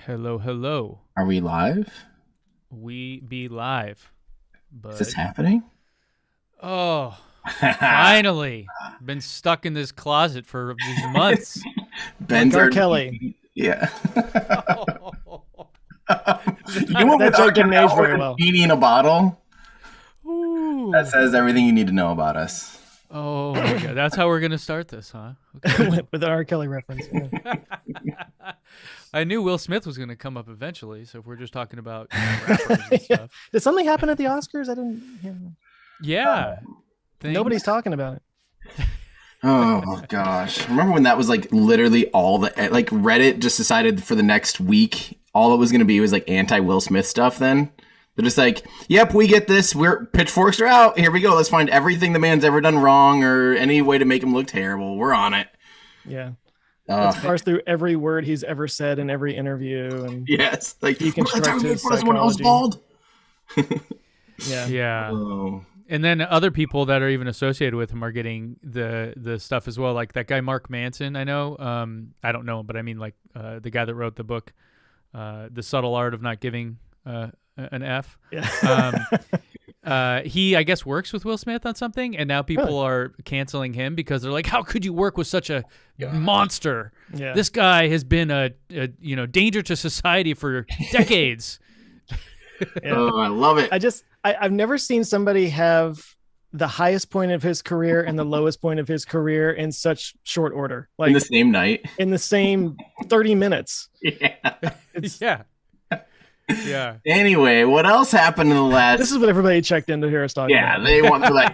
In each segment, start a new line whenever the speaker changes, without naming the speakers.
Hello, hello.
Are we live?
We be live. But
Is this happening?
oh, finally. Been stuck in this closet for these months.
Ben's
R. Kelly.
Yeah.
That joke didn't age very well.
Genie in a bottle.
Ooh.
That says everything you need to know about us.
Oh my God. That's how we're going to start this, huh?
Okay. With the R. Kelly reference. Yeah.
I knew Will Smith was going to come up eventually, so if we're just talking about rappers and stuff.
Did something happen at the Oscars? I didn't hear.
Yeah.
Nobody's talking about it.
Oh gosh. Remember when that was like literally all the like Reddit just decided for the next week all it was going to be was like anti-Will Smith stuff then? They're just like, yep, we get this. Pitchforks are out. Here we go. Let's find everything the man's ever done wrong or any way to make him look terrible. We're on it.
Yeah. Let's parse through every word he's ever said in every interview. And
yes. Like,
deconstruct his
when I was bald.
Yeah.
Oh.
And then other people that are even associated with him are getting the stuff as well. Like that guy, Mark Manson, I know. I don't know him, but I mean like the guy that wrote the book, The Subtle Art of Not Giving an F.
Yeah.
He, I guess, works with Will Smith on something, and now people are canceling him because they're like, how could you work with such a monster?
Yeah.
This guy has been a danger to society for decades.
Yeah.
Oh, I love it.
I've never seen somebody have the highest point of his career and the lowest point of his career in such short order. Like
in the same night.
In the same 30 minutes.
Yeah.
Yeah.
Anyway, what else happened in the last...
This is what everybody checked in to hear us talk about.
Yeah, they want to like...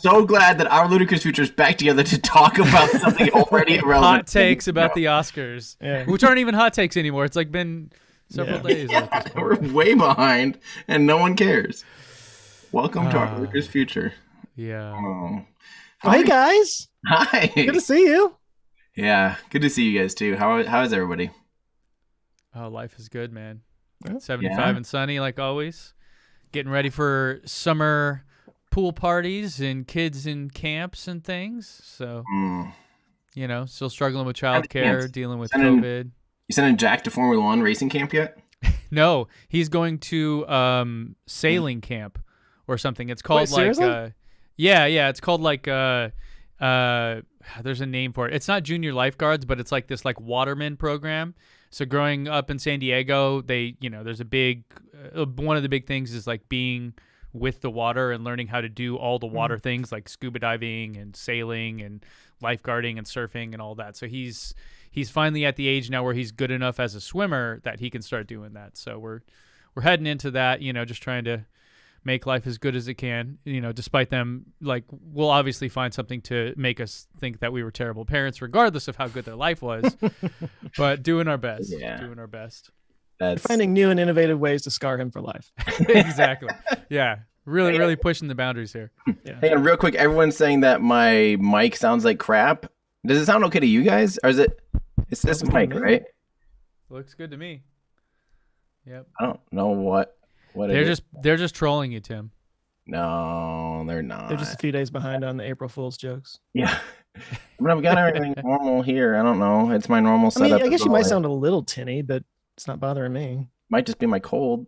So glad that our Ludicrous Future is back together to talk about something already irrelevant.
Hot takes about the Oscars. Yeah. Which aren't even hot takes anymore. It's like been several days.
Yeah, we're way behind and no one cares. Welcome to our Ludicrous Future.
Yeah.
Oh.
Hi, guys.
Hi.
Good to see you.
Yeah, good to see you guys too. How is everybody?
Oh, life is good, man. 75 and sunny like always. Getting ready for summer pool parties and kids in camps and things. So, still struggling with childcare, dealing with COVID.
You sending Jack to Formula One racing camp yet?
No, he's going to sailing camp or something. It's called it's called like there's a name for it. It's not junior lifeguards, but it's like this like waterman program. So growing up in San Diego, there's a big, one of the big things is like being with the water and learning how to do all the water things like scuba diving and sailing and lifeguarding and surfing and all that. So he's finally at the age now where he's good enough as a swimmer that he can start doing that. So we're heading into that, just trying to make life as good as it can, despite them, like, we'll obviously find something to make us think that we were terrible parents, regardless of how good their life was, but doing our best,
That's finding new and innovative ways to scar him for life.
Exactly. Yeah. Really pushing the boundaries here.
Yeah. Hang on real quick. Everyone's saying that my mic sounds like crap. Does it sound okay to you guys? Or is it It's this
Sounds good
mic,
to me.
right?
Looks good to me. Yep.
I don't know what
They're just trolling you, Tim.
No, they're not.
They're just a few days behind on the April Fool's jokes.
Yeah. But I've got everything normal here. I don't know. It's my normal
I
setup.
mean, I guess
as
you
well.
might sound a little tinny, but it's not bothering me.
Might just be my cold.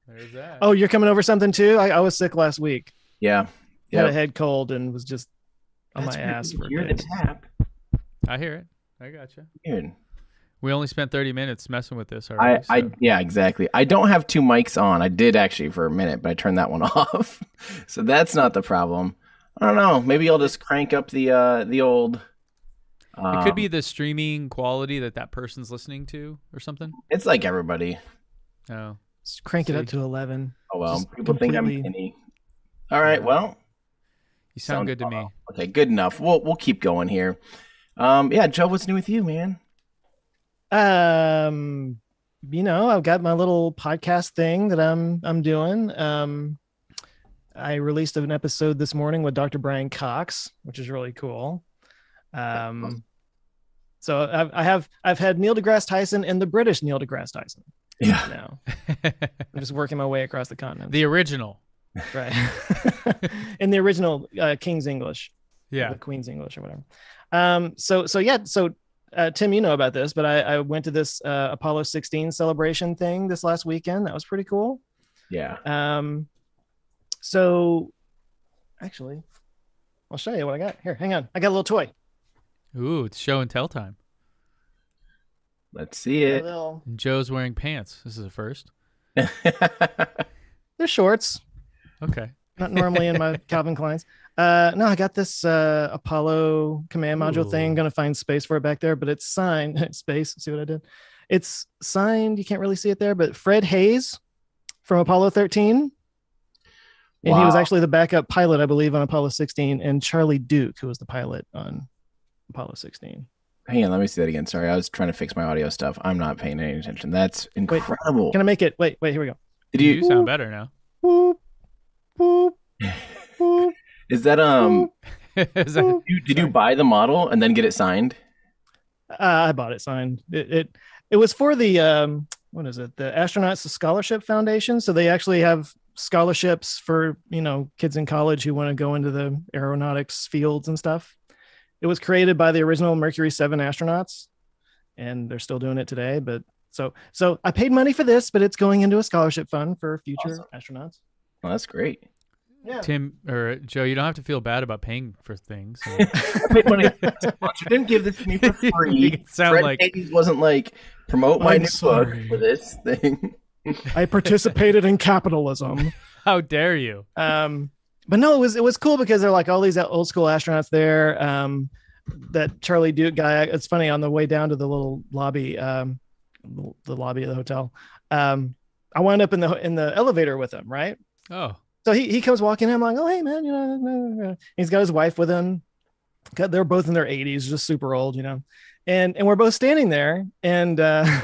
There's that.
Oh, you're coming over something too? I was sick last week.
Yeah.
Had a head cold and was just on
That's
my
weird.
ass for
You're the
days.
tap.
I hear it. I gotcha.
Weird.
We only spent 30 minutes messing with this already.
Yeah, exactly. I don't have two mics on. I did actually for a minute, but I turned that one off. So that's not the problem. I don't know. Maybe I'll just crank up the old.
It could be the streaming quality that person's listening to or something.
It's like everybody.
Oh.
Just crank it up to 11.
Oh well,
Just
people think I'm
completely-
tinny. All right, well.
You sound good to me.
Okay, good enough. We'll keep going here. Yeah, Joe, what's new with you, man?
I've got my little podcast thing that I'm doing. I released an episode this morning with Dr. Brian Cox, which is really cool. So I've had Neil deGrasse Tyson and the British Neil deGrasse Tyson.
Yeah.
Now I'm just working my way across the continent.
The original.
Right. In the original King's English.
Yeah.
The Queen's English or whatever. So Tim, you know about this, but I went to this Apollo 16 celebration thing this last weekend. That was pretty cool.
Yeah.
So actually, I'll show you what I got here. Hang on. I got a little toy.
Ooh, it's show and tell time.
Let's see it.
And Joe's wearing pants. This is a first.
They're shorts.
Okay.
Not normally in my Calvin Kleins. No, I got this Apollo command module thing. Gonna find space for it back there, but it's signed. Space. See what I did? It's signed. You can't really see it there, but Fred Hayes from Apollo 13. And he was actually the backup pilot, I believe, on Apollo 16, and Charlie Duke, who was the pilot on Apollo 16.
Hang on, let me see that again. Sorry, I was trying to fix my audio stuff. I'm not paying any attention. That's incredible.
Can I make it? Wait, here we go.
Did
you sound better now?
Boop, boop, boop.
Is that did you buy the model and then get it signed?
I bought it signed. It was for the what is it? The Astronauts Scholarship Foundation. So they actually have scholarships for kids in college who want to go into the aeronautics fields and stuff. It was created by the original Mercury 7 astronauts, and they're still doing it today. But so I paid money for this, but it's going into a scholarship fund for future astronauts.
Well, that's great.
Yeah.
Tim or Joe, you don't have to feel bad about paying for things.
I paid money. You didn't give this to me for free.
It sound
Fred
like
Hayes wasn't like promote my
I'm
new
sorry.
book for this thing.
I participated in capitalism.
how dare you?
But no, it was cool because they're like all these old school astronauts there. That Charlie Duke guy. It's funny, on the way down to the little lobby, the lobby of the hotel. I wound up in the elevator with him, right?
Oh.
So he comes walking in. I'm like, oh, hey, man, he's got his wife with him. They're both in their 80s, just super old, and we're both standing there, and there's,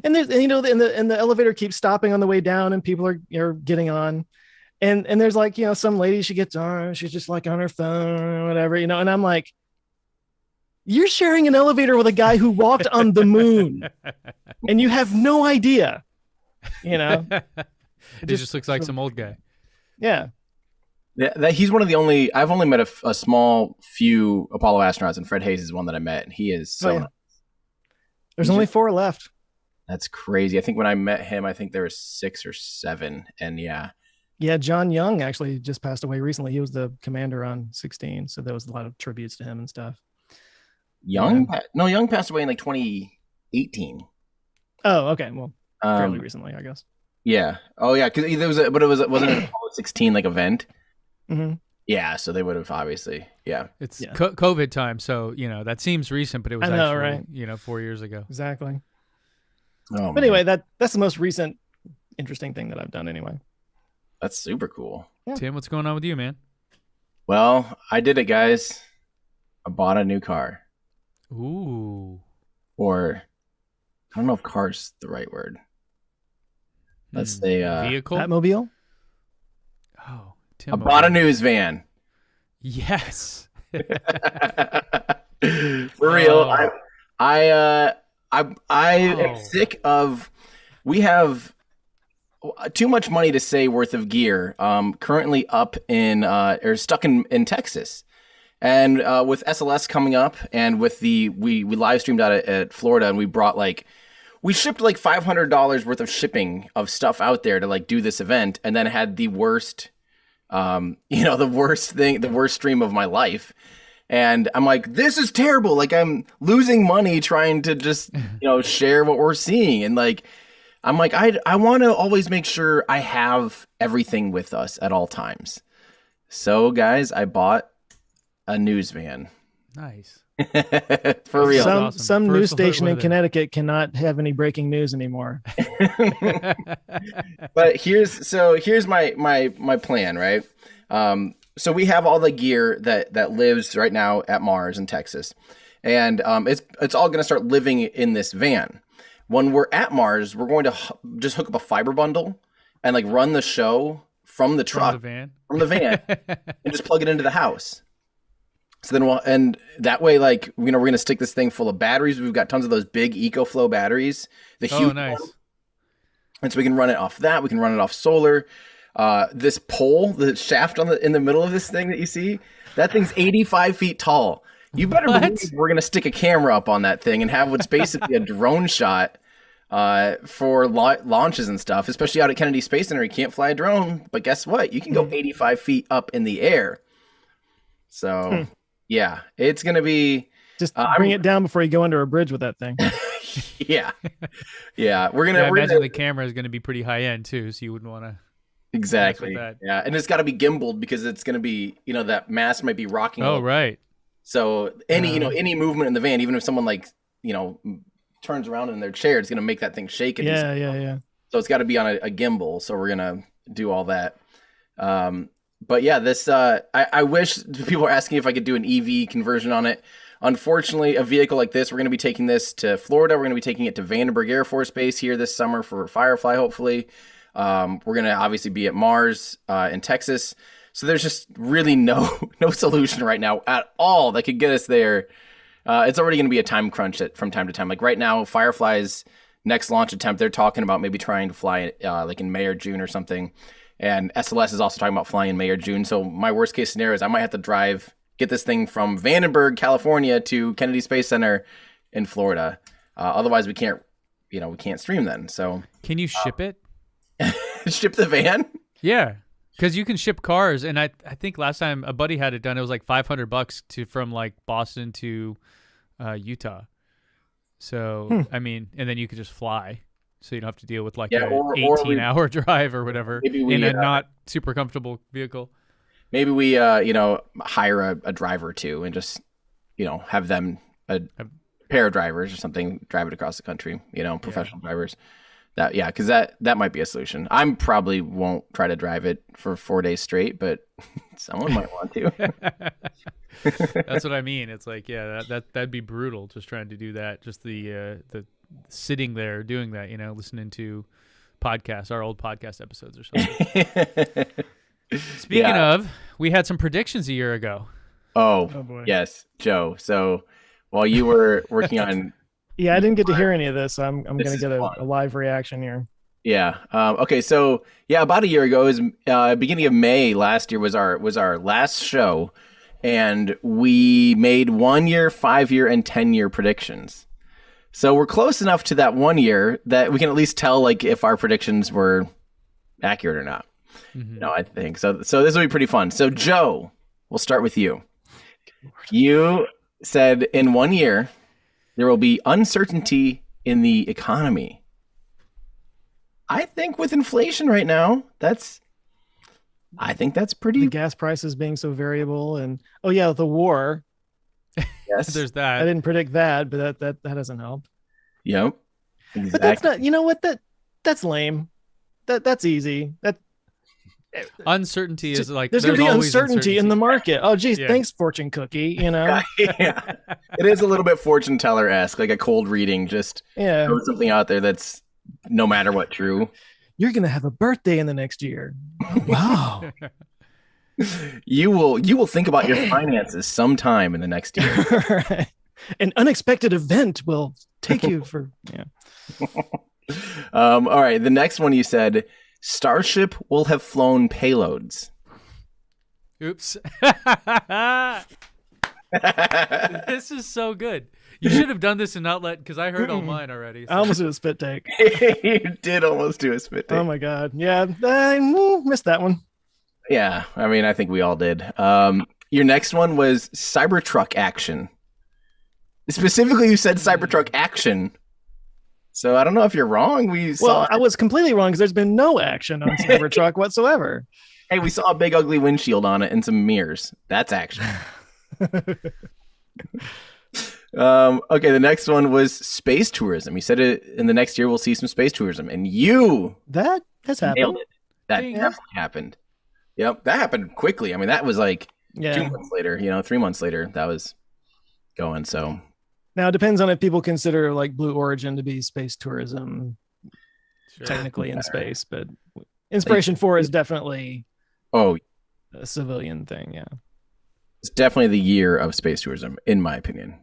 and the elevator keeps stopping on the way down, and people are getting on, and there's like, some lady, she gets on, she's just like on her phone or whatever, and I'm like, you're sharing an elevator with a guy who walked on the moon, and you have no idea,
It just looks like some old guy.
Yeah.
Yeah, he's one of the only. I've only met a small few Apollo astronauts, and Fred Hayes is one that I met, and he is so.
Yeah. There's only 4 left.
That's crazy. I think when I met him, I think there were 6 or 7, and yeah.
Yeah, John Young actually just passed away recently. He was the commander on 16, so there was a lot of tributes to him and stuff.
Young passed away in like 2018.
Oh, okay. Well, fairly recently, I guess.
Yeah. Oh, yeah. Because wasn't an Apollo 16 like event?
Mm-hmm.
Yeah. So they would have obviously. Yeah.
It's COVID time, so that seems recent, but it was actually
right?
4 years ago.
Exactly.
Oh,
but anyway, that's the most recent interesting thing that I've done. Anyway,
that's super cool.
Yeah.
Tim, what's going on with you, man?
Well, I did it, guys. I bought a new car.
Ooh.
Or I don't know if car's the right word. Let's say
vehicle.
Batmobile.
Oh, Tim.
I bought a news van.
Yes.
For real. I am sick of. We have too much money to say worth of gear. Currently up in or stuck in Texas, and with SLS coming up, and with we live streamed out at Florida, and we shipped like $500 worth of shipping of stuff out there to like do this event, and then had the worst, the worst stream of my life. And I'm like, this is terrible. Like, I'm losing money trying to just, share what we're seeing. And like, I'm like, I want to always make sure I have everything with us at all times. So guys, I bought a news van.
Nice.
For real.
Some news station in Connecticut cannot have any breaking news anymore.
But here's my plan, right? So we have all the gear that lives right now at Mars in Texas, and it's all going to start living in this van. When we're at Mars, we're going to just hook up a fiber bundle and like run the show from the truck, from the van, and just plug it into the house. So then and that way, like, we're going to stick this thing full of batteries. We've got tons of those big EcoFlow batteries, the huge
nice
one. And so we can run it off that. We can run it off solar. This pole, the shaft in the middle of this thing that you see, that thing's 85 feet tall. You better believe we're going to stick a camera up on that thing and have what's basically a drone shot for launches and stuff, especially out at Kennedy Space Center. You can't fly a drone, but guess what? You can go 85 feet up in the air. So, yeah, it's going to be...
Just bring it down before you go under a bridge with that thing.
Yeah. We're gonna.
I imagine the camera is going to be pretty high end too, so you wouldn't want to.
Exactly. Yeah, and it's got to be gimbaled because it's going to be, that mast might be rocking.
Oh, right.
So any movement in the van, even if someone turns around in their chair, it's going to make that thing shake.
Yeah.
So it's got to be on a gimbal. So we're gonna do all that. But yeah, this I wish people are asking if I could do an EV conversion on it. Unfortunately, a vehicle like this, we're going to be taking this to Florida. We're going to be taking it to Vandenberg Air Force Base here this summer for Firefly, hopefully. We're going to obviously be at Mars in Texas. So there's just really no solution right now at all that could get us there. It's already going to be a time crunch from time to time. Like right now, Firefly's next launch attempt, they're talking about maybe trying to fly like in May or June or something. And SLS is also talking about flying in May or June. So my worst case scenario is I might have to get this thing from Vandenberg, California to Kennedy Space Center in Florida. Otherwise we can't stream then. So
can you ship it?
Ship the van?
Yeah. Because you can ship cars, and I think last time a buddy had it done, it was like $500 from like Boston to Utah. So I mean, and then you could just fly, so you don't have to deal with like an 18-hour drive or whatever in a not super comfortable vehicle.
Maybe we hire a driver or two and just have them a pair of drivers or something drive it across the country. Professional drivers. Because that might be a solution. I probably won't try to drive it for 4 days straight, but someone might want to.
That's what I mean. It's like, that'd be brutal just trying to do that. Just the sitting there doing that, listening to podcasts, our old podcast episodes or something. Speaking of, we had some predictions a year ago.
Oh boy. Yes, Joe. So while you were working on...
Yeah, I didn't get to hear any of this. So I'm going to get a live reaction here.
Yeah. Okay. So about a year ago, it was beginning of May last year was our last show, and we made 1 year, 5 year, and 10-year predictions. So we're close enough to that 1 year that we can at least tell like if our predictions were accurate or not. Mm-hmm. I think so. So this will be pretty fun. So Joe, we'll start with you. You said in 1 year there will be uncertainty in the economy. I think with inflation right now, I think that's pretty...
The gas prices being so variable, and the war.
Yes,
there's that.
I didn't predict that, but that doesn't help.
Yep, exactly.
But that's not... You know what? That's lame. That's easy.
Uncertainty is like
there's going to be uncertainty in the market. Oh, geez, thanks, fortune cookie.
Yeah. It is a little bit fortune teller-esque, like a cold reading. Just throw something out there that's no matter what true.
You're going to have a birthday in the next year. Oh, wow.
You will think about your finances sometime in the next year.
Right. An unexpected event will take you for
All right. The next one you said Starship will have flown payloads.
Oops. This is so good. You should have done this and not let, because I heard all mine already.
I almost did a spit take.
You did almost do a spit take.
Oh my god. Yeah, I missed that one.
Yeah, I mean, I think we all did. Your next one was Cybertruck action. Specifically, you said Cybertruck action. So I don't know if you're wrong.
I was completely wrong because there's been no action on Cybertruck whatsoever.
Hey, we saw a big ugly windshield on it and some mirrors. That's action. Okay, the next one was space tourism. You said it in the next year we'll see some space tourism, and
that has happened.
nailed it. That definitely happened. Yep, that happened quickly. I mean, that was like 2 months later. 3 months later, that was going. So
now it depends on if people consider like Blue Origin to be space tourism, technically in space, but Inspiration 4 is definitely a civilian thing. Yeah,
it's definitely the year of space tourism, in my opinion.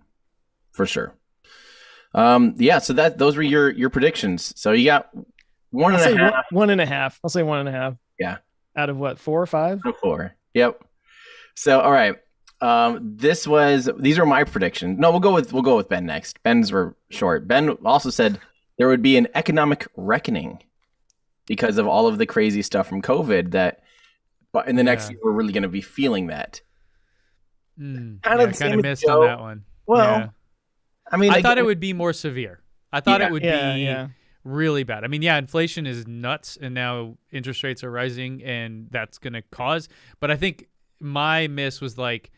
For sure. So those were your predictions. So you got 1.5.
1.5. I'll say 1.5.
Yeah.
Out of what, 4 or 5?
4. Yep. So all right. These are my predictions. No, we'll go with Ben next. Ben's were short. Ben also said there would be an economic reckoning because of all of the crazy stuff from COVID but in the next year we're really going to be feeling that.
Kind of missed on that one.
Well, I mean,
I thought it would be more severe. I thought it would be
yeah.
really bad. I mean, inflation is nuts, and now interest rates are rising, and that's going to cause. But I think my miss was like,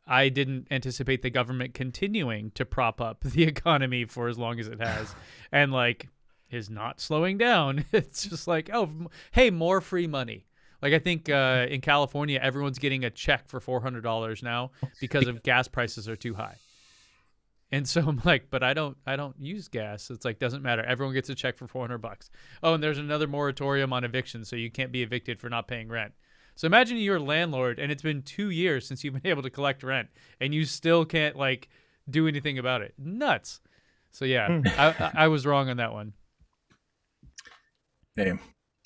I didn't anticipate the government continuing to prop up the economy for as long as it has, and like is not slowing down. It's just like, oh, hey, more free money. Like I think in California, everyone's getting a check for $400 now because of gas prices are too high. And so I'm like, but I don't use gas. It's like, doesn't matter. Everyone gets a check for $400. Oh, and there's another moratorium on eviction, so you can't be evicted for not paying rent. So imagine you're a landlord and it's been 2 years since you've been able to collect rent and you still can't like do anything about it. Nuts. So yeah, I was wrong on that one.
Hey,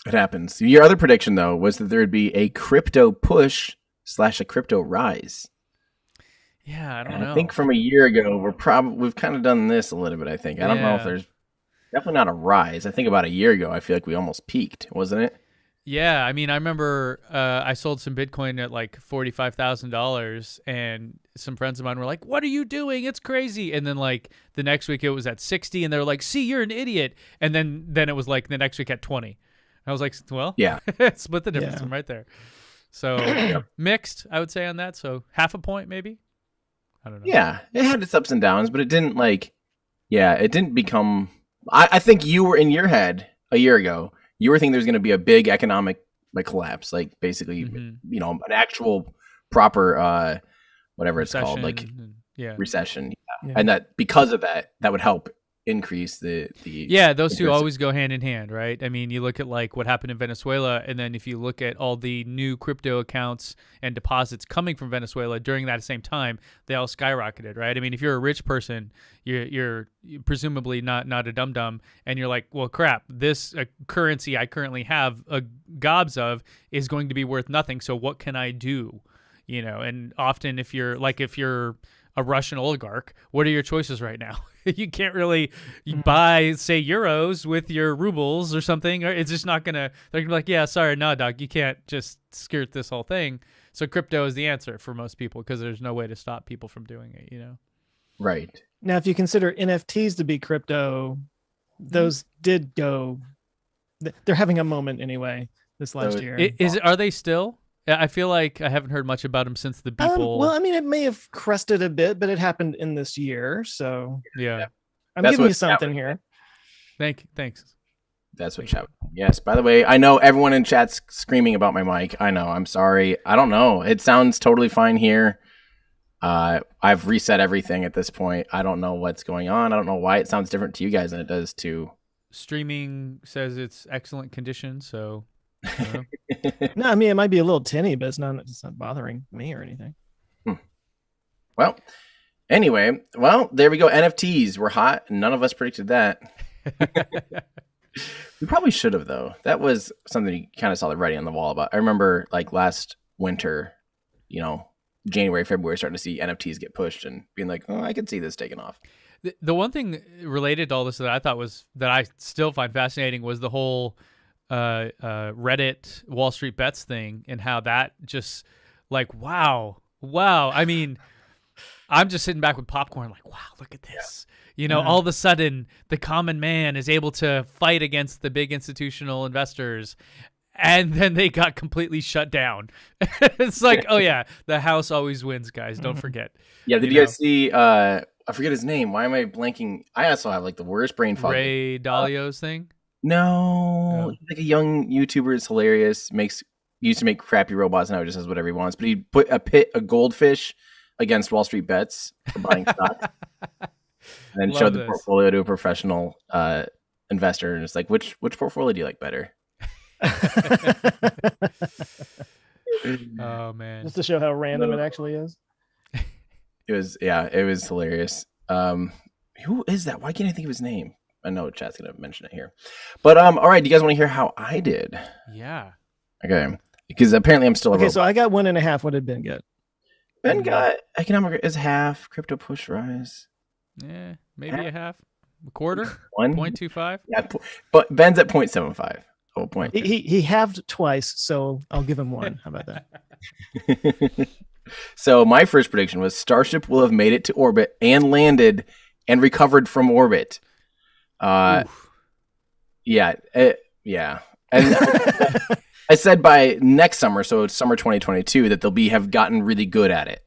it happens. Your other prediction though was that there would be a crypto push / a crypto rise.
Yeah, I don't know.
I think from a year ago, we've kind of done this a little bit. I think I don't know if there's definitely not a rise. I think about a year ago, I feel like we almost peaked, wasn't it?
Yeah, I mean, I remember I sold some Bitcoin at like $45,000, and some friends of mine were like, "What are you doing? It's crazy!" And then like the next week it was at 60, and they were like, "See, you're an idiot." And then it was like the next week at 20. I was like, "Well,
yeah,
split the difference from right there." So mixed, I would say on that. So 0.5 point maybe. I don't know.
Yeah, it had its ups and downs, but it didn't it didn't become. I think you were in your head a year ago. You were thinking there's going to be a big economic collapse, like basically, an actual proper whatever
recession,
it's called, like recession,
Yeah.
and that because of that would help increase the
those two always go hand in hand, right? I mean, you look at like what happened in Venezuela, and then if you look at all the new crypto accounts and deposits coming from Venezuela during that same time, they all skyrocketed, right? I mean, if you're a rich person, you're presumably not a dum-dum, and you're like, well, crap, this currency I currently have gobs of is going to be worth nothing, so what can I do? And often if you're a Russian oligarch, what are your choices right now? You can't really buy, say, euros with your rubles or something. Or it's just not they're going to be like, yeah, sorry, no, dog, you can't just skirt this whole thing. So crypto is the answer for most people because there's no way to stop people from doing it,
Right.
Now, if you consider NFTs to be crypto, those did go, they're having a moment anyway this last year.
Are they still? I feel like I haven't heard much about them since the people.
Well, I mean, it may have crested a bit, but it happened in this year. So
yeah,
I'm giving you something here.
Thanks.
That's what chat. Yes. By the way, I know everyone in chat's screaming about my mic. I know. I'm sorry. I don't know. It sounds totally fine here. I've reset everything at this point. I don't know what's going on. I don't know why it sounds different to you guys than it does to.
Streaming says it's excellent condition, so.
No, I mean, it might be a little tinny, but it's not bothering me or anything.
Well, Anyway, well, there we go. NFTs were hot. None of us predicted that. We probably should have, though. That was something you kind of saw the writing on the wall about. I remember like last winter, January, February, starting to see NFTs get pushed and being like, oh, I could see this taking off.
The one thing related to all this that I thought that I still find fascinating was the whole Reddit Wall Street Bets thing and how that just like, wow. I mean, I'm just sitting back with popcorn like, wow, look at this. Yeah. All of a sudden the common man is able to fight against the big institutional investors, and then they got completely shut down. It's like, oh yeah, the house always wins, guys. Don't forget.
Yeah, did you guys see I forget his name. Why am I blanking? I also have like the worst brain fog.
Ray Dalio's thing?
No. He's like a young YouTuber. Is hilarious. Used to make crappy robots, now he just does whatever he wants. But he put a goldfish against Wall Street Bets for buying stock. And then showed the portfolio to a professional investor, and it's like, which portfolio do you like better?
Oh man!
Just to show how random it actually is.
It was hilarious. Who is that? Why can't I think of his name? I know chat's gonna mention it here, but all right. Do you guys want to hear how I did?
Yeah.
Okay, because apparently I'm still
okay. So I got 1.5. What did Ben get?
Ben got economic is half, crypto push rise.
Yeah, maybe a half, a quarter,
1.25. Yeah, but Ben's at 0.75. Whole point.
He halved twice, so I'll give him 1. How about
that? So my first prediction was Starship will have made it to orbit and landed and recovered from orbit. Yeah. And I said by next summer, so it's summer 2022, that they'll have gotten really good at it.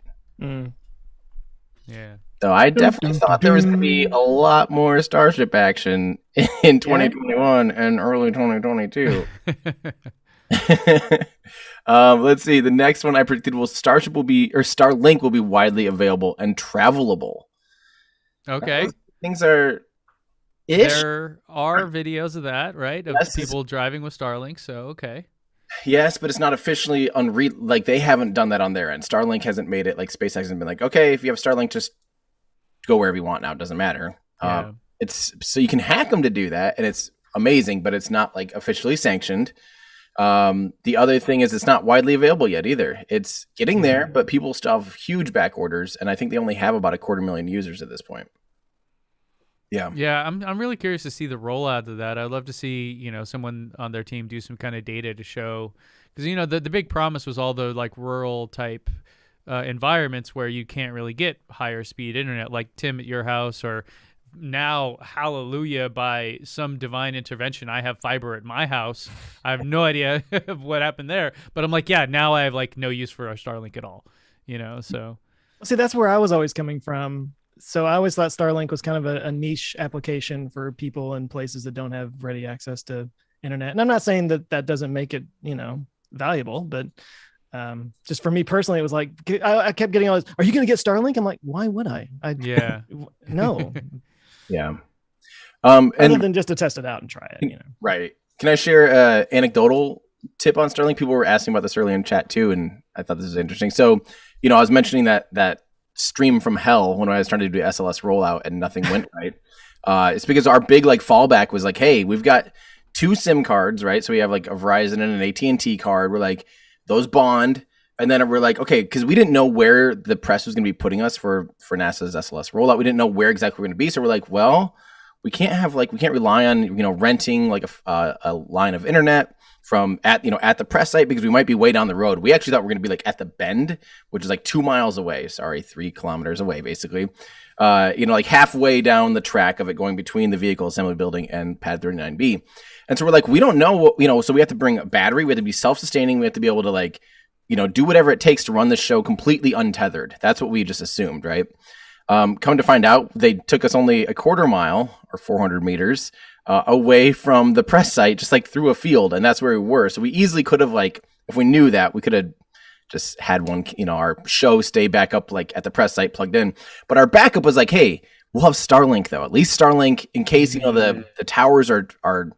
Yeah.
So I definitely thought there was going to be a lot more Starship action in 2021 and early 2022. Let's see. The next one I predicted was Starlink will be widely available and travelable.
Okay.
Things are
ish. There are videos of that, right? Of people driving with Starlink. So, okay.
Yes, but it's not officially like they haven't done that on their end. Starlink hasn't made it. Like SpaceX hasn't been like, okay, if you have Starlink, just go wherever you want now. It doesn't matter.
Yeah.
It's so you can hack them to do that, and it's amazing, but it's not like officially sanctioned. The other thing is it's not widely available yet either. It's getting there, but people still have huge back orders, and I think they only have about 250,000 users at this point. Yeah,
I'm really curious to see the rollout of that. I'd love to see someone on their team do some kind of data to show, because the big promise was all the like rural type environments where you can't really get higher speed internet, like Tim at your house, or now, hallelujah, by some divine intervention, I have fiber at my house. I have no idea what happened there, but I'm like, yeah, now I have like no use for our Starlink at all, so.
See, that's where I was always coming from. So I always thought Starlink was kind of a niche application for people in places that don't have ready access to internet. And I'm not saying that doesn't make it, valuable, but just for me personally, it was like, I kept getting all this, are you going to get Starlink? I'm like, why would I? No.
Yeah.
Other than just to test it out and try it,
Right. Can I share an anecdotal tip on Starlink? People were asking about this earlier in chat too, and I thought this was interesting. So, I was mentioning that stream from hell when I was trying to do SLS rollout and nothing went right. It's because our big like fallback was like, hey, we've got 2 SIM cards, right? So we have like a Verizon and an AT&T card. We're like, those bond. And then we're like, okay, because we didn't know where the press was going to be putting us for NASA's SLS rollout. We didn't know where exactly we're going to be. So we're like, well, we can't rely on, renting like a line of internet from at the press site, because we might be way down the road. We actually thought we were going to be like at the bend, which is like 2 miles away. Sorry, 3 kilometers away, basically. Like halfway down the track of it going between the vehicle assembly building and pad 39B. And so we're like, we don't know what, so we have to bring a battery. We have to be self-sustaining. We have to be able to like, do whatever it takes to run the show completely untethered. That's what we just assumed, right? Come to find out, they took us only a quarter mile or 400 meters away from the press site, just like through a field, and that's where we were. So we easily could have, like, if we knew that, we could have just had one, our show stay back up like at the press site plugged in. But our backup was like, hey, we'll have Starlink though. At least Starlink, in case the towers are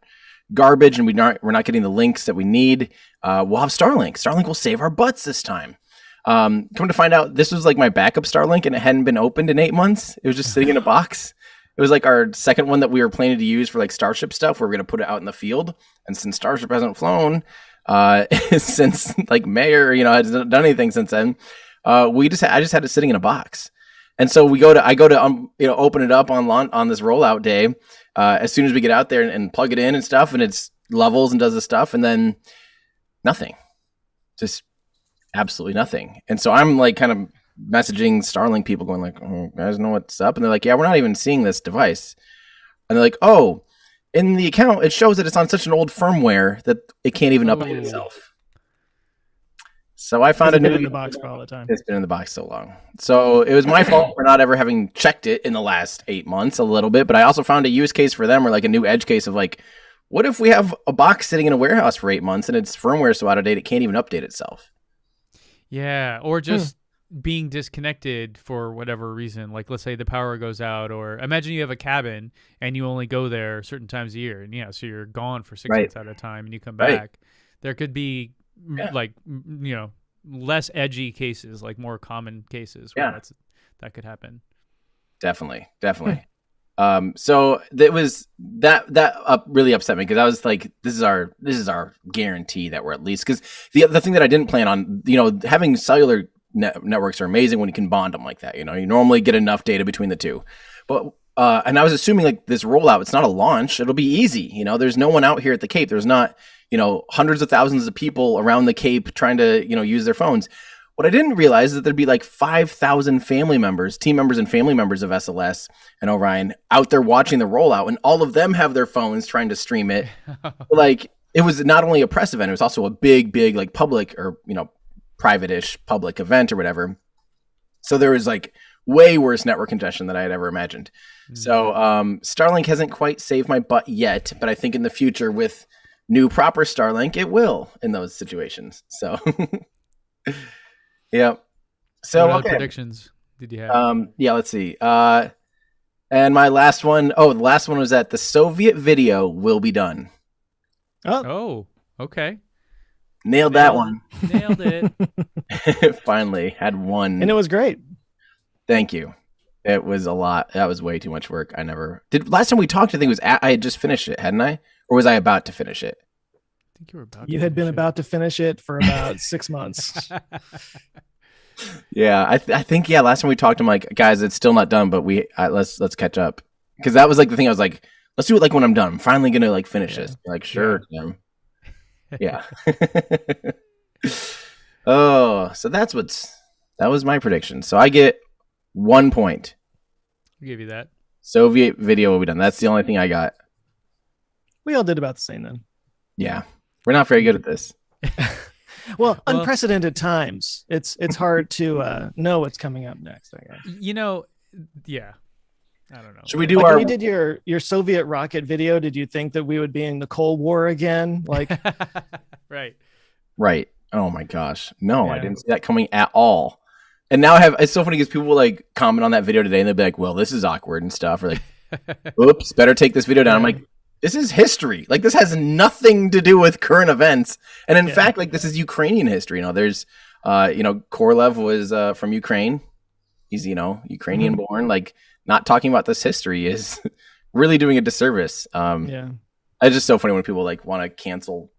garbage and we're not getting the links that we need. We'll have Starlink. Starlink will save our butts this time. Come to find out, this was like my backup Starlink, and it hadn't been opened in 8 months. It was just sitting in a box. It was like our second one that we were planning to use for like Starship stuff. We are going to put it out in the field, and since Starship hasn't flown since like May, or hasn't done anything since then, I just had it sitting in a box. And so I go to open it up on this rollout day as soon as we get out there and plug it in and stuff, and it's levels and does the stuff, and then nothing, just absolutely nothing. And so I'm like kind of messaging Starlink people going like, oh, you guys know what's up? And they're like, yeah, we're not even seeing this device. And they're like, oh, in the account, it shows that it's on such an old firmware that it can't even update itself. So I found
It's been in the box for all the time.
It's been in the box so long. So it was my fault for not ever having checked it in the last 8 months a little bit. But I also found a use case for them, or like a new edge case of like, what if we have a box sitting in a warehouse for 8 months and its firmware so out of date it can't even update itself?
Yeah, or just being disconnected for whatever reason. Like, let's say the power goes out, or imagine you have a cabin and you only go there certain times a year, and so you're gone for 6 months at a time, and you come back. There could be like less edgy cases, like more common cases where that could happen. Definitely.
So it was that really upset me, because I was like, this is our guarantee that we're at least, because the thing that I didn't plan on, having cellular networks are amazing when you can bond them like that. You normally get enough data between the two, but and I was assuming like this rollout, it's not a launch, it'll be easy. There's no one out here at the Cape. There's not hundreds of thousands of people around the Cape trying to use their phones. What I didn't realize is that there'd be like 5,000 family members, team members and family members of SLS and Orion out there watching the rollout, and all of them have their phones trying to stream it. Like, it was not only a press event, it was also a big like public, or private-ish public event or whatever. So there was like way worse network congestion than I had ever imagined. So Starlink hasn't quite saved my butt yet, but I think in the future with new proper Starlink, it will in those situations. So yeah. So
what predictions did you have?
Yeah, let's see. And my last one, the last one was that the Soviet video will be done.
Oh, okay.
Nailed that one.
Nailed it.
Finally had one.
And it was great.
Thank you. It was a lot. That was way too much work. I never did. Last time we talked, I think it was I had just finished it, hadn't I? Or was I about to finish it?
I think you were about.
You had been about to finish it for about 6 months.
Yeah, I think last time we talked, I'm like, guys, it's still not done, but let's catch up, because that was like the thing. I was like, let's do it like when I'm done. I'm finally gonna like finish this. You're like, sure, Tim. Yeah. So that was my prediction. So I get 1 point.
I'll give you that.
Soviet video will be done. That's the only thing I got.
We all did about the same then.
Yeah, we're not very good at this.
Well, unprecedented times. It's hard to know what's coming up next, I guess.
Yeah. I don't know.
Should we do
when you did your Soviet rocket video, did you think that we would be in the Cold War again? Like,
right. Oh my gosh. No, I didn't see that coming at all. And now it's so funny because people will like comment on that video today and they'll be like, well, this is awkward and stuff. Or like, oops, better take this video down. I'm like, this is history. Like, this has nothing to do with current events. And in fact, like, this is Ukrainian history. There's, Korolev was from Ukraine. He's, Ukrainian born. Like, not talking about this history is really doing a disservice. It's just so funny when people like want to cancel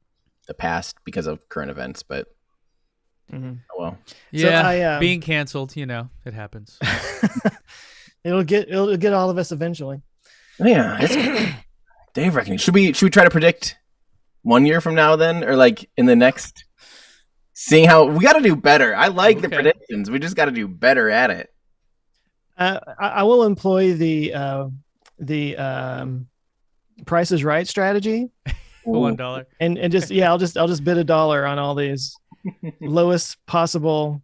the past because of current events, but oh well.
Yeah, so being canceled, it happens.
It'll get all of us eventually.
Yeah, it's day of reckoning. Should we try to predict 1 year from now then, or like in the next? Seeing how we got to do better. I like the predictions. We just got to do better at it.
I will employ the Price is Right strategy.
$1
and just I'll just bid $1 on all these lowest possible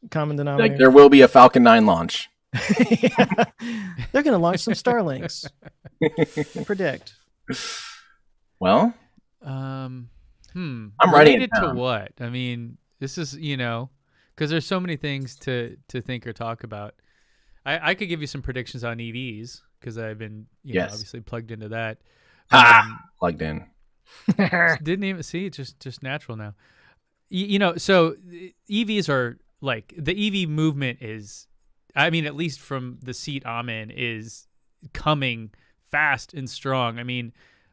common denominator.
Like, there will be a Falcon 9 launch.
They're going to launch some Starlinks. Predict.
Well,
I'm
writing it
to what? I mean, this is because there's so many things to think or talk about. I could give you some predictions on EVs because I've been obviously plugged into that.
Plugged in.
Didn't even see it's just natural now. So EVs are like the EV movement is, I mean, at least from the seat I'm in, is coming fast and strong. I mean,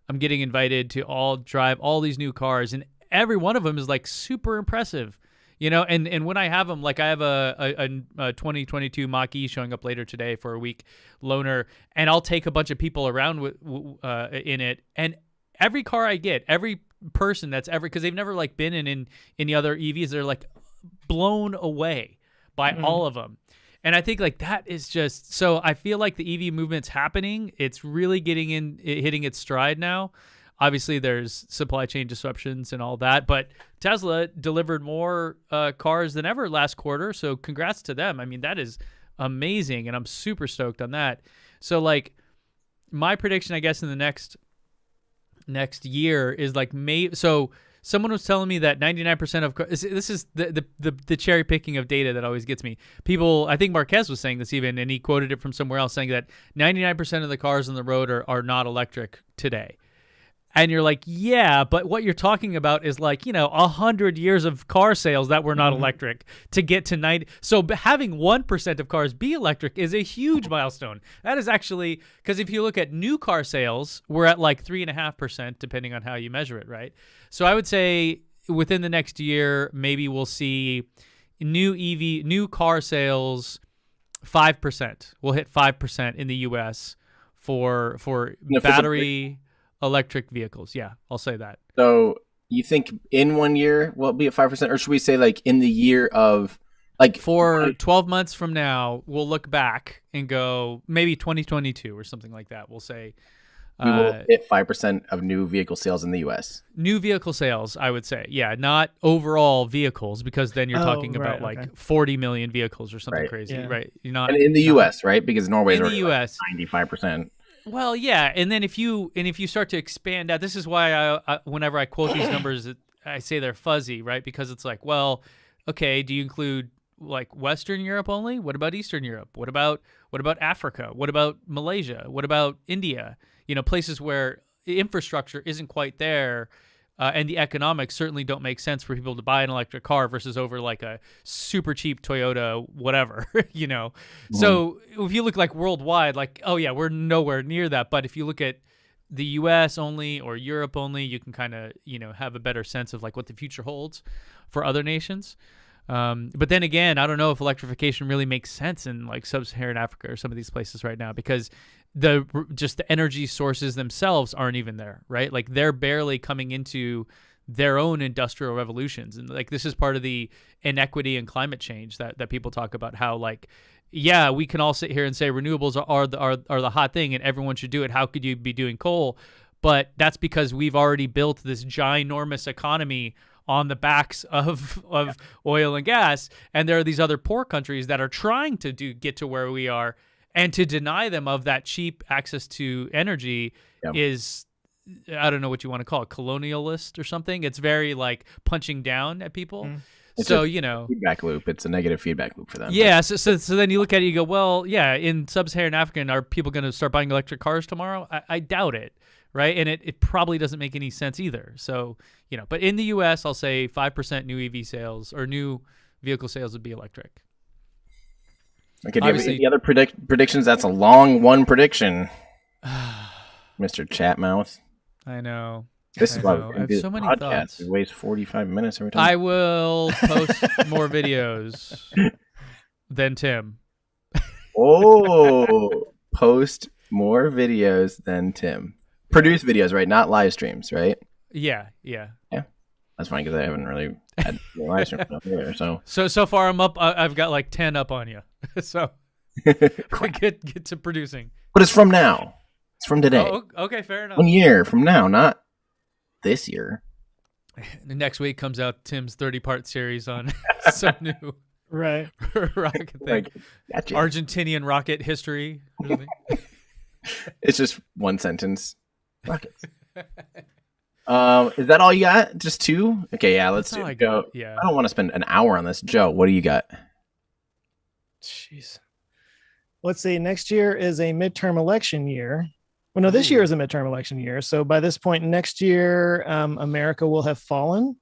I'm getting invited to all drive all these new cars, and every one of them is like super impressive, you know. And when I have them, like I have a 2022 Mach-E showing up later today for a week loaner, and I'll take a bunch of people around in it, and every car I get, every person that's ever, because they've never like been in any other EVs, they're like blown away by all of them. And I think like that is just, so I feel like the EV movement's happening. It's really hitting its stride now. Obviously there's supply chain disruptions and all that, but Tesla delivered more cars than ever last quarter. So congrats to them. I mean, that is amazing. And I'm super stoked on that. So like my prediction, I guess, in the next year is like so someone was telling me that 99% of this is the cherry picking of data that always gets me. People, I think Marquez was saying this even, and he quoted it from somewhere else, saying that 99% of the cars on the road are not electric today. And you're like, yeah, but what you're talking about is like, 100 years of car sales that were not electric to get to 90. So having 1% of cars be electric is a huge milestone. That is actually, because if you look at new car sales, we're at like 3.5%, depending on how you measure it, right? So I would say within the next year, maybe we'll see new car sales 5%. We'll hit 5% in the U.S. for battery electric vehicles. Yeah, I'll say that.
So you think in 1 year we'll be at 5%, or should we say like in the year of like
for 12 months from now, we'll look back and go maybe 2022 or something like that. We'll say
we will hit 5% of new vehicle sales in the U.S.
New vehicle sales, I would say. Yeah, not overall vehicles, because then you're talking about like 40 million vehicles or something crazy, right? You're not,
and in the U.S., right? Because Norway's
in the U.S.
Like 95%.
Well, yeah, and then if you start to expand out, this is why I whenever I quote these numbers, I say they're fuzzy, right? Because it's like, well, okay, do you include like Western Europe only? What about Eastern Europe? What about Africa? What about Malaysia? What about India? Places where infrastructure isn't quite there, and the economics certainly don't make sense for people to buy an electric car versus over like a super cheap Toyota, whatever, So if you look like worldwide, like, oh yeah, we're nowhere near that. But if you look at the US only or Europe only, you can kind of, have a better sense of like what the future holds for other nations. But then again, I don't know if electrification really makes sense in like sub-Saharan Africa or some of these places right now, because the energy sources themselves aren't even there, right? Like they're barely coming into their own industrial revolutions. And like, this is part of the inequity and climate change that people talk about, how like, yeah, we can all sit here and say renewables are the hot thing and everyone should do it. How could you be doing coal? But that's because we've already built this ginormous economy on the backs of oil and gas. And there are these other poor countries that are trying to get to where we are, and to deny them of that cheap access to energy is, I don't know what you want to call it, colonialist or something. It's very like punching down at people.
It's
so,
feedback loop. It's a negative feedback loop for them.
Yeah. So then you look at it, you go, well, yeah, in sub-Saharan Africa, are people going to start buying electric cars tomorrow? I doubt it. Right. And it probably doesn't make any sense either. So, but in the US, I'll say 5% new EV sales or new vehicle sales would be electric.
Okay. Do you have any other predictions? That's a long one prediction, Mr. Chatmouth.
I know.
This is why
I have so many thoughts.
It wastes 45 minutes every time.
I will post more videos than Tim.
Oh, post more videos than Tim. Produce videos, right? Not live streams, right?
Yeah.
That's fine, because I haven't really had live streams up there.
So far I'm up. I've got like 10 up on you. So get to producing.
But it's from now. It's from today.
Oh, okay, fair enough.
1 year from now, not this year.
Next week comes out Tim's 30-part series on some new rocket thing.
Gotcha.
Argentinian rocket history.
It's just one sentence. Rockets. Is that all you got? Just two? Okay, yeah, let's go.
Yeah.
I don't want to spend an hour on this. Joe, what do you got?
Jeez. Let's see. Next year is a midterm election year. Well, no, this year is a midterm election year. So by this point next year, America will have fallen.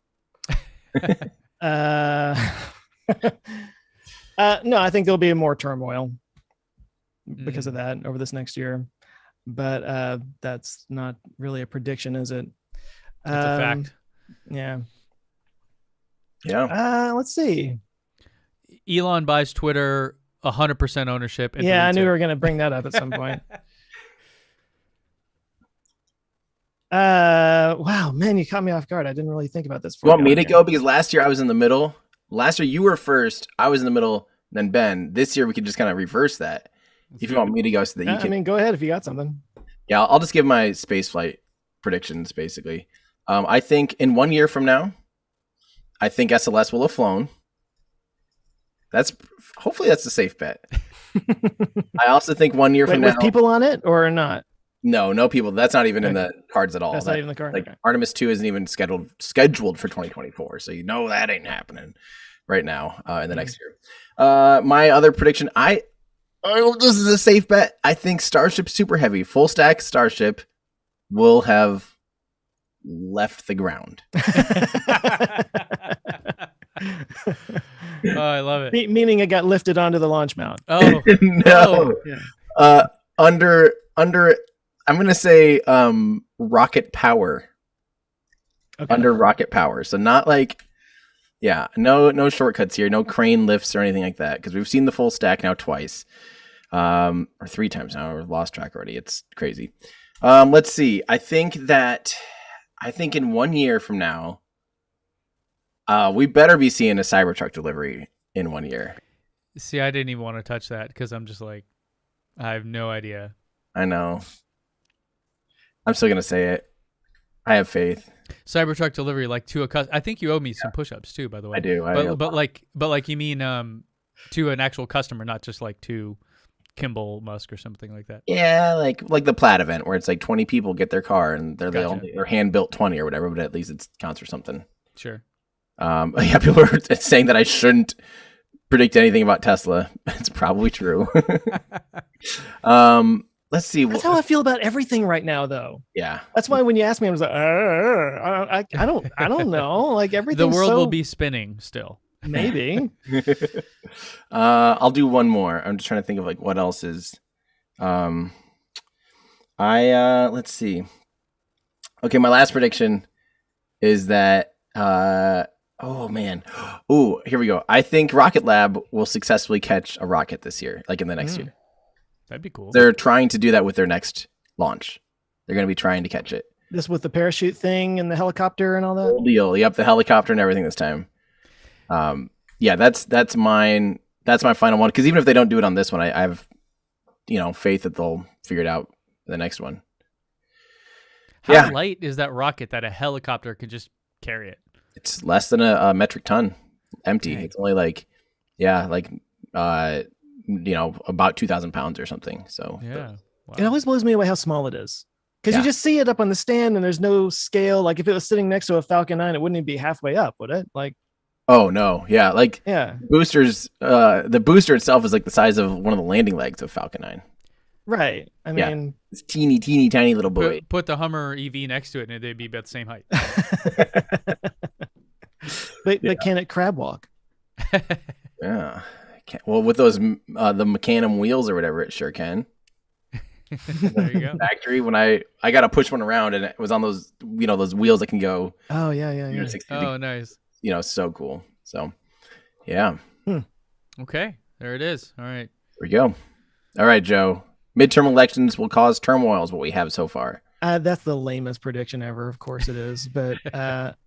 No, I think there'll be more turmoil because of that over this next year. But that's not really a prediction, is it?
It's a fact.
Yeah.
Yeah.
Let's see.
Elon buys Twitter 100% ownership. And
Yeah, I knew
it.
we were going to bring that up at some point. Wow, man, you caught me off guard. I didn't really think about this.
You want me to go? Because last year I was in the middle. Last year you were first. I was in the middle. Then Ben. This year we could just kind of reverse that. If you want me to go, so that you can.
I mean, go ahead if you got something.
Yeah, I'll just give my spaceflight predictions. Basically, I think in 1 year from now, I think SLS will have flown. Hopefully that's a safe bet. I also think 1 year from now,
with people on it or not?
No people. That's not even in the cards at all.
That's not even the card.
Like
okay.
Artemis 2 isn't even scheduled for 2024, so that ain't happening right now in the next year. My other prediction, this is a safe bet. I think Starship Super Heavy, full stack Starship, will have left the ground.
Oh, I love it.
Meaning it got lifted onto the launch mount.
Oh no. Yeah. Under I'm gonna say rocket power. Okay. Under rocket power. So not like no shortcuts here, no crane lifts or anything like that. Because we've seen the full stack now twice. Or 3 times now. I've lost track already. It's crazy. Let's see. I think in 1 year from now, we better be seeing a Cybertruck delivery in 1 year.
See, I didn't even want to touch that because I'm just like, I have no idea.
I know. I'm still gonna say it. I have faith.
Cybertruck delivery, like to a I think you owe me some push-ups too, by the way.
I do.
But like you mean to an actual customer, not just like to Kimball Musk or something like that.
Yeah, like the Plaid event where it's like 20 people get their car and they're they're hand built 20 or whatever, but at least it counts for something.
Sure.
Yeah, people are saying that I shouldn't predict anything about Tesla. It's probably true. Let's see.
That's how I feel about everything right now, though.
Yeah.
That's why when you ask me, I was like, I don't know. Like everything.
The world will be spinning still.
Maybe.
I'll do one more. I'm just trying to think of like what else is. Let's see. Okay, my last prediction is that. Oh man. Oh, here we go. I think Rocket Lab will successfully catch a rocket this year, like in the next year.
That'd be cool.
They're trying to do that with their next launch. They're going to be trying to catch it.
This with the parachute thing and the helicopter and all that?
Whole deal. Yep, the helicopter and everything this time. Yeah, that's mine. That's my final one. Because even if they don't do it on this one, I have, faith that they'll figure it out in the next one.
How light is that rocket that a helicopter could just carry it?
It's less than a metric ton, empty.
Dang.
It's only about 2,000 pounds or something. So
yeah,
wow. It always blows me away how small it is. Because you just see it up on the stand and there's no scale. Like if it was sitting next to a Falcon 9, it wouldn't even be halfway up, would it? Like,
oh no, yeah, boosters. The booster itself is like the size of one of the landing legs of Falcon 9.
Right. I mean,
it's teeny, tiny little boy.
Put the Hummer EV next to it, and they'd be about the same height.
but can it crab walk?
Yeah. Well, with those the Mecanum wheels or whatever, it sure can.
There you go.
Factory, when I got to push one around, and it was on those those wheels that can go.
Oh yeah.
Oh, nice.
So cool. So, yeah.
Okay, there it is. All right.
There we go. All right, Joe. Midterm elections will cause turmoil is what we have so far.
That's the lamest prediction ever. Of course it is. But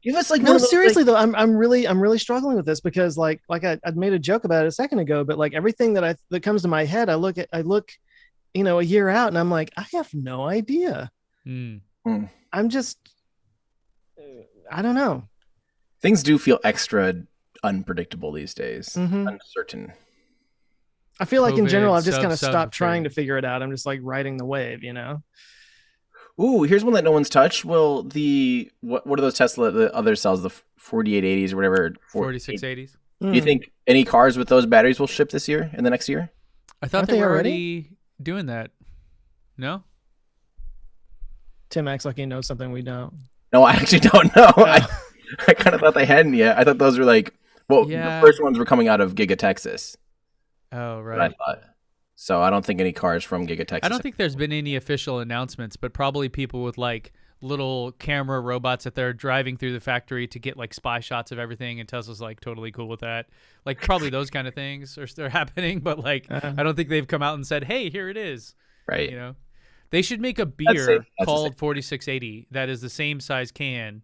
give us like
no, seriously though, I'm really struggling with this because like I made a joke about it a second ago, but like everything that comes to my head, I look a year out and I'm like, I have no idea. I'm just I don't know.
Things do feel extra unpredictable these days. Uncertain.
I feel like in general, I've just kind of stopped trying to figure it out. I'm just like riding the wave,
Ooh, here's one that no one's touched. Well, what are those Tesla, the other cells, the 4880s or whatever?
4680s.
Do you think any cars with those batteries will ship this year, in the next year?
I thought they were already doing that. No?
Tim acts like he knows something we don't.
No, I actually don't know. I kind of thought they hadn't yet. I thought those were the first ones were coming out of Giga Texas.
Oh,
what I
right.
thought. So I don't think any cars from Giga
I
Texas.
don't think there's been any official announcements, but probably people with like little camera robots that they're driving through the factory to get like spy shots of everything, and Tesla's like totally cool with that. Like probably those kind of things are still happening, but like
Uh,
I don't think they've come out and said, "Hey, here it is."
Right.
You know, they should make a
That's safe.
beer
That's a safe.
called 4680 that is the same size can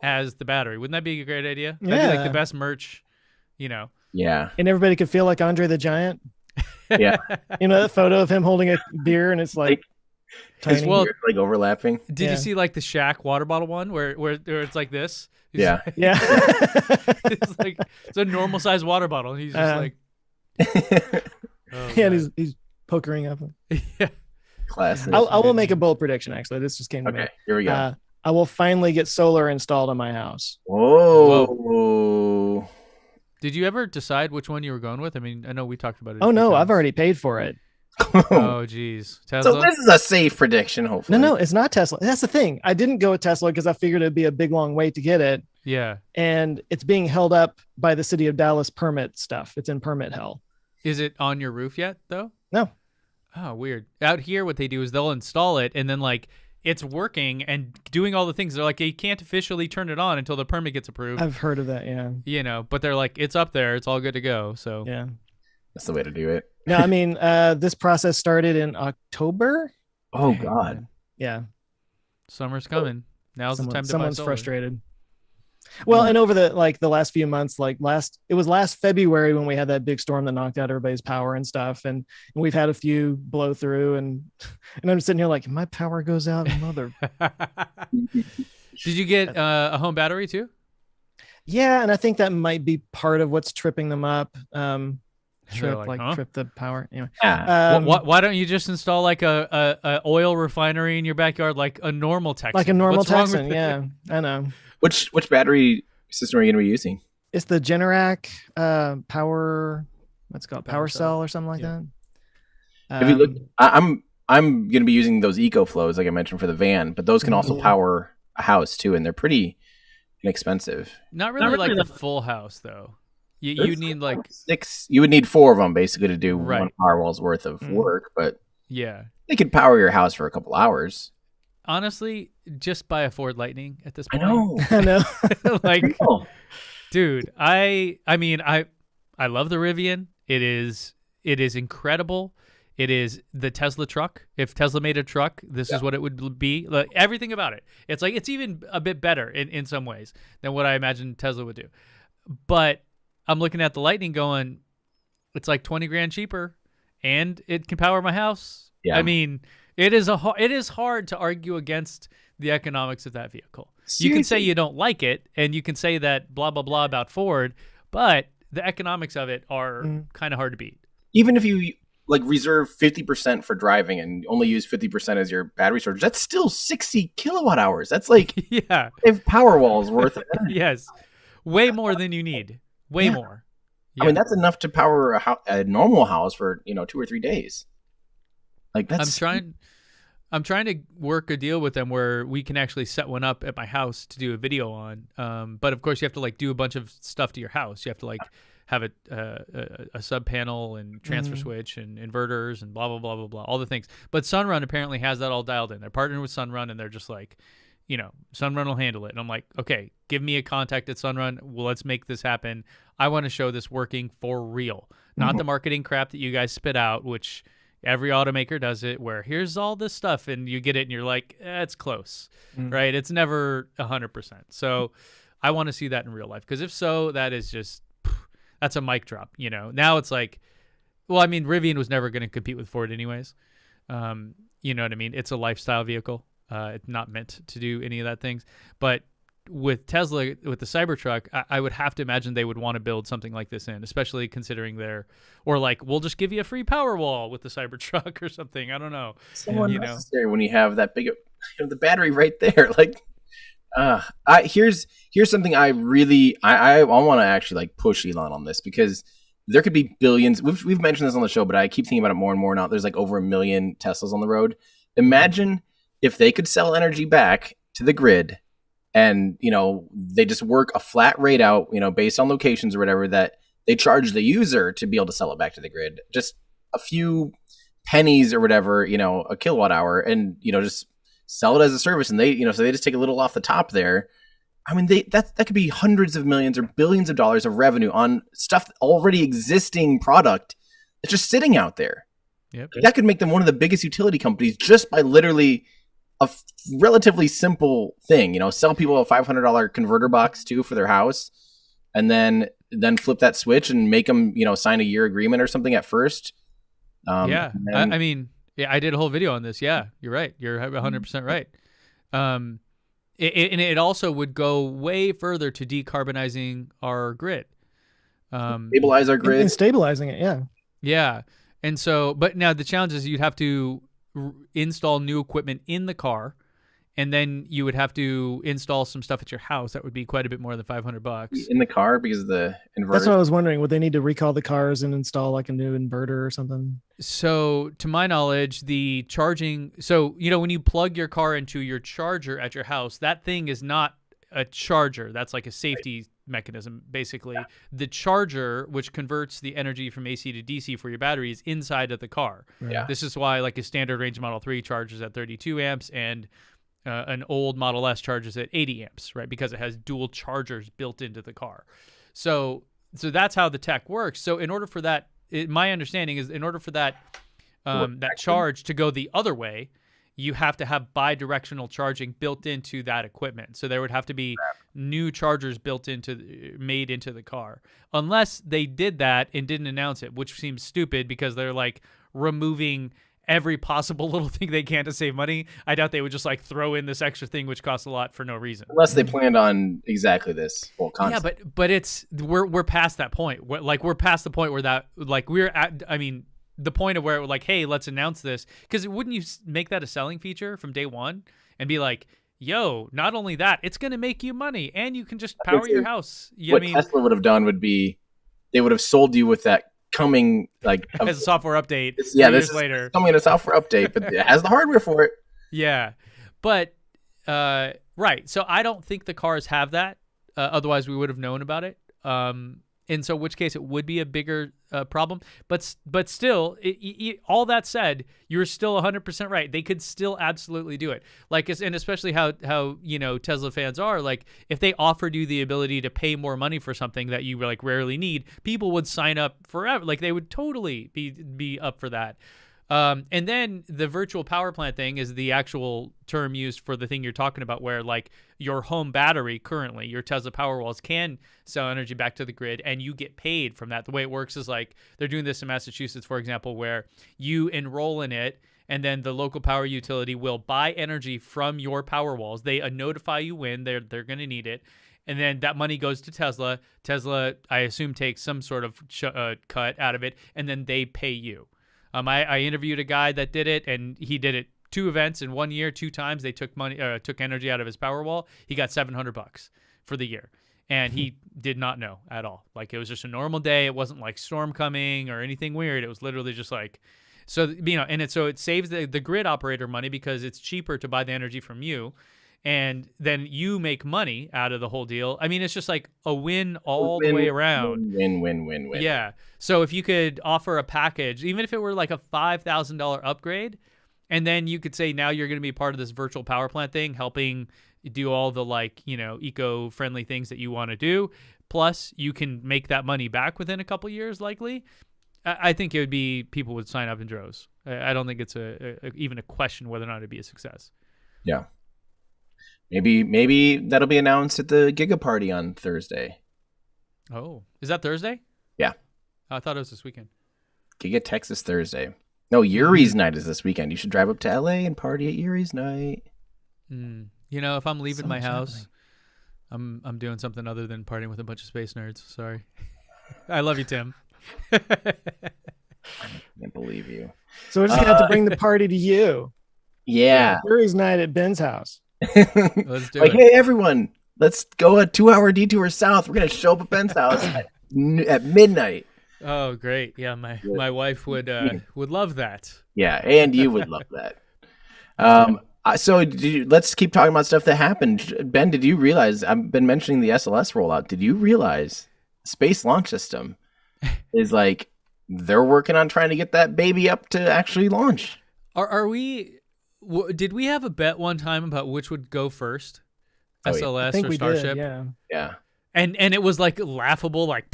as the battery. Wouldn't that be a great idea? That'd be like the
yeah.
best merch. You know.
Yeah.
And everybody could feel like Andre the Giant.
Yeah.
You know that photo of him holding a beer and it's like
His
tiny.
Well,
ears, like overlapping.
Did
Yeah.
you see like the Shaq water bottle one where it's like this? He's
Yeah.
like-
Yeah.
it's like it's a normal sized water bottle. And he's just like, oh,
Yeah, and
God.
he's pokering up.
yeah.
Classic.
I will make a bold prediction. Actually, this just came to me.
Okay, here we go.
I will finally get solar installed on my house.
Whoa.
Did you ever decide which one you were going with? I mean, I know we talked about it.
Oh no, I've already paid for it.
Oh geez, Tesla.
So this is a safe prediction, hopefully.
No, it's not Tesla. That's the thing. I didn't go with Tesla because I figured it'd be a big long wait to get it,
Yeah.
and it's being held up by the city of Dallas permit stuff. It's in permit hell.
Is it on your roof yet though?
No.
Oh, weird. Out here, what they do is they'll install it, and then like it's working and doing all the things. They're like, you can't officially turn it on until the permit gets approved.
I've heard of that. Yeah.
You know, but they're like, it's up there. It's all good to go. So
Yeah.
That's the way to do it.
No, I mean, this process started in October.
Oh,
Dang,
God.
man.
Yeah.
Summer's coming. Now's the time to buy
Someone's
solar.
frustrated. Well, and over the last few months, it was last February when we had that big storm that knocked out everybody's power and stuff, and we've had a few blow through, and I'm sitting here like, my power goes out, mother.
Did you get a home battery too?
Yeah, and I think that might be part of what's tripping them up.
They're like, huh?
Trip the power. Anyway,
Yeah.
Why don't you just install like a oil refinery in your backyard, like a normal Texan?
like a normal
What's wrong
Texan.
with it?
Yeah, I know.
Which battery system are you going to be using?
It's the Generac power. What's it called?
Power
Power
cell.
cell or something like
Yeah.
that.
Have you looked? I'm going to be using those EcoFlows, like I mentioned, for the van, but those can also
Mhm.
power a house too, and they're pretty inexpensive.
Not really like
really
the full house though. You need like
6. You would need 4 of them basically to do
Right.
one Powerwall's worth of
Mhm.
work, but
yeah.
they could power your house for a couple hours.
Honestly, just buy a Ford Lightning at this
I
point.
know.
I know.
like,
Oh,
dude, I mean, I love the Rivian. It is incredible. It is the Tesla truck. If Tesla made a truck, this is what it would be. Like everything about it. It's like it's even a bit better in some ways than what I imagine Tesla would do. But I'm looking at the Lightning going, it's like 20 grand cheaper and it can power my house.
Yeah.
I mean, it is hard to argue against the economics of that vehicle. You can say
seriously?
you don't like it and you can say that blah blah blah about Ford, but the economics of it are kind of hard to beat.
Even if you like reserve 50% for driving and only use 50% as your battery storage, that's still 60 kilowatt hours. That's like
Yeah.
if Powerwall's worth it.
Yes. Way more than you need. Way
Yeah.
more.
I mean, that's enough to power a normal house for 2 or 3 days. Like that's
I'm trying to work a deal with them where we can actually set one up at my house to do a video on. But of course, you have to like do a bunch of stuff to your house. You have to like have a sub panel and transfer switch and inverters and blah blah blah blah blah, all the things. But Sunrun apparently has that all dialed in. They're partnering with Sunrun, and they're just like, Sunrun will handle it. And I'm like, okay, give me a contact at Sunrun. Well, let's make this happen. I want to show this working for real, not the marketing crap that you guys spit out, which every automaker does it, where here's all this stuff and you get it and you're like, it's close, right? It's never 100%. So I want to see that in real life, because if so, that is just, that's a mic drop. Now it's like, well, I mean, Rivian was never going to compete with Ford anyways. You know what I mean? It's a lifestyle vehicle. It's not meant to do any of that things. But with Tesla, with the Cybertruck, I would have to imagine they would want to build something like this in, especially considering or like, we'll just give you a free Powerwall with the Cybertruck or something. I don't know.
so unnecessary when you have that big, the battery right there. Like, here's something I really I want to actually like push Elon on this, because there could be billions. We've mentioned this on the show, but I keep thinking about it more and more now. There's like over 1 million Teslas on the road. Imagine if they could sell energy back to the grid, and they just work a flat rate out, based on locations or whatever, that they charge the user to be able to sell it back to the grid, just a few pennies or whatever, a kilowatt hour, and just sell it as a service. And they, so they just take a little off the top there. I mean, that could be hundreds of millions or billions of dollars of revenue on stuff already existing product that's just sitting out there.
Yep.
That could make them one of the biggest utility companies just by literally a relatively simple thing. Sell people a $500 converter box too for their house, and then flip that switch and make them sign a year agreement or something at first.
Yeah,
then,
I mean, yeah, I did a whole video on this. Yeah, you're right. You're 100% right. And it also would go way further to decarbonizing our grid.
Stabilize our grid.
And stabilizing it, yeah.
Yeah. And so, but now the challenge is you'd have to install new equipment in the car, and then you would have to install some stuff at your house. That would be quite a bit more than $500
in the car because of the inverter.
That's what I was wondering. Would they need to recall the cars and install like a new inverter or something?
So to my knowledge, the charging, so, when you plug your car into your charger at your house, that thing is not a charger. That's like a safety mechanism, basically. Yeah. The charger, which converts the energy from AC to DC for your battery, is inside of the car.
Yeah.
This is why like a standard range Model 3 charges at 32 amps and an old Model S charges at 80 amps, right? Because it has dual chargers built into the car. So that's how the tech works. So in order for that, my understanding is in order for that that charge to go the other way, you have to have bi-directional charging built into that equipment. So there would have to be new chargers made into the car. Unless they did that and didn't announce it, which seems stupid because they're like removing every possible little thing they can to save money. I doubt they would just like throw in this extra thing which costs a lot for no reason.
Unless they planned on exactly this whole concept.
Yeah, but it's we're past that point. We're past the point where that like we're at. I mean, the point of where it was like, hey, let's announce this, because wouldn't you make that a selling feature from day one and be like, yo, not only that, it's going to make you money and you can just power your house.
What Tesla would have done would be they would have sold you with that coming like
as a software update.
Yeah,
years later,
coming in a software update, but it has the hardware for it.
Yeah, but right. So I don't think the cars have that. Otherwise, we would have known about it. And so, in which case, it would be a bigger problem. But still, all that said, you're still 100% right. They could still absolutely do it. Like, and especially how Tesla fans are. Like, if they offered you the ability to pay more money for something that you like rarely need, people would sign up forever. Like, they would totally be up for that. And then the virtual power plant thing is the actual term used for the thing you're talking about, where like your home battery currently, your Tesla Powerwalls can sell energy back to the grid and you get paid from that. The way it works is like they're doing this in Massachusetts, for example, where you enroll in it and then the local power utility will buy energy from your Powerwalls. They notify you when they're going to need it. And then that money goes to Tesla. Tesla, I assume, takes some sort of cut out of it, and then they pay you. I interviewed a guy that did it, and he did it 2 events in 1 year, 2 times. They took energy out of his Powerwall. He got $700 for the year, and he did not know at all. Like, it was just a normal day. It wasn't like storm coming or anything weird. It was literally just like, so it saves the grid operator money because it's cheaper to buy the energy from you, and then you make money out of the whole deal. I mean, it's just like a win the way around.
Win.
Yeah. So if you could offer a package, even if it were like a $5,000 upgrade, and then you could say now you're going to be part of this virtual power plant thing, helping do all the like, eco-friendly things that you want to do. Plus, you can make that money back within a couple years, likely. I think it would be, people would sign up in droves. I don't think it's even a question whether or not it'd be a success.
Yeah. Maybe that'll be announced at the Giga Party on Thursday.
Oh, is that Thursday?
Yeah.
I thought it was this weekend.
Giga Texas Thursday. No, Yuri's night is this weekend. You should drive up to LA and party at Yuri's night.
If I'm leaving my house, I'm doing something other than partying with a bunch of space nerds. Sorry. I love you, Tim.
I can't believe you.
So we're just gonna have to bring the party to you.
Yeah.
Yuri's night at Ben's house.
Let's do it.
Hey, everyone, let's go a 2-hour detour south. We're going to show up at Ben's house at midnight.
Oh, great. Yeah, my wife would love that.
Yeah, and you would love that. So let's keep talking about stuff that happened. Ben, did you realize, I've been mentioning the SLS rollout. Did you realize Space Launch System is like they're working on trying to get that baby up to actually launch.
Are we? Did we have a bet one time about which would go first,
Oh, yeah.
I
SLS
think
or
we
Starship?
did, yeah.
Yeah.
And it was like laughable, like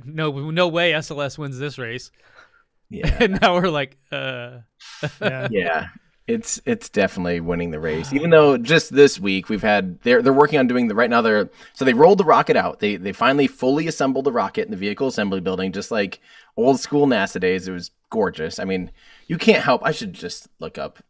no way SLS wins this race.
Yeah.
And now we're like,
Yeah.
Yeah. It's definitely winning the race. Even though just this week we've had they're working on doing right now so they rolled the rocket out. They finally fully assembled the rocket in the vehicle assembly building, just like old school NASA days. It was gorgeous. I mean, you can't help. I should just look up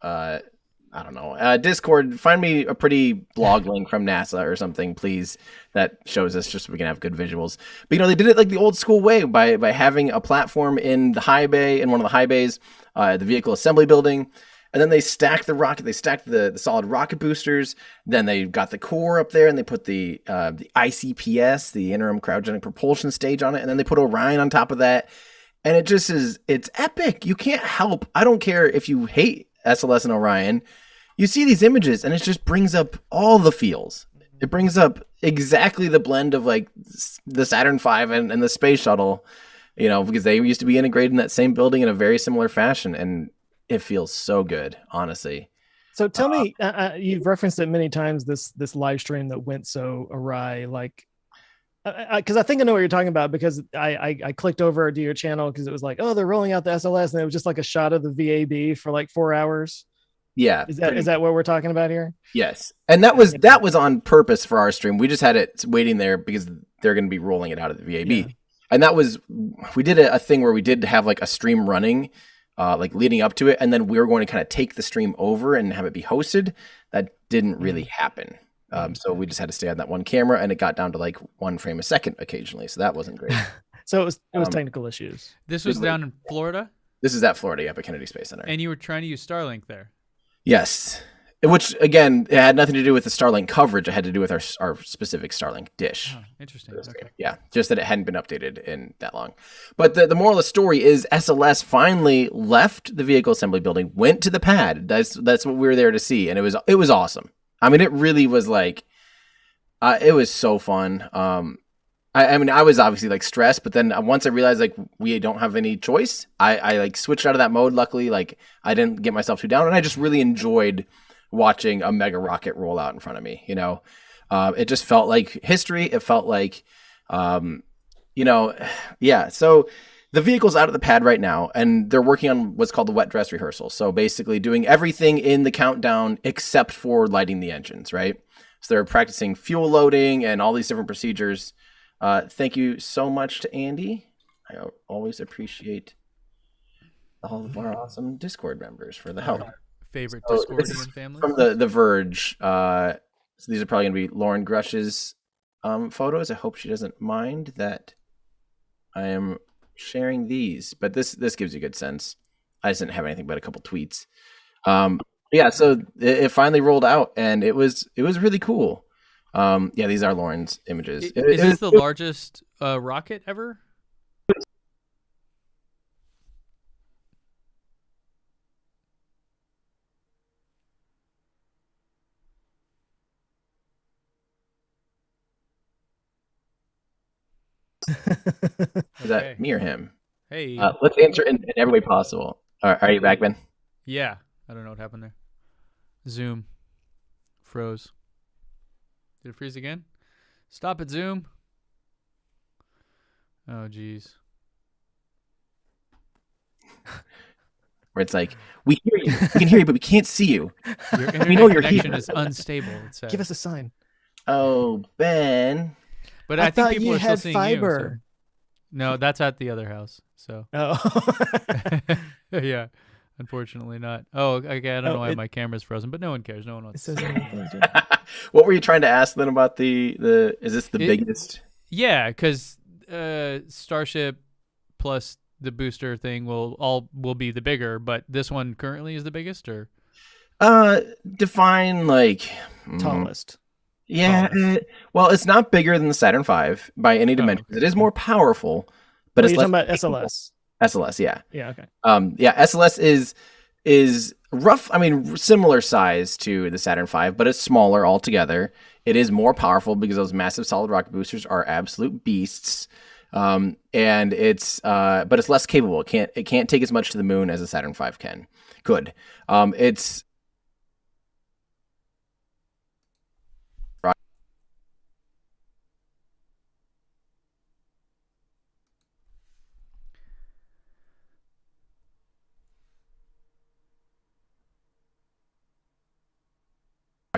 I don't know. Discord, find me a pretty blog link from NASA or something, please, that shows us just so we can have good visuals. But, they did it like the old school way by having a platform in the high bay, in one of the high bays, the vehicle assembly building. And then they stacked the rocket. They stacked the solid rocket boosters. Then they got the core up there and they put the ICPS, the interim cryogenic propulsion stage on it. And then they put Orion on top of that. And it just it's epic. You can't help. I don't care if you hate SLS and Orion. You see these images and it just brings up all the feels. It brings up exactly the blend of like the Saturn V and the space shuttle, because they used to be integrated in that same building in a very similar fashion. And it feels so good, honestly.
So tell me, you've referenced it many times, this live stream that went so awry, like, because I think I know what you're talking about, because I clicked over to your channel because it was like, oh, they're rolling out the SLS, and it was just like a shot of the VAB for like 4 hours.
Yeah.
Is that what we're talking about here?
Yes. And that was on purpose for our stream. We just had it waiting there because they're going to be rolling it out of the VAB. Yeah. And we did a thing where we did have like a stream running, like leading up to it. And then we were going to kind of take the stream over and have it be hosted. That didn't really happen. So we just had to stay on that one camera, and it got down to like 1 frame a second occasionally. So that wasn't great.
So it was technical issues.
This was down in Florida?
This is at Florida, at Kennedy Space Center.
And you were trying to use Starlink there?
Yes. Which, again, it had nothing to do with the Starlink coverage. It had to do with our specific Starlink dish.
Oh, interesting. Okay.
Yeah, just that it hadn't been updated in that long. But the moral of the story is SLS finally left the vehicle assembly building, went to the pad. That's what we were there to see, and it was awesome. I mean, it really was like, it was so fun. I mean, I was obviously like stressed, but then once I realized like we don't have any choice, I like switched out of that mode. Luckily, like I didn't get myself too down, and I just really enjoyed watching a mega rocket roll out in front of me. It just felt like history. It felt like, yeah. So the vehicle's out of the pad right now, and they're working on what's called the wet dress rehearsal. So basically doing everything in the countdown except for lighting the engines, right? So they're practicing fuel loading and all these different procedures. Thank you so much to Andy. I always appreciate all of our awesome Discord members for the help.
Favorite Discordian family?
From the Verge. So these are probably going to be Lauren Grush's photos. I hope she doesn't mind that I am sharing these, but this gives you a good sense. I just didn't have anything but a couple tweets. Yeah, so it finally rolled out, and it was really cool. Yeah, these are Lauren's images.
Is this the largest rocket ever?
Is that me or him?
Hey.
Let's answer in every way possible. Are you back, Ben?
Yeah. I don't know what happened there. Zoom. Froze. Did it freeze again? Stop it, Zoom. Oh, geez.
Where it's like, we hear you. We can hear you, but we can't see you.
Your internet
We know you're
connection
here.
is unstable, it says.
Give us a sign.
Oh, Ben.
But
I
I think
thought
people
you
are still
had
seeing
fiber.
you. So. No, that's at the other house. So.
Oh.
Yeah.
Unfortunately not. Oh, okay. I don't know why my camera's frozen, but no one cares. No one wants to see.
What were you trying to ask then about the is this the biggest?
Yeah, because Starship plus the booster thing will be the bigger, but this one currently is the biggest, or
define like
tallest.
Yeah, well, it's not bigger than the Saturn V by any dimension.
Okay.
It is more powerful, but it's
you're
less
talking about SLS.
SLS, yeah.
Yeah, okay.
Yeah, SLS is rough. I mean, similar size to the Saturn V, but it's smaller altogether. It is more powerful because those massive solid rocket boosters are absolute beasts. And it's but it's less capable. It can't take as much to the moon as a Saturn V can. Could. It's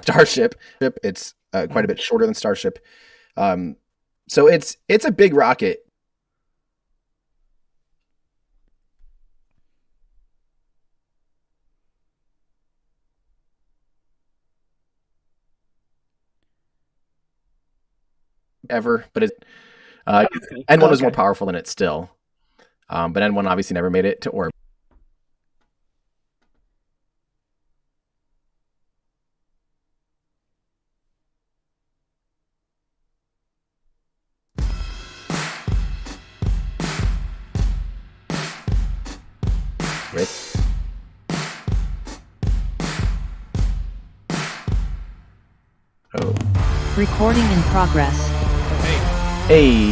Starship. It's quite a bit shorter than Starship. So it's a big rocket. Ever, but N1 was more powerful than it still. But N1 obviously never made it to orbit. Oh.
Recording in progress.
Hey,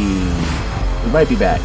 we might be back.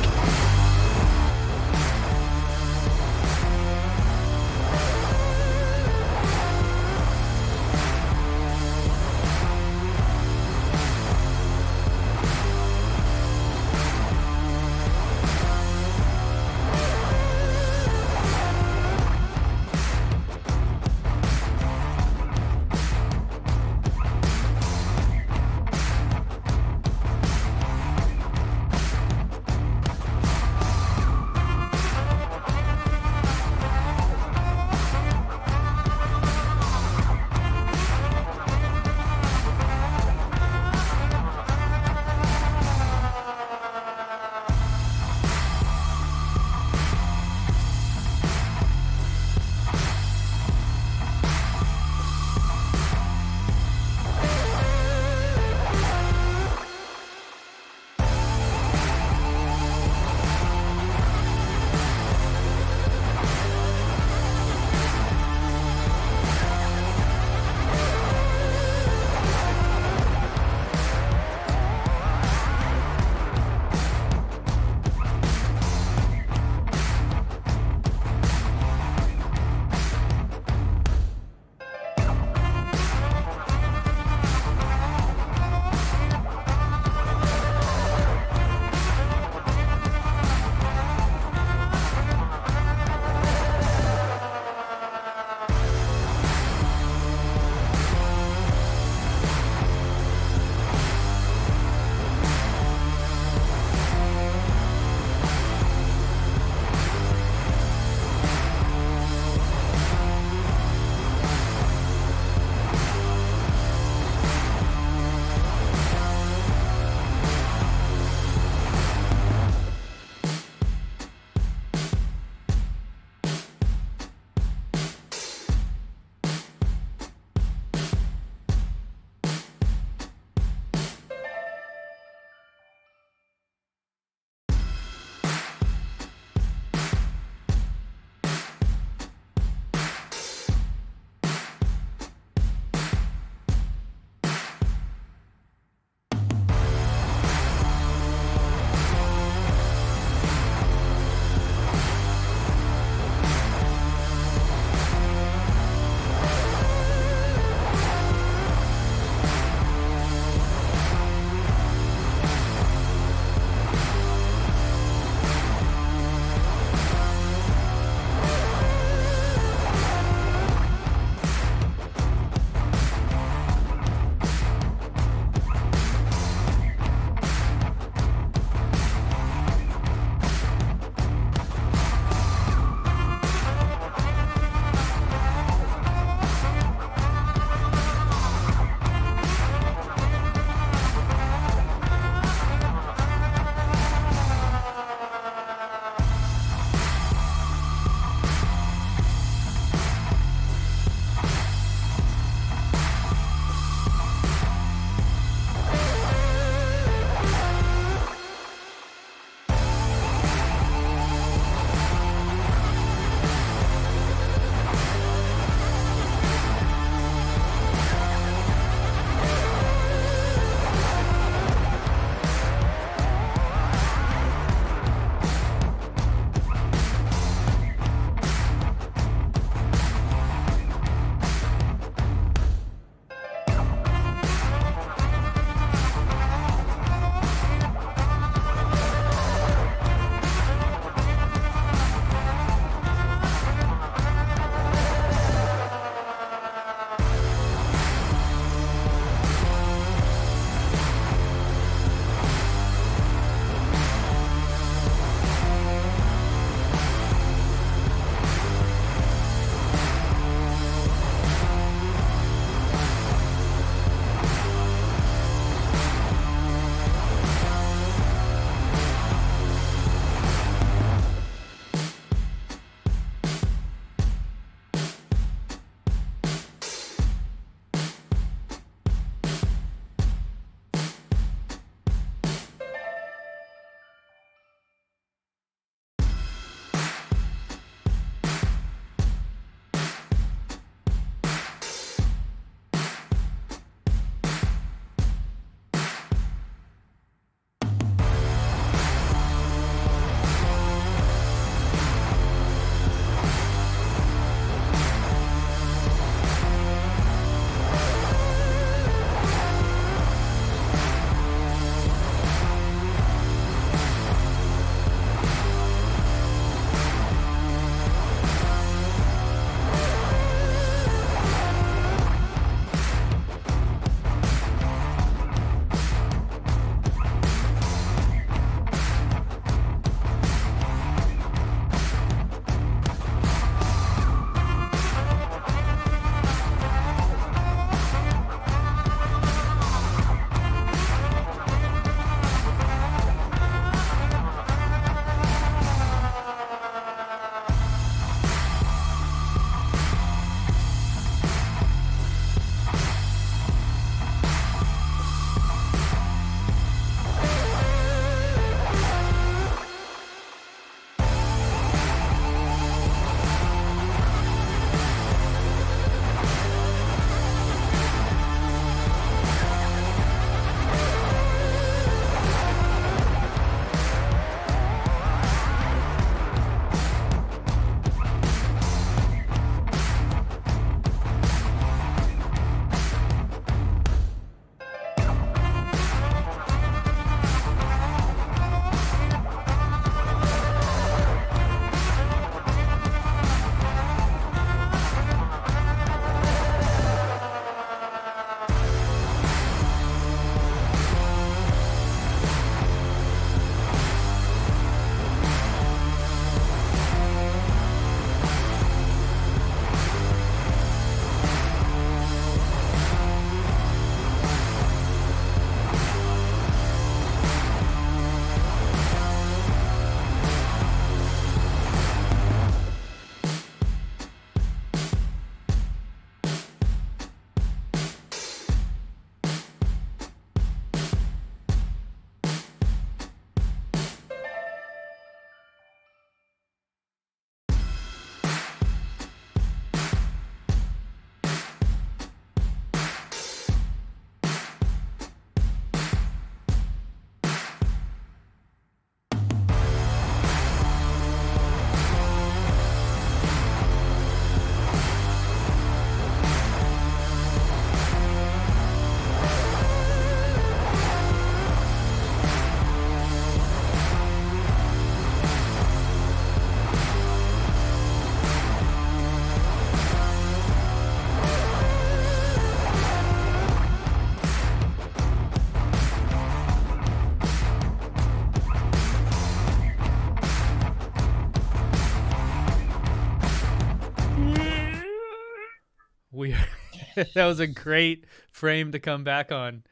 That was a great frame to come back on.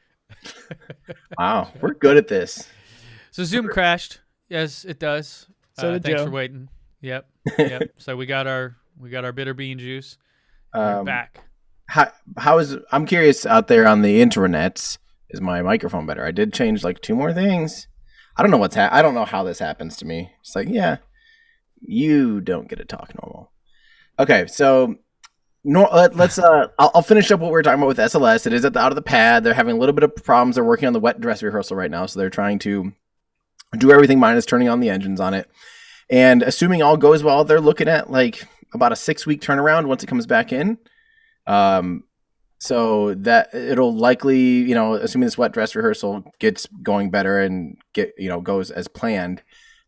Wow, we're good at this.
So Zoom crashed. Yes, it does.
So did
thanks
Joe.
for waiting. Yep. So we got our bitter bean juice. We're back.
I'm curious out there on the intranets. Is my microphone better? I did change like 2 more things. I don't know I don't know how this happens to me. It's like, yeah, you don't get to talk normal. Okay, so let's I'll finish up what we were talking about with SLS. It is out of the pad. They're having a little bit of problems. They're working on the wet dress rehearsal right now, so they're trying to do everything minus turning on the engines on it. And assuming all goes well, they're looking at like about a 6-week turnaround once it comes back in. So that it'll likely, assuming this wet dress rehearsal gets going better and goes as planned,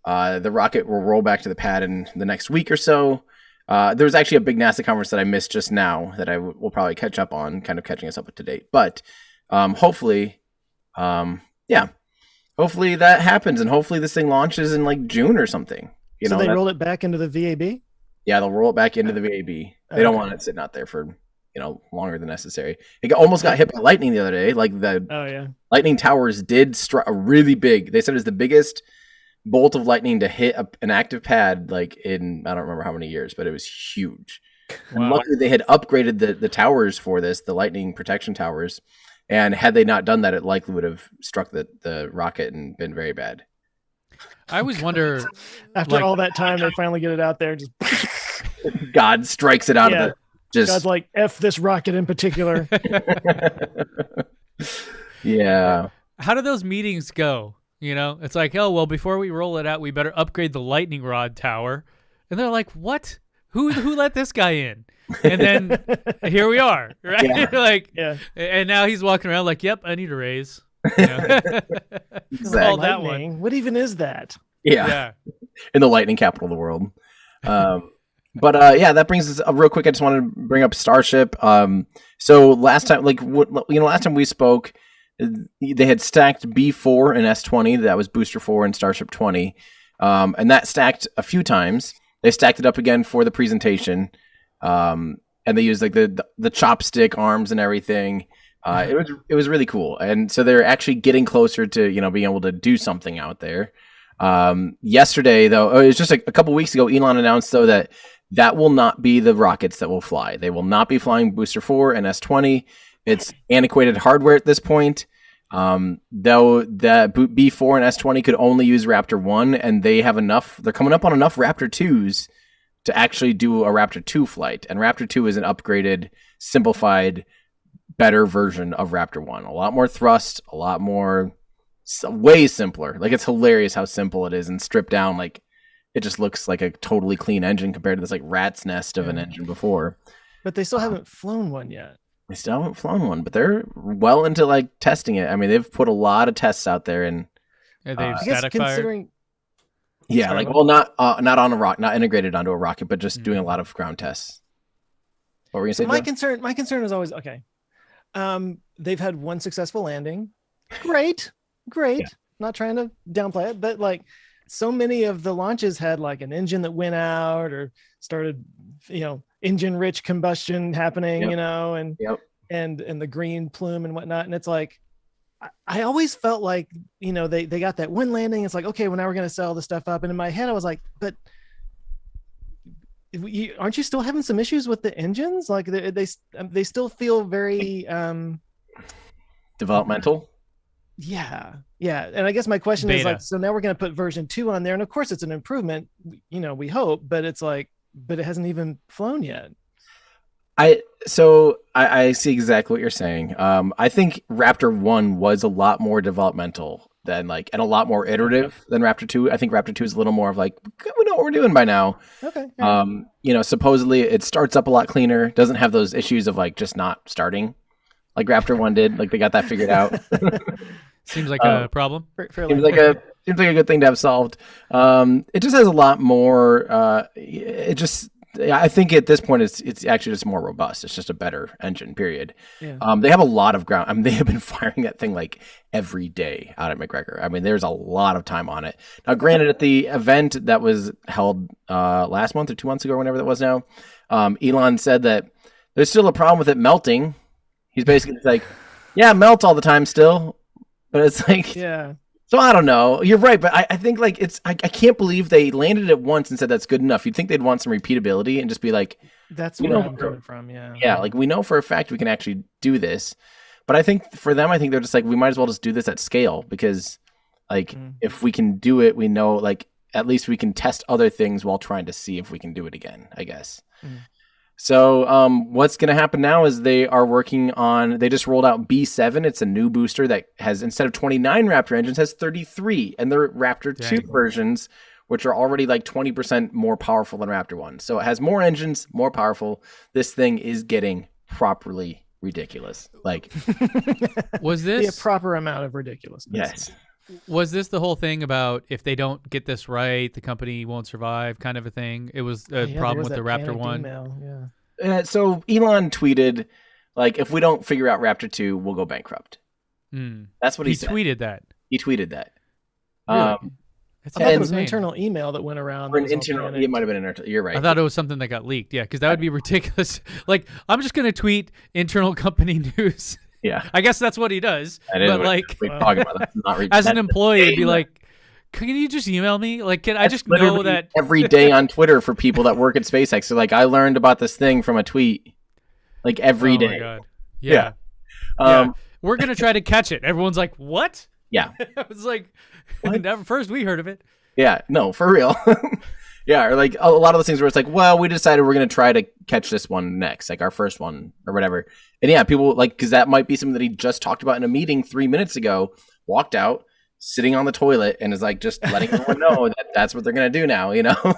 the rocket will roll back to the pad in the next week or so. There was actually a big NASA conference that I missed just now that I will probably catch up on, kind of catching us up to date. But hopefully that happens, and hopefully this thing launches in like June or something.
So they rolled it back into the VAB?
Yeah, they'll roll it back into the VAB. They don't want it sitting out there for longer than necessary. It almost got hit by lightning the other day. Like lightning towers did strike a really big. They said it was the biggest bolt of lightning to hit an active pad like in I don't remember how many years, but it was huge. Wow. And luckily they had upgraded the towers for this, the lightning protection towers. And had they not done that, it likely would have struck the rocket and been very bad.
I always wonder
after all that time, they finally get it out there. Just
God strikes it out of the.
God's like, F this rocket in particular.
Yeah.
How do those meetings go? It's like, oh, well, before we roll it out, we better upgrade the lightning rod tower. And they're like, what? Who let this guy in? And then here we are, right?
Yeah.
And now he's walking around like, yep, I need a raise. Exactly.
That one. What even is that?
Yeah. In the lightning capital of the world. But that brings us real quick. I just wanted to bring up Starship. So last time, last time we spoke, they had stacked B4 and S20. That was Booster 4 and Starship 20. And that stacked a few times. They stacked it up again for the presentation. And they used like the chopstick arms and everything. It was really cool. And so they're actually getting closer to, being able to do something out there. Yesterday, though, it was just a couple weeks ago, Elon announced, though, that will not be the rockets that will fly. They will not be flying Booster 4 and S20. It's antiquated hardware at this point. Though the B4 and S20 could only use Raptor 1, and they have enough. They're coming up on enough Raptor 2s to actually do a Raptor 2 flight. And Raptor 2 is an upgraded, simplified, better version of Raptor 1. A lot more thrust, a lot more, way simpler. Like, it's hilarious how simple it is and stripped down. Like, it just looks like a totally clean engine compared to this like rat's nest of an engine before.
But they still haven't flown one yet.
They still haven't flown one, but they're well into like testing it. I mean, they've put a lot of tests out there, and
they've static fired.
Yeah, like not on a rocket, not integrated onto a rocket, but just doing a lot of ground tests. What were you gonna say?
My concern is always okay. They've had one successful landing. Great. Yeah. Not trying to downplay it, but like so many of the launches had like an engine that went out or started, engine rich combustion happening, and the green plume and whatnot. And it's like, I always felt like, they got that one landing. It's like, okay, well, now we're going to sell the stuff up. And in my head, I was like, but aren't you still having some issues with the engines? Like they still feel very
developmental.
Yeah. And I guess my question is like, so now we're going to put version 2 on there. And of course it's an improvement, we hope, but it's like, but it hasn't even flown yet.
I see exactly what you're saying. I think Raptor 1 was a lot more developmental than and a lot more iterative than Raptor 2. I think Raptor 2 is a little more of like, we know what we're doing by now.
Okay. Yeah.
Supposedly it starts up a lot cleaner, doesn't have those issues of like just not starting like Raptor 1 did. Like they got that figured out.
Seems like a problem.
Seems like a good thing to have solved. It just has a lot more. I think at this point it's actually just more robust. It's just a better engine. Period.
Yeah.
They have a lot of ground. I mean, they have been firing that thing like every day out at McGregor. I mean, there's a lot of time on it. Now, granted, at the event that was held last month or 2 months ago, whenever that was now, Elon said that there's still a problem with it melting He's basically like, yeah, melt all the time still, but it's like,
Yeah.
So I don't know. You're right, but I think like I can't believe they landed it once and said that's good enough. You'd think they'd want some repeatability and just be like,
That's
you
where
know,
I'm coming from. Yeah.
yeah, like we know for a fact we can actually do this. But I think for them, I think they're just like, we might as well just do this at scale because like if we can do it, we know like at least we can test other things while trying to see if we can do it again, I guess. So what's going to happen now is they just rolled out B7. It's a new booster that has, instead of 29 Raptor engines, has 33. And they're Raptor 2 versions, which are already like 20% more powerful than Raptor 1. So it has more engines, more powerful. This thing is getting properly ridiculous. Like,
was this
a proper amount of ridiculousness?
Yes.
Was this the whole thing about if they don't get this right, the company won't survive kind of a thing? It was a problem with the Raptor 1.
Yeah.
So Elon tweeted, like, if we don't figure out Raptor 2, we'll go bankrupt. That's what he said.
Tweeted that.
He tweeted that.
Really?
I thought it was an internal email that went around.
It might have been an internal. You're right.
I thought it was something that got leaked. Yeah, because that would be ridiculous. Like, I'm just going to tweet internal company news.
Yeah,
I guess that's what he does. But like,
talking about that.
As an employee, it'd be like, can you just email me? Like, can I just know that
every day on Twitter for people that work at SpaceX? So like, I learned about this thing from a tweet, like every day.
Oh my god! Yeah. We're gonna try to catch it. Everyone's like, what?
Yeah.
I was like, first we heard of it.
Yeah. No, for real. Yeah, or like a lot of those things where it's like, well, we decided we're going to try to catch this one next, like our first one or whatever. And yeah, people like, because that might be something that he just talked about in a meeting 3 minutes ago, walked out, sitting on the toilet, and is like just letting everyone know that that's what they're going to do now, you know?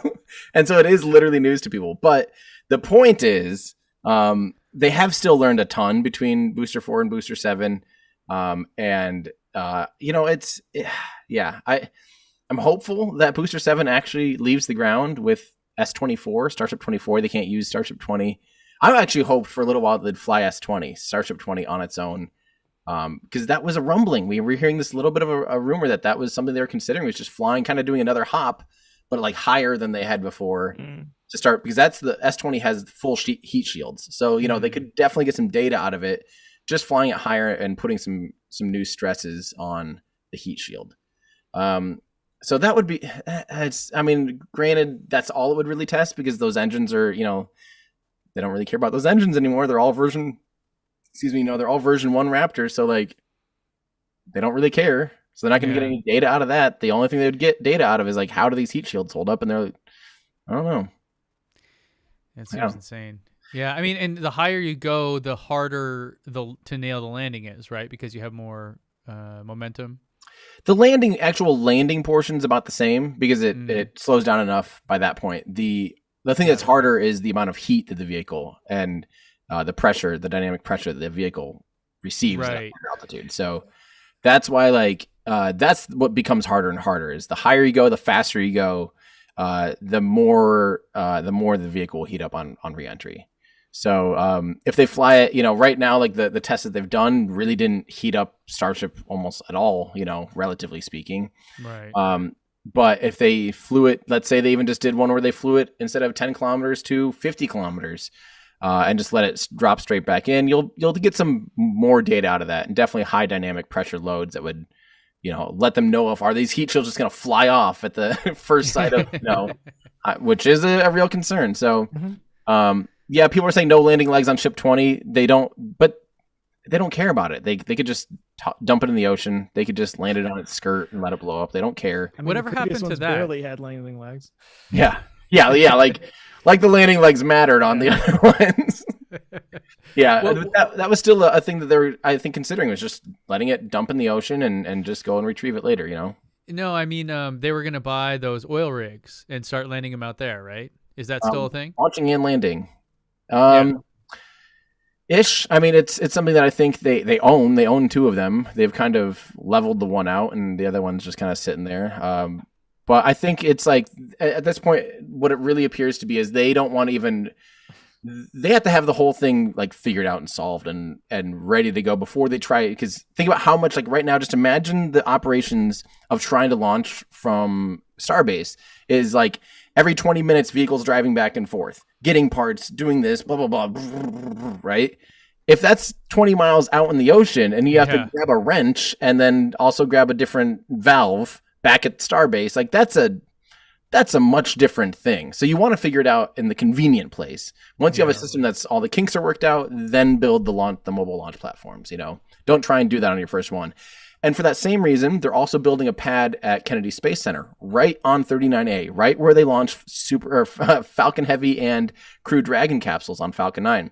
And so it is literally news to people. But the point is, they have still learned a ton between Booster 4 and Booster 7. You know, I'm hopeful that Booster 7 actually leaves the ground with S-24, Starship 24. They can't use Starship 20. I actually hoped for a little while they'd fly S-20, Starship 20 on its own, because that was a rumbling. We were hearing this little bit of a rumor that was something they were considering, was just flying, kind of doing another hop, but like higher than they had before to start, because that's the S-20 has full heat shields. So, you know, they could definitely get some data out of it, just flying it higher and putting some new stresses on the heat shield. So that would be, granted, that's all it would really test, because those engines are, you know, they don't really care about those engines anymore. They're all version 1 Raptor. So like, they don't really care. So they're not going to get any data out of that. The only thing they would get data out of is like, how do these heat shields hold up? And they're like, I don't know.
That seems insane. Yeah. I mean, and the higher you go, the harder to nail the landing is, right? Because you have more momentum.
The actual landing portion is about the same, because it slows down enough by that point. The thing that's harder is the amount of heat that the vehicle and the pressure, the dynamic pressure that the vehicle receives at altitude. So that's why, like, that's what becomes harder and harder. Is the higher you go, the faster you go, the more the vehicle will heat up on reentry. So if they fly it, you know, right now, like the tests that they've done really didn't heat up Starship almost at all, you know, relatively speaking.
Right.
But if they flew it, let's say they even just did one where they flew it instead of 10 kilometers to 50 kilometers and just let it drop straight back in, you'll get some more data out of that, and definitely high dynamic pressure loads that would, you know, let them know are these heat shields just going to fly off at the first sight of, you know, which is a real concern. So, yeah, people are saying no landing legs on Ship 20. They don't care about it. They could just dump it in the ocean. They could just land it on its skirt and let it blow up. They don't care.
I mean,
whatever happened to that?
Barely had landing legs.
Yeah. Like the landing legs mattered on the other ones. Yeah, well, that was still a thing that they were, I think, considering, was just letting it dump in the ocean and just go and retrieve it later. You know.
No, I mean, they were going to buy those oil rigs and start landing them out there, right? Is that still a thing?
Launching and landing. Ish. I mean, it's something that I think they own. They own 2 of them. They've kind of leveled the one out, and the other one's just kind of sitting there. But I think it's like, at this point, what it really appears to be is they don't want to even. They have to have the whole thing like figured out and solved and ready to go before they try. Because think about how much, like right now, just imagine the operations of trying to launch from Starbase is like every 20 minutes, vehicles driving back and forth, getting parts, doing this, blah, blah, blah, right? if that's 20 miles out in the ocean and you have
Yeah.
to grab a wrench and then also grab a different valve back at Starbase, like that's a much different thing. So you want to figure it out in the convenient place. Once you have a system that's all the kinks are worked out, then build the mobile launch platforms, you know. Don't try and do that on your first one. And for that same reason, they're also building a pad at Kennedy Space Center, right on 39A, right where they launch Falcon Heavy and Crew Dragon capsules on Falcon 9.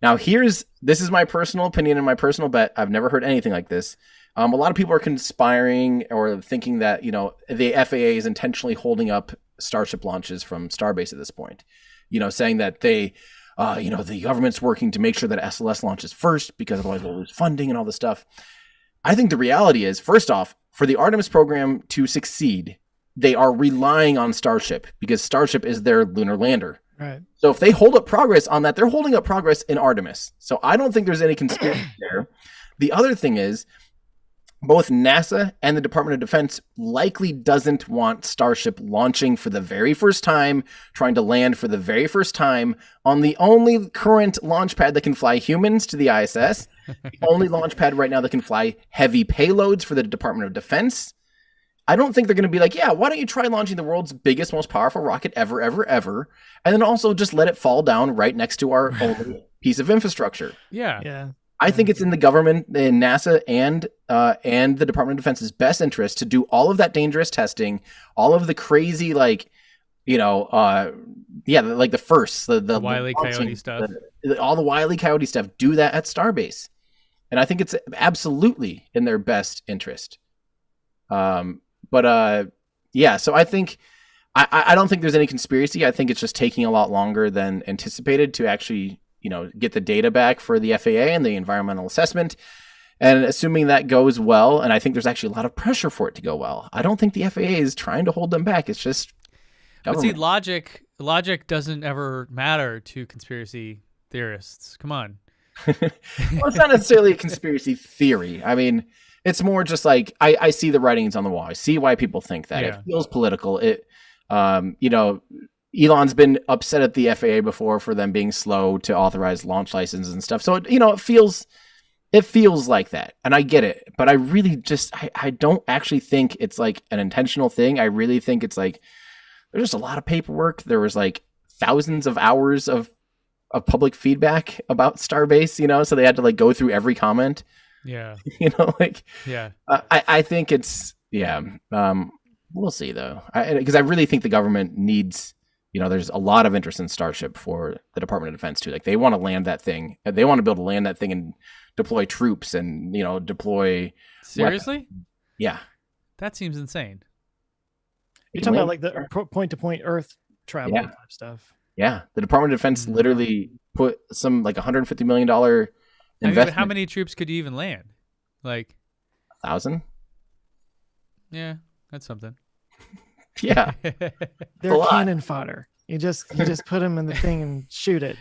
Now, this is my personal opinion and my personal bet. I've never heard anything like this. A lot of people are conspiring or thinking that, you know, the FAA is intentionally holding up Starship launches from Starbase at this point. You know, saying that the government's working to make sure that SLS launches first because otherwise we'll lose funding and all this stuff. I think the reality is, first off, for the Artemis program to succeed, they are relying on Starship because Starship is their lunar lander.
Right.
So if they hold up progress on that, they're holding up progress in Artemis. So I don't think there's any conspiracy there. The other thing is, both NASA and the Department of Defense likely doesn't want Starship launching for the very first time, trying to land for the very first time on the only current launch pad that can fly humans to the ISS, the only launch pad right now that can fly heavy payloads for the Department of Defense. I don't think they're going to be like, yeah, why don't you try launching the world's biggest, most powerful rocket ever, and then also just let it fall down right next to our only piece of infrastructure.
Yeah.
Yeah.
I think it's in the government, in NASA, and the Department of Defense's best interest to do all of that dangerous testing, all of the crazy, like, you know, like the first, the
Wile E. Coyote stuff,
all the Wile E. Coyote stuff. Do that at Starbase, and I think it's absolutely in their best interest. So I think I don't think there's any conspiracy. I think it's just taking a lot longer than anticipated to actually, you know, get the data back for the FAA and the environmental assessment. And assuming that goes well, and I think there's actually a lot of pressure for it to go well. I don't think the FAA is trying to hold them back. It's just government.
But see, logic doesn't ever matter to conspiracy theorists. Come on.
Well, it's not necessarily a conspiracy theory. I mean, it's more just like I see the writings on the wall. I see why people think that.
Yeah.
It feels political. You know, Elon's been upset at the FAA before for them being slow to authorize launch licenses and stuff. So, it feels like that. And I get it. But I really just, I don't actually think it's like an intentional thing. I really think it's like, there's just a lot of paperwork. There was like thousands of hours of public feedback about Starbase, you know, so they had to like go through every comment.
Yeah.
You know, like,
Yeah.
I think it's, we'll see though. Because I really think the government needs, you know, there's a lot of interest in Starship for the Department of Defense too. Like they want to land that thing. They want to be able to land that thing and deploy troops and, you know, deploy.
Seriously?
Weapons. Yeah.
That seems insane.
You're talking about like the point-to-point Earth travel type stuff.
Yeah. The Department of Defense literally put some like $150 million investment.
How many troops could you even land? Like
1,000?
Yeah, that's something.
Yeah.
They're cannon fodder. You just put them in the thing and shoot it.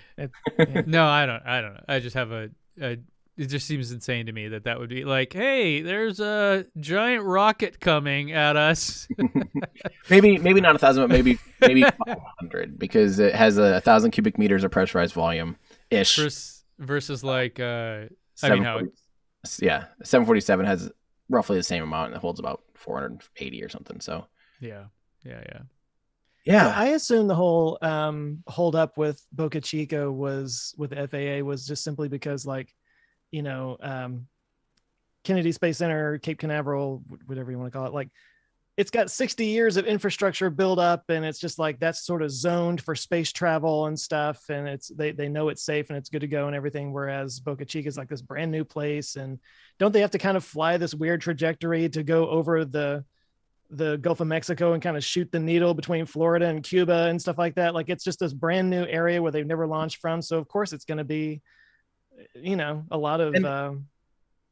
No, I don't know. I just have it just seems insane to me that would be like, hey, there's a giant rocket coming at us.
maybe not 1,000, but maybe 500 because it has 1,000 cubic meters of pressurized volume ish.
Versus like, I mean, how?
747 has roughly the same amount and it holds about 480 or something. So
yeah.
So I assume the whole hold up with Boca Chica was with the FAA was just simply because, like, you know, Kennedy Space Center, Cape Canaveral, whatever you want to call it, like it's got 60 years of infrastructure built up, and it's just like that's sort of zoned for space travel and stuff, and it's they know it's safe and it's good to go and everything. Whereas Boca Chica is like this brand new place, and don't they have to kind of fly this weird trajectory to go over the Gulf of Mexico and kind of shoot the needle between Florida and Cuba and stuff like that? Like it's just this brand new area where they've never launched from. So of course it's going to be, you know, a lot of,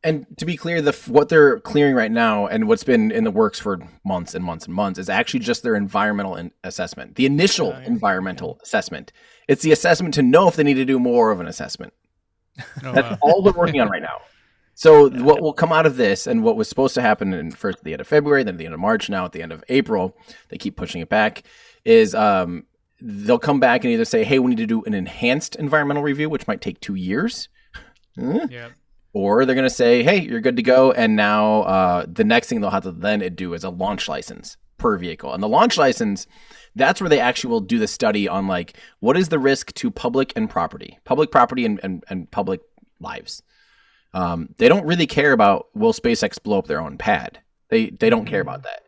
and to be clear, what they're clearing right now and what's been in the works for months and months and months is actually just their environmental assessment, the initial environmental assessment. It's the assessment to know if they need to do more of an assessment. That's all they're working on right now. So what will come out of this and what was supposed to happen first at the end of February, then at the end of March, now at the end of April, they keep pushing it back, is they'll come back and either say, hey, we need to do an enhanced environmental review, which might take 2 years,
Yeah.
Or they're going to say, hey, you're good to go. And now the next thing they'll have to then do is a launch license per vehicle. And the launch license, that's where they actually will do the study on like, what is the risk to public property and public lives. They don't really care about, will SpaceX blow up their own pad? They don't care about that.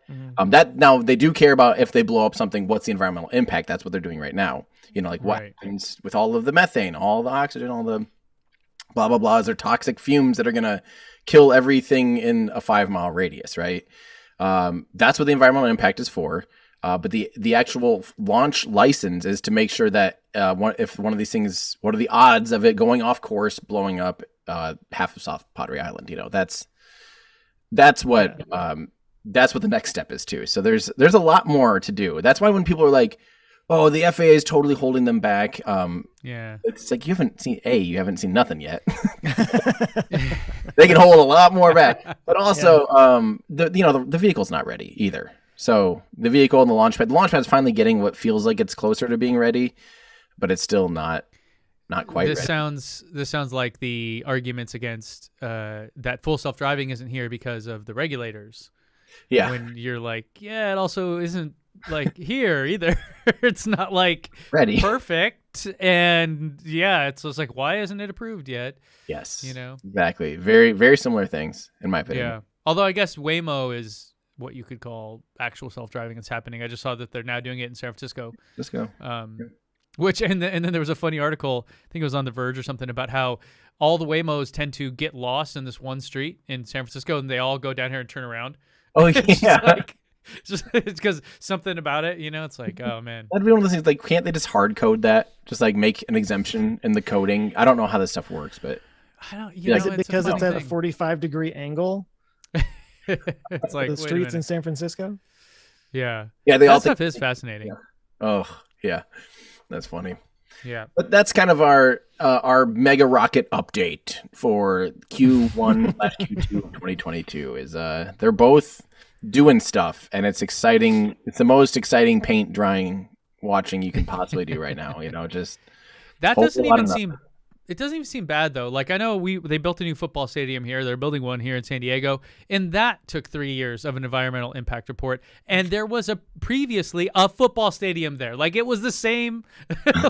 That now they do care about if they blow up something, what's the environmental impact? That's what they're doing right now. You know, like what happens with all of the methane, all the oxygen, all the blah, blah, blah. Is there toxic fumes that are going to kill everything in a 5-mile radius, right? That's what the environmental impact is for. But the actual launch license is to make sure that if one of these things, what are the odds of it going off course, blowing up half of South Padre Island? You know, that's what the next step is too. So there's a lot more to do. That's why when people are like, oh, the FAA is totally holding them back. It's like you haven't seen nothing yet. They can hold a lot more back, but also the vehicle's not ready either. So the vehicle and the launchpad's finally getting what feels like it's closer to being ready, but it's still not quite
this
ready.
This sounds like the arguments against that full self-driving isn't here because of the regulators.
Yeah.
When you're like, yeah, it also isn't like here either. It's not like
ready,
perfect, and yeah, it's just like, why isn't it approved yet?
Yes,
you know,
exactly. Very, very similar things in my opinion.
Yeah, although I guess Waymo is what you could call actual self-driving that's happening. I just saw that they're now doing it in San Francisco. Which and then there was a funny article, I think it was on The Verge or something, about how all the Waymos tend to get lost in this one street in San Francisco, and they all go down here and turn around.
Oh yeah.
It's because something about it, you know. It's like, oh man,
that'd be one of those things. Like, can't they just hard code that? Just like make an exemption in the coding. I don't know how this stuff works, but
I don't.
Is it because it's at a 45-degree angle?
It's like
the streets in San Francisco.
Yeah.
That
stuff is fascinating.
Yeah. Oh yeah, that's funny.
Yeah,
but that's kind of our mega rocket update for Q1/Q2 of 2022. Is they're both doing stuff, and it's exciting. It's the most exciting paint drying watching you can possibly do right now. You know, just
that doesn't even seem. It doesn't even seem bad though. Like, I know they built a new football stadium here. They're building one here in San Diego, and that took 3 years of an environmental impact report. And there was previously a football stadium there. Like, it was the same.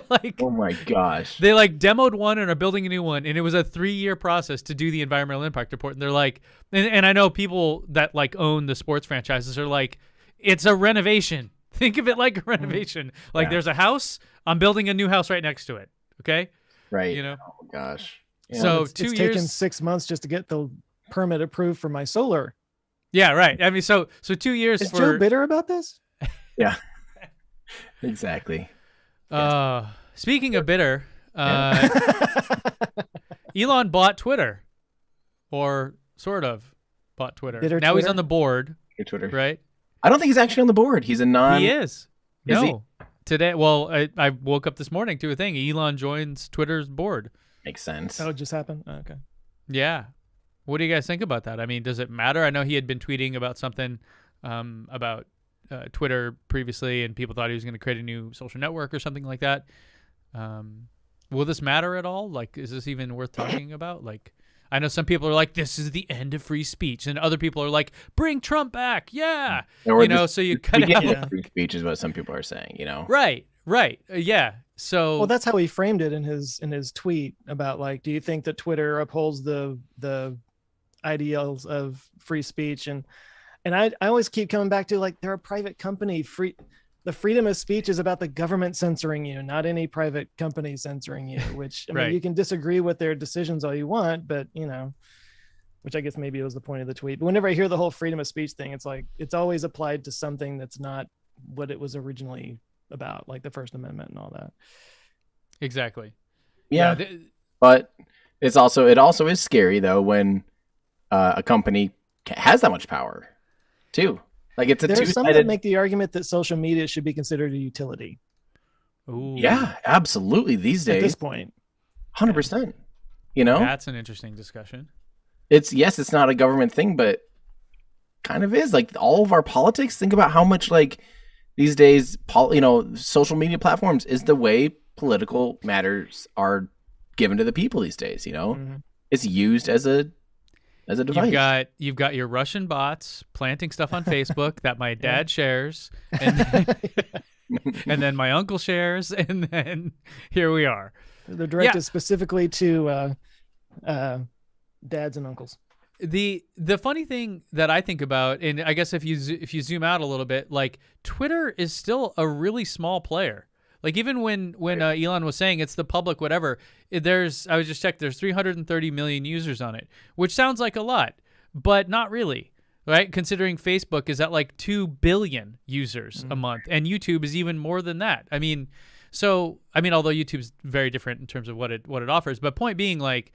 Like,
oh my gosh,
they like demoed one and are building a new one, and it was a 3-year process to do the environmental impact report. And they're like, and I know people that like own the sports franchises are like, it's a renovation. Think of it like a renovation. Like, there's a house. I'm building a new house right next to it. Okay.
Right.
You know.
Oh gosh.
Yeah.
So
it's
2 years.
Taken 6 months just to get the permit approved for my solar.
Yeah. Right. I mean, so 2 years.
Is Joe bitter about this?
Yeah. Exactly.
Speaking of bitter, Elon bought Twitter, or sort of bought Twitter.
Bitter
now
Twitter?
He's on the board.
Twitter.
Right.
I don't think he's actually on the board. He's a non.
He is.
Is
no. Today, well, I woke up this morning to a thing. Elon joins Twitter's board.
Makes sense.
Oh, it just happened? Oh, okay.
Yeah. What do you guys think about that? I mean, does it matter? I know he had been tweeting about something about Twitter previously, and people thought he was going to create a new social network or something like that. Will this matter at all? Like, is this even worth talking about? Like, I know some people are like, this is the end of free speech, and other people are like, bring Trump back. Yeah.
Or
you know, so you cut out
free speech is what some people are saying, you know?
Right. Yeah. So,
well, that's how he framed it in his tweet about, like, do you think that Twitter upholds the ideals of free speech? And I always keep coming back to, like, they're a private company. The freedom of speech is about the government censoring you, not any private company censoring you, which, I mean, you can disagree with their decisions all you want, but, you know, which I guess maybe it was the point of the tweet. But whenever I hear the whole freedom of speech thing, it's like, it's always applied to something that's not what it was originally about, like the First Amendment and all that.
Exactly.
Yeah. But it also is scary though when a company has that much power too. Like, it's
there's some that make the argument that social media should be considered a utility.
Ooh.
Yeah, absolutely. These days,
at this point,
100%. You know,
that's an interesting discussion.
It's not a government thing, but kind of is. Like, all of our politics. Think about how much, like, these days, social media platforms is the way political matters are given to the people these days. You know, It's used as a device.
You've got your Russian bots planting stuff on Facebook that my dad shares, and then, and then my uncle shares, and then here we are.
They're directed specifically to dads and uncles.
The funny thing that I think about, and I guess if you zoom out a little bit, like Twitter is still a really small player. Like even when Elon was saying it's the public whatever, I was just checked. There's 330 million users on it, which sounds like a lot, but not really, right? Considering Facebook is at like 2 billion users a month, and YouTube is even more than that. I mean, although YouTube's very different in terms of what it offers, but point being, like,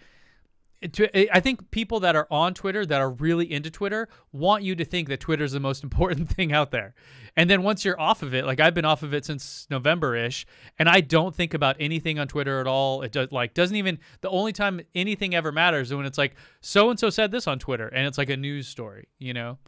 I think people that are on Twitter that are really into Twitter want you to think that Twitter is the most important thing out there. And then once you're off of it, like I've been off of it since November-ish, and I don't think about anything on Twitter at all. It doesn't even, the only time anything ever matters is when it's like, so-and-so said this on Twitter, and it's like a news story, you know?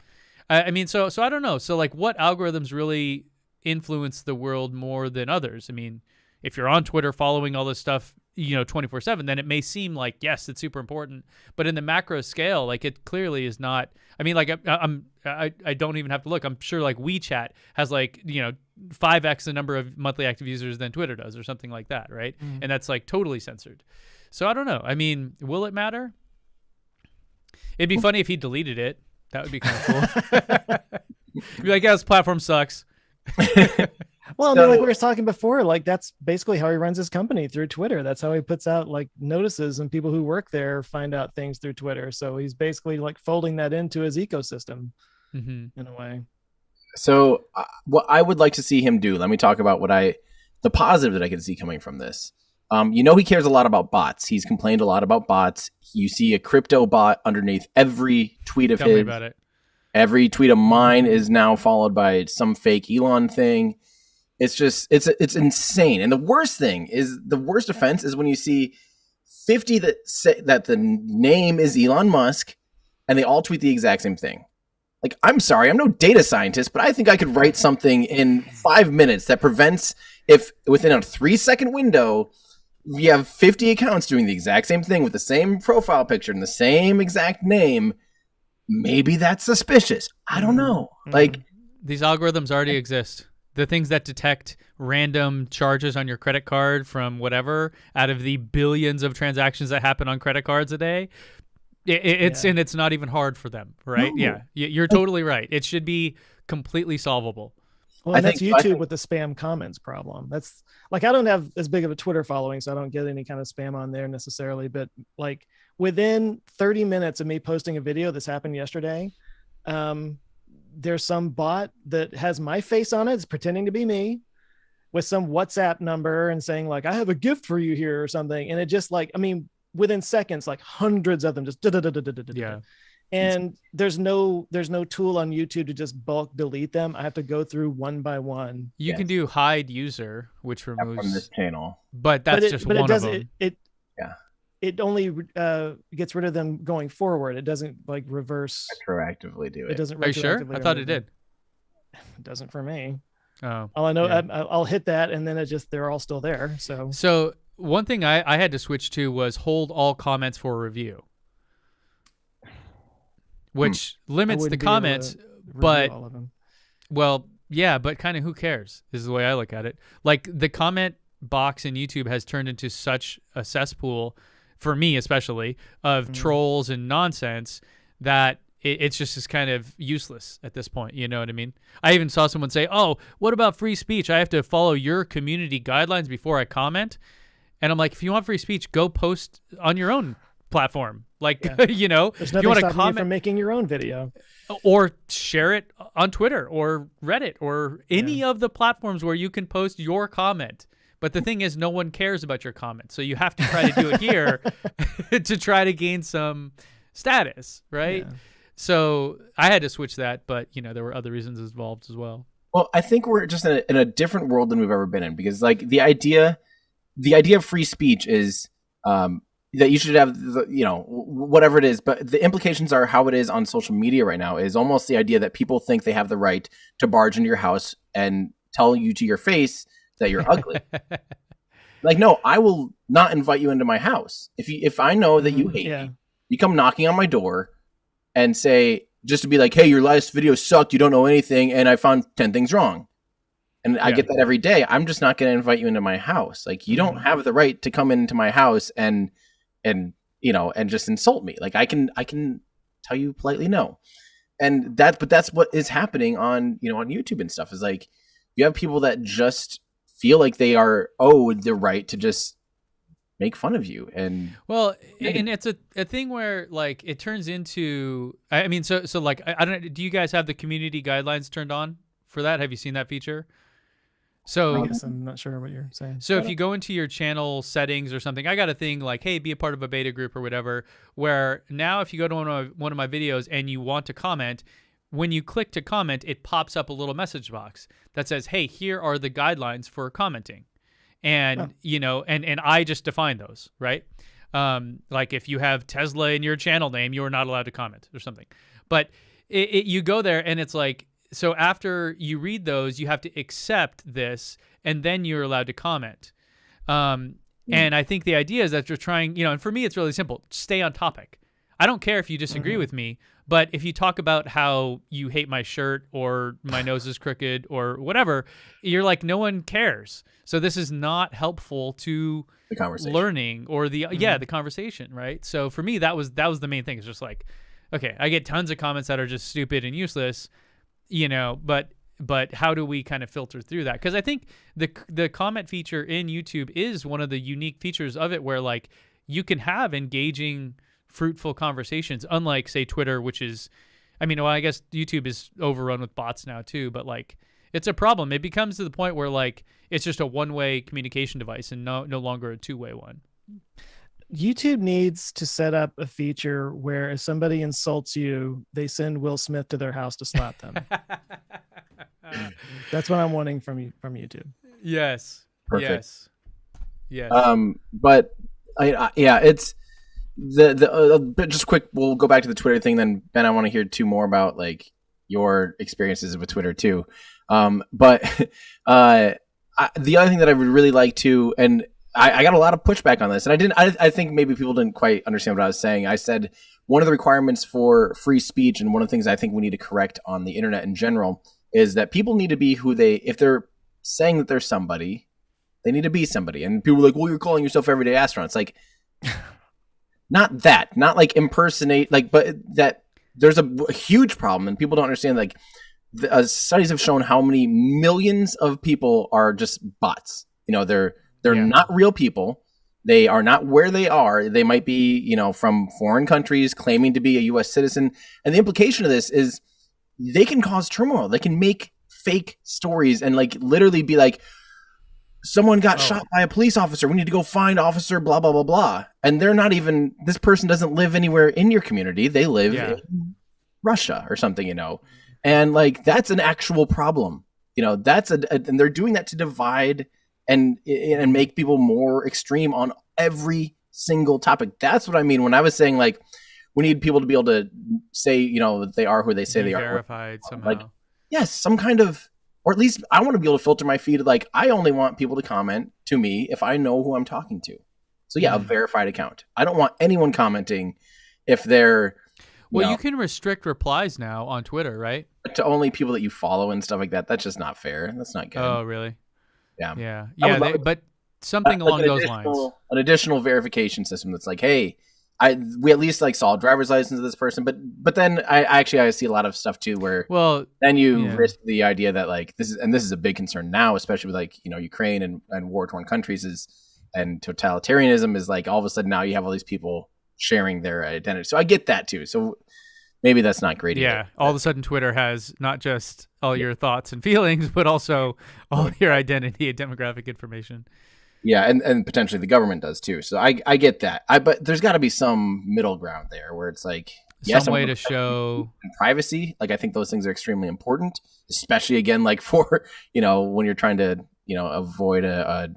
I mean, so I don't know. So like what algorithms really influence the world more than others? I mean, if you're on Twitter following all this stuff, 24/7, then it may seem like, yes, it's super important, but in the macro scale, like it clearly is not. I mean, like I don't even have to look. I'm sure like WeChat has like 5x the number of monthly active users than Twitter does, or something like that, right? And that's like totally censored. So I don't know. I mean, will it matter? It'd be funny if he deleted it. That would be kind of cool. Be like, yeah, this platform sucks.
Well, I mean, like we were talking before, like that's basically how he runs his company, through Twitter. That's how he puts out like notices, and people who work there find out things through Twitter. So he's basically like folding that into his ecosystem in a way.
So what I would like to see him do, let me talk about the positive that I can see coming from this. He cares a lot about bots. He's complained a lot about bots. You see a crypto bot underneath every tweet of his.
Tell me about it.
Every tweet of mine is now followed by some fake Elon thing. It's just, it's insane. And the worst offense is when you see 50 that say that the name is Elon Musk and they all tweet the exact same thing. Like, I'm sorry, I'm no data scientist, but I think I could write something in 5 minutes that prevents, if within a 3-second window, you have 50 accounts doing the exact same thing with the same profile picture and the same exact name. Maybe that's suspicious. I don't know. Like,
these algorithms already exist. The things that detect random charges on your credit card from whatever out of the billions of transactions that happen on credit cards a day, and it's not even hard for them, right? No. Yeah, you're totally right. It should be completely solvable.
Well, that's YouTube with the spam comments problem. That's like, I don't have as big of a Twitter following, so I don't get any kind of spam on there necessarily. But like within 30 minutes of me posting a video, this happened yesterday, there's some bot that has my face on it. It's pretending to be me with some WhatsApp number and saying like, I have a gift for you here or something. And it just like, I mean, within seconds, like hundreds of them just yeah. And there's no tool on YouTube to just bulk delete them. I have to go through one by one.
You can do hide user, which removes
from this channel,
but that's just one of them.
It only gets rid of them going forward. It doesn't like reverse.
Retroactively do it.
It doesn't.
Are you sure? I thought it did.
It doesn't for me.
Oh,
all I know, yeah. I'll hit that, and then they're all still there.
So one thing I had to switch to was hold all comments for review, which limits the comments, but
all of them.
Well, yeah, but kind of who cares is the way I look at it. Like the comment box in YouTube has turned into such a cesspool, for me especially, of trolls and nonsense that it's just kind of useless at this point. You know what I mean? I even saw someone say, oh, what about free speech? I have to follow your community guidelines before I comment. And I'm like, if you want free speech, go post on your own platform. Like,
there's
if you want to comment,
you from making your own video,
or share it on Twitter or Reddit or any of the platforms where you can post your comment. But the thing is, no one cares about your comment. So you have to try to do it here to try to gain some status, right? Yeah. So I had to switch that, but there were other reasons involved as well.
Well, I think we're just in a different world than we've ever been in, because like the idea of free speech is that you should have whatever it is, but the implications are how it is on social media right now is almost the idea that people think they have the right to barge into your house and tell you to your face that you're ugly. Like, no, I will not invite you into my house. If I know that you hate me, you come knocking on my door and say, just to be like, hey, your last video sucked. You don't know anything. And I found 10 things wrong. And I get that every day. I'm just not going to invite you into my house. Like, you don't have the right to come into my house and just insult me. Like, I can tell you politely no. And that's what is happening on YouTube and stuff, is like, you have people that just feel like they are owed the right to just make fun of you. And
it's a thing where like it turns into, I mean, so like, I don't know, do you guys have the community guidelines turned on for that? Have you seen that feature? So
yes, I'm not sure what you're saying.
So if you go into your channel settings or something, I got a thing like, hey, be a part of a beta group or whatever, where now if you go to one of my videos and you want to comment, when you click to comment, it pops up a little message box that says, hey, here are the guidelines for commenting. And, and I just define those, right? Like if you have Tesla in your channel name, you are not allowed to comment or something. But you go there and it's like, so after you read those, you have to accept this, and then you're allowed to comment. And I think the idea is that you're trying, and for me, it's really simple. Stay on topic. I don't care if you disagree with me, but if you talk about how you hate my shirt or my nose is crooked or whatever, you're like, no one cares. So this is not helpful to
the conversation,
learning or the conversation, right? So for me, that was the main thing. It's just like, okay, I get tons of comments that are just stupid and useless, but how do we kind of filter through that? Because I think the comment feature in YouTube is one of the unique features of it, where like you can have engaging, fruitful conversations, unlike say Twitter, which is, I mean, well, I guess YouTube is overrun with bots now too, but like it's a problem. It becomes to the point where like it's just a one-way communication device and no longer a two-way one.
YouTube needs to set up a feature where if somebody insults you, they send Will Smith to their house to slap them. That's what I'm wanting from YouTube.
Yes.
Perfect.
Yes.
But it's but just quick. We'll go back to the Twitter thing. Then Ben, I want to hear two more about like your experiences with Twitter too. But the other thing that I would really like to, and I got a lot of pushback on this, and I think maybe people didn't quite understand what I was saying. I said one of the requirements for free speech, and one of the things I think we need to correct on the internet in general, is that people need to be who if they're saying that they're somebody, they need to be somebody. And people are like, well, you're calling yourself Everyday Astronaut. It's like, not like impersonate, like, but that there's a huge problem, and people don't understand, like, studies have shown how many millions of people are just bots. They're not real people. They are not where they are. They might be, from foreign countries claiming to be a U.S. citizen. And the implication of this is they can cause turmoil. They can make fake stories and like literally be like, someone got shot by a police officer. We need to go find officer blah, blah, blah, blah. And they're not even, this person doesn't live anywhere in your community. They live in Russia or something, And like, that's an actual problem. And they're doing that to divide and make people more extreme on every single topic. That's what I mean when I was saying like we need people to be able to say that they are who they say they are.
Verified somehow.
Like, yes, some kind of, or at least I want to be able to filter my feed. Like I only want people to comment to me if I know who I'm talking to. So a verified account. I don't want anyone commenting if they're.
You can restrict replies now on Twitter, right?
To only people that you follow and stuff like that. That's just not fair. That's not good.
Oh, really?
Yeah.
But something along those lines.
An additional verification system that's like, hey, we at least like saw a driver's license of this person, but then I see a lot of stuff too where then you risk the idea that like this is a big concern now, especially with like Ukraine and war-torn countries and totalitarianism is like all of a sudden now you have all these people sharing their identity. So I get that too. So maybe that's not great.
Yeah. All of a sudden Twitter has not just all your thoughts and feelings, but also all your identity and demographic information.
Yeah. And potentially the government does too. So I get that. But there's gotta be some middle ground there where it's like,
some way to show
privacy. Like I think those things are extremely important, especially again, like for, when you're trying to, avoid a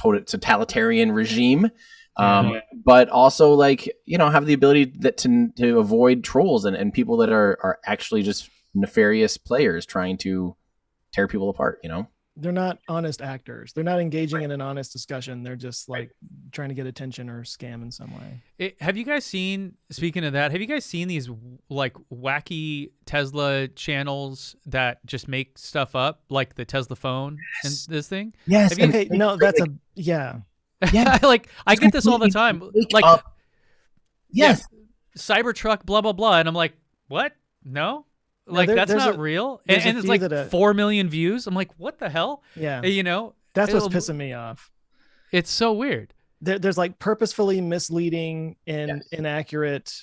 totalitarian regime. But also like, have the ability to avoid trolls and people that are actually just nefarious players trying to tear people apart,
they're not honest actors. They're not engaging in an honest discussion. They're just like trying to get attention or scam in some way.
Have you guys seen, speaking of that, have you guys seen these like wacky Tesla channels that just make stuff up, like the Tesla phone and this thing?
Yes.
Okay, no, that's yeah.
Like I get this all the time. Like,
yes,
Cybertruck, blah blah blah, and I'm like, what? No, like that's not real. And it's like 4 million views. I'm like, what the hell?
Yeah,
you know,
that's what's pissing me off.
It's so weird.
There's like purposefully misleading and inaccurate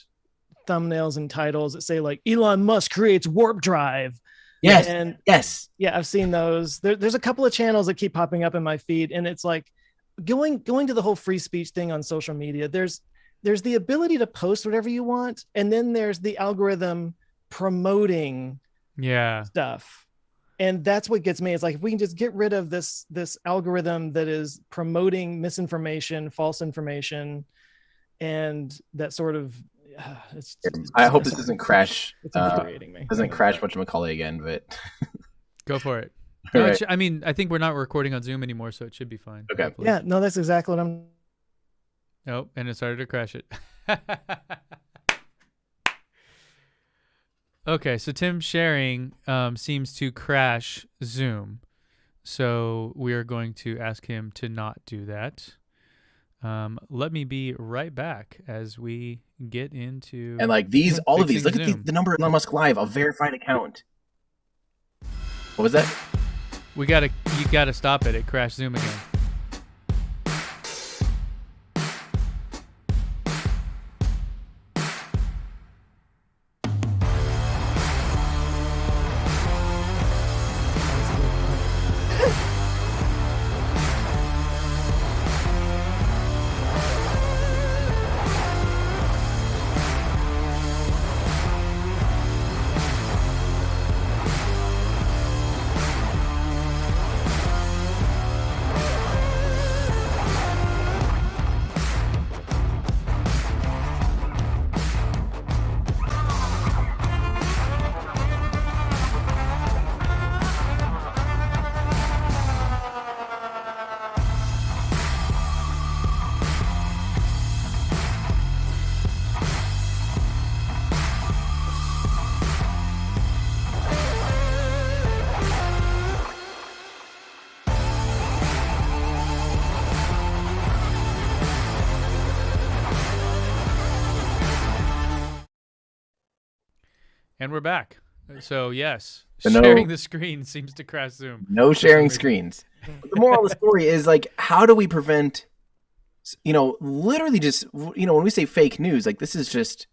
thumbnails and titles that say like Elon Musk creates warp drive.
Yes.
And
yes.
I've seen those. There's a couple of channels that keep popping up in my feed, and it's like going to the whole free speech thing on social media. There's the ability to post whatever you want, and then there's the algorithm promoting stuff. And that's what gets me. It's like, if we can just get rid of this algorithm that is promoting misinformation, false information, and that sort of
I hope this doesn't crash.
It's infuriating me.
Doesn't crash whatchamacallit again, but
go for it.
No,
right. I mean, I think we're not recording on Zoom anymore, so it should be fine.
Okay.
Hopefully.
Yeah, no, that's exactly what I'm.
Nope, and it started to crash it. Okay, so Tim sharing seems to crash Zoom. So we are going to ask him to not do that. Let me be right back as we get into...
And like these, all of these, look
Zoom.
at the number of Elon Musk Live, a verified account. What was that?
You gotta stop it. It crashed Zoom again. And we're back. So yes, sharing the screen seems to crash Zoom.
No sharing screens. But the moral of the story is like, how do we prevent, literally just, when we say fake news, like this is just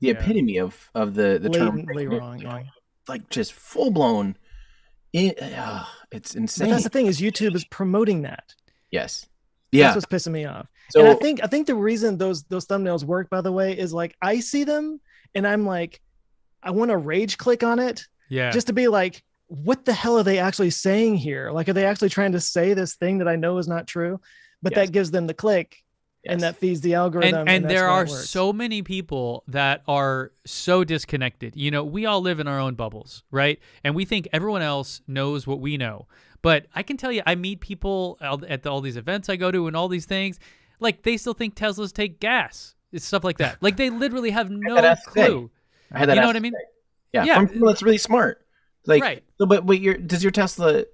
the epitome of the term.
Blatantly wrong. Yeah.
Like just full blown. It's insane.
But that's the thing, is YouTube is promoting that.
Yes. Yeah.
That's what's pissing me off.
So,
and I think the reason those thumbnails work, by the way, is like I see them and I'm like, I want to rage click on it.
Yeah.
Just to be like, what the hell are they actually saying here? Like, are they actually trying to say this thing that I know is not true? But that gives them the click and that feeds the algorithm.
And there are so many people that are so disconnected. We all live in our own bubbles, right? And we think everyone else knows what we know. But I can tell you, I meet people at all these events I go to and all these things, like they still think Teslas take gas. It's stuff like that. Like they literally have no clue.
I had that.
You know what I mean?
Yeah. From people that's really smart. Like,
right.
So, but does your Tesla,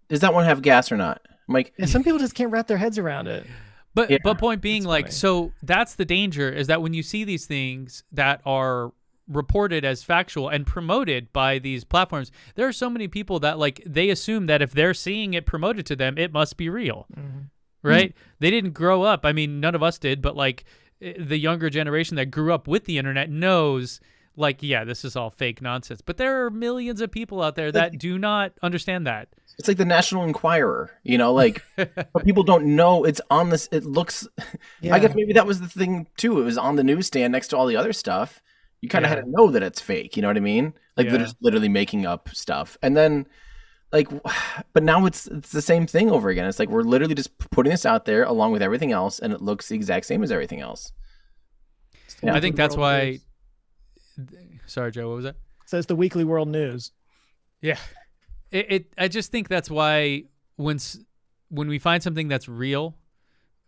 does that one have gas or not? I'm like,
some people just can't wrap their heads around it.
But point being, like, so that's the danger, is that when you see these things that are reported as factual and promoted by these platforms, there are so many people that like they assume that if they're seeing it promoted to them, it must be real, right? They didn't grow up. I mean, none of us did, but like the younger generation that grew up with the internet knows, like, yeah, this is all fake nonsense. But there are millions of people out there that do not understand that.
It's like the National Enquirer, like, but people don't know it's on this. It looks, I guess maybe that was the thing too. It was on the newsstand next to all the other stuff. You kind of had to know that it's fake. You know what I mean? Like they're just literally making up stuff. And then like, but now it's the same thing over again. It's like, we're literally just putting this out there along with everything else. And it looks the exact same as everything else.
Yeah. I think that's why. Sorry, Joe, what was that?
So it's the Weekly World News.
Yeah. I just think that's why when we find something that's real,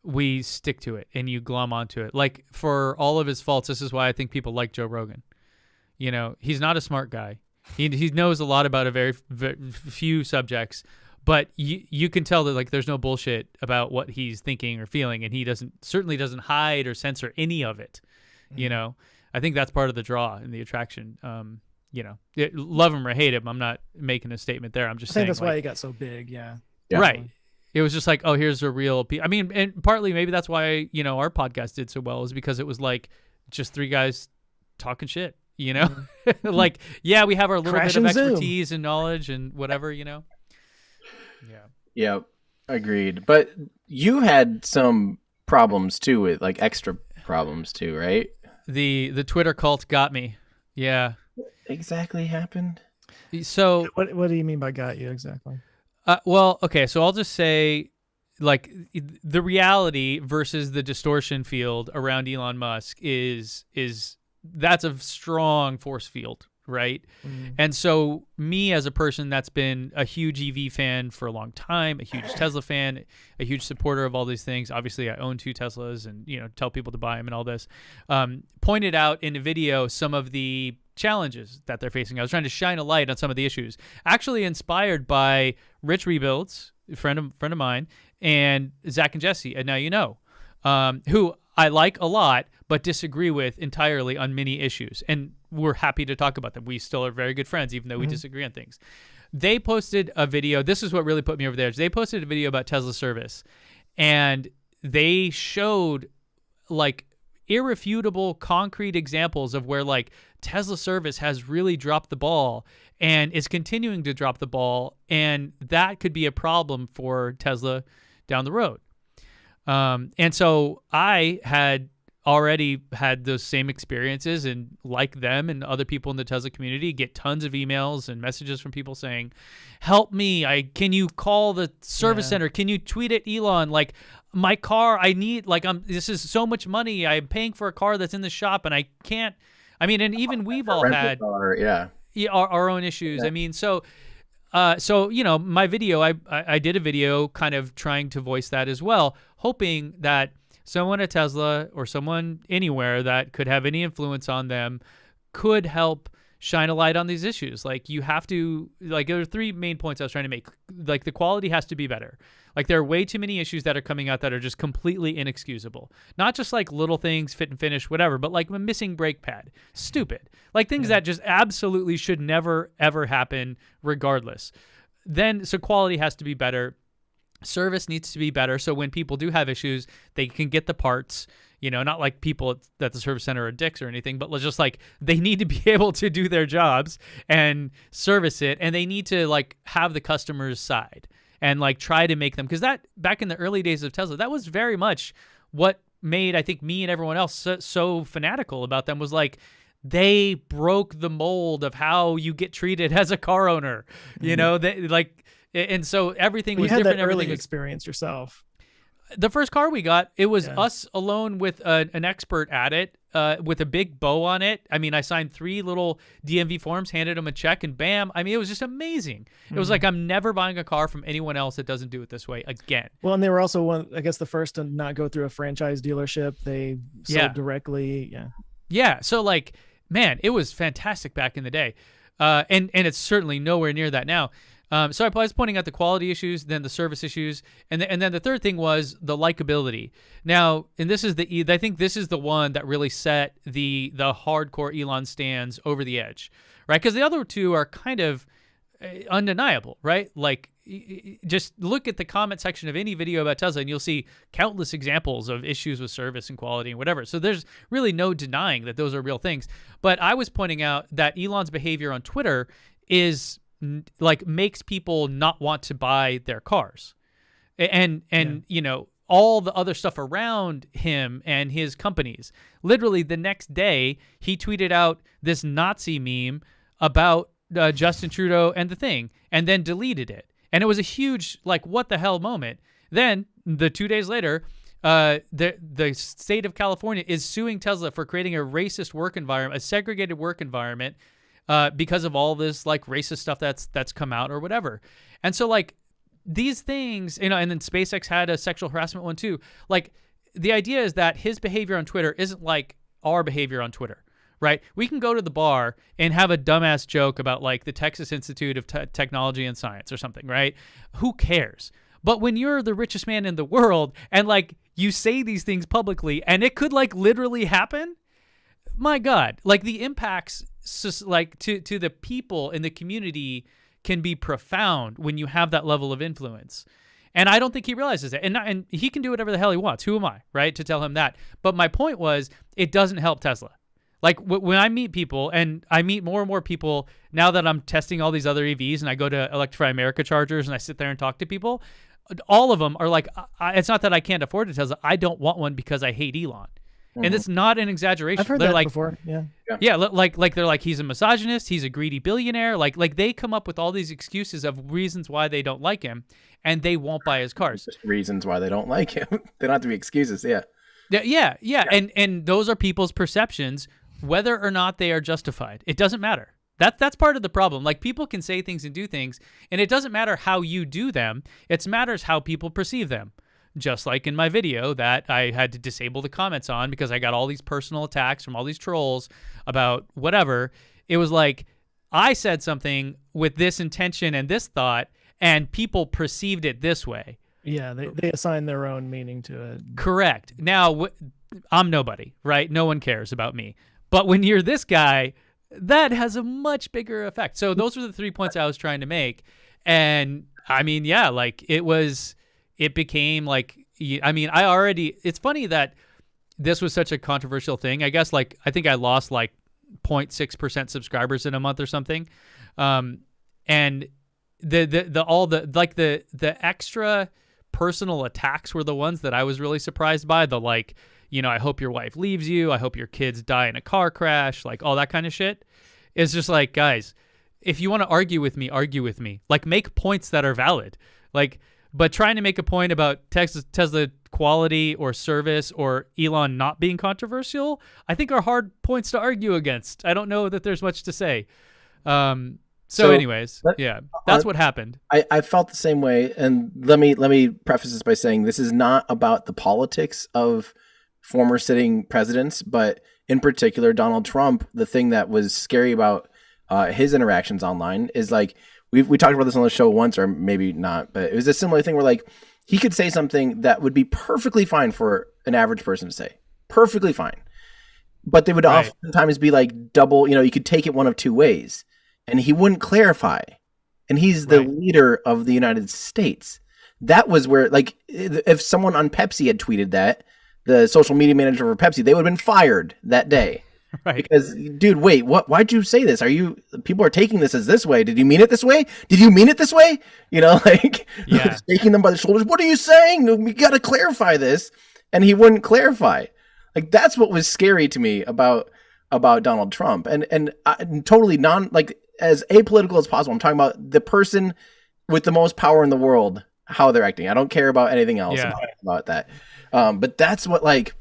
we stick to it and you glom onto it. Like, for all of his faults, this is why I think people like Joe Rogan. You know, he's not a smart guy. He knows a lot about a very few subjects, but you can tell that, like, there's no bullshit about what he's thinking or feeling, and he certainly doesn't hide or censor any of it. You know, I think that's part of the draw and the attraction. You know, love him or hate him, I'm not making a statement there. I'm just saying
that's
like,
why he got so big. Yeah.
Right. It was just like, oh, here's a real I mean, and partly maybe that's why, you know, our podcast did so well, is because it was like just three guys talking shit, you know? Like, yeah, we have our little bit of expertise and knowledge and whatever, you know? Yeah.
Yeah, agreed. But you had some problems too, with like extra problems too, right?
The Twitter cult got me. Yeah.
What exactly happened?
So
what do you mean by got you exactly?
Well, okay, so I'll just say, like, the reality versus the distortion field around Elon Musk is that's a strong force field, right? And so me, as a person that's been a huge EV fan for a long time, a huge Tesla fan, a huge supporter of all these things, obviously I own 2 Teslas and, you know, tell people to buy them and all this, pointed out in a video some of the challenges that they're facing. I was trying to shine a light on some of the issues, actually inspired by Rich Rebuilds, a friend of mine, and Zach and Jesse, and Now You Know, who I like a lot, but disagree with entirely on many issues. And we're happy to talk about them. We still are very good friends, even though we disagree on things. They posted a video. This is what really put me over the edge. They posted a video about Tesla service, and they showed, like, irrefutable, concrete examples of where, like, Tesla service has really dropped the ball and is continuing to drop the ball, and that could be a problem for Tesla down the road. And so I had already had those same experiences, and like them and other people in the Tesla community, get tons of emails and messages from people saying, help me, can you call the service center? Can you tweet at Elon? Like, my car, I need, like, this is so much money. I'm paying for a car that's in the shop and I can't, I mean, and even we've all had our own issues. Yeah. I mean, so, you know, my video, I did a video kind of trying to voice that as well, hoping that someone at Tesla or someone anywhere that could have any influence on them could help shine a light on these issues. Like, you have to, like, there are 3 main points I was trying to make. Like, the quality has to be better. Like, there are way too many issues that are coming out that are just completely inexcusable. Not just like little things, fit and finish, whatever, but like a missing brake pad. Stupid. Like, things that just absolutely should never, ever happen regardless. Then, so quality has to be better. Service needs to be better, so when people do have issues, they can get the parts. You know, not like people at the service center are dicks or anything, but just like, they need to be able to do their jobs and service it, and they need to, like, have the customer's side and, like, try to make them, because that, back in the early days of Tesla, that was very much what made, I think, me and everyone else so fanatical about them, was like, they broke the mold of how you get treated as a car owner. You know, they, like, and so everything was different.
You had that early experience yourself.
The first car we got, it was us alone with an expert at it, with a big bow on it. I mean, I signed 3 little DMV forms, handed him a check, and bam. I mean, it was just amazing. It was like, I'm never buying a car from anyone else that doesn't do it this way again.
Well, and they were also I guess the first to not go through a franchise dealership. They sold directly. Yeah. Yeah.
So, like, man, it was fantastic back in the day. And it's certainly nowhere near that now. So I was pointing out the quality issues, then the service issues, and then the third thing was the likability. Now, and this is I think this is the one that really set the hardcore Elon stans over the edge, right? Because the other 2 are kind of undeniable, right? Like, just look at the comment section of any video about Tesla, and you'll see countless examples of issues with service and quality and whatever. So there's really no denying that those are real things. But I was pointing out that Elon's behavior on Twitter is, like, makes people not want to buy their cars, and you know, all the other stuff around him and his companies. Literally the next day, he tweeted out this Nazi meme about Justin Trudeau and the thing, and then deleted it. And it was a huge, like, what the hell moment. Then, 2 days later, the state of California is suing Tesla for creating a racist work environment, a segregated work environment, because of all this, like, racist stuff that's come out or whatever. And so, like, these things, and then SpaceX had a sexual harassment one too. Like, the idea is that his behavior on Twitter isn't like our behavior on Twitter, right? We can go to the bar and have a dumbass joke about like the Texas Institute of Technology and Science or something, right? Who cares? But when you're the richest man in the world and like you say these things publicly and it could like literally happen, my God, like the impacts like to the people in the community can be profound when you have that level of influence. And I don't think he realizes it. And he can do whatever the hell he wants. Who am I, right, to tell him that? But my point was, it doesn't help Tesla. Like when I meet people, and I meet more and more people now that I'm testing all these other EVs and I go to Electrify America chargers and I sit there and talk to people, all of them are like, it's not that I can't afford a Tesla. I don't want one because I hate Elon. And it's not an exaggeration.
I've heard
they're
that
like,
before. Yeah.
Yeah, like they're like, he's a misogynist, he's a greedy billionaire. Like they come up with all these excuses of reasons why they don't like him, and they won't buy his cars.
Just reasons why they don't like him. They don't have to be excuses. Yeah.
Yeah. And those are people's perceptions, whether or not they are justified. It doesn't matter. That's part of the problem. Like, people can say things and do things, and it doesn't matter how you do them. It matters how people perceive them. Just like in my video that I had to disable the comments on because I got all these personal attacks from all these trolls about whatever. It was like, I said something with this intention and this thought, and people perceived it this way.
Yeah, they assign their own meaning to it.
Correct. Now, I'm nobody, right? No one cares about me. But when you're this guy, that has a much bigger effect. So those were the 3 points I was trying to make. And I mean, yeah, like it became like, I mean, it's funny that this was such a controversial thing. I guess, like, I think I lost like 0.6% subscribers in a month or something. And the extra personal attacks were the ones that I was really surprised by. The like, I hope your wife leaves you. I hope your kids die in a car crash. Like, all that kind of shit. It's just like, guys, if you want to argue with me, argue with me. Like, make points that are valid. Like, but trying to make a point about Tesla quality or service or Elon not being controversial, I think are hard points to argue against. I don't know that there's much to say. So anyways, that's what happened.
I felt the same way. And let me preface this by saying this is not about the politics of former sitting presidents, but in particular, Donald Trump. The thing that was scary about his interactions online is like, we talked about this on the show once, or maybe not, but it was a similar thing where like he could say something that would be perfectly fine for an average person to say, perfectly fine, but they would oftentimes be like double. You could take it one of two ways, and he wouldn't clarify. And he's the leader of the United States. That was where, like, if someone on Pepsi had tweeted that, the social media manager for Pepsi, they would have been fired that day. Right. Because, dude, wait, why'd you say this? People are taking this as this way. Did you mean it this way? Did you mean it this way? Shaking them by the shoulders. What are you saying? We got to clarify this. And he wouldn't clarify. Like, that's what was scary to me about Donald Trump. And totally as apolitical as possible. I'm talking about the person with the most power in the world, how they're acting. I don't care about anything else about that. But that's what, like,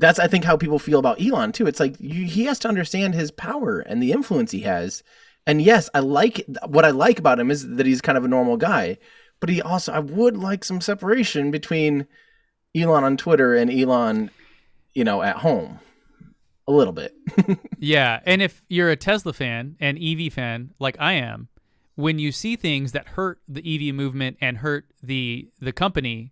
that's, I think, how people feel about Elon too. It's like he has to understand his power and the influence he has. And yes, what I like about him is that he's kind of a normal guy, but I would like some separation between Elon on Twitter and Elon, at home a little bit.
Yeah. And if you're a Tesla fan and EV fan, like I am, when you see things that hurt the EV movement and hurt the company,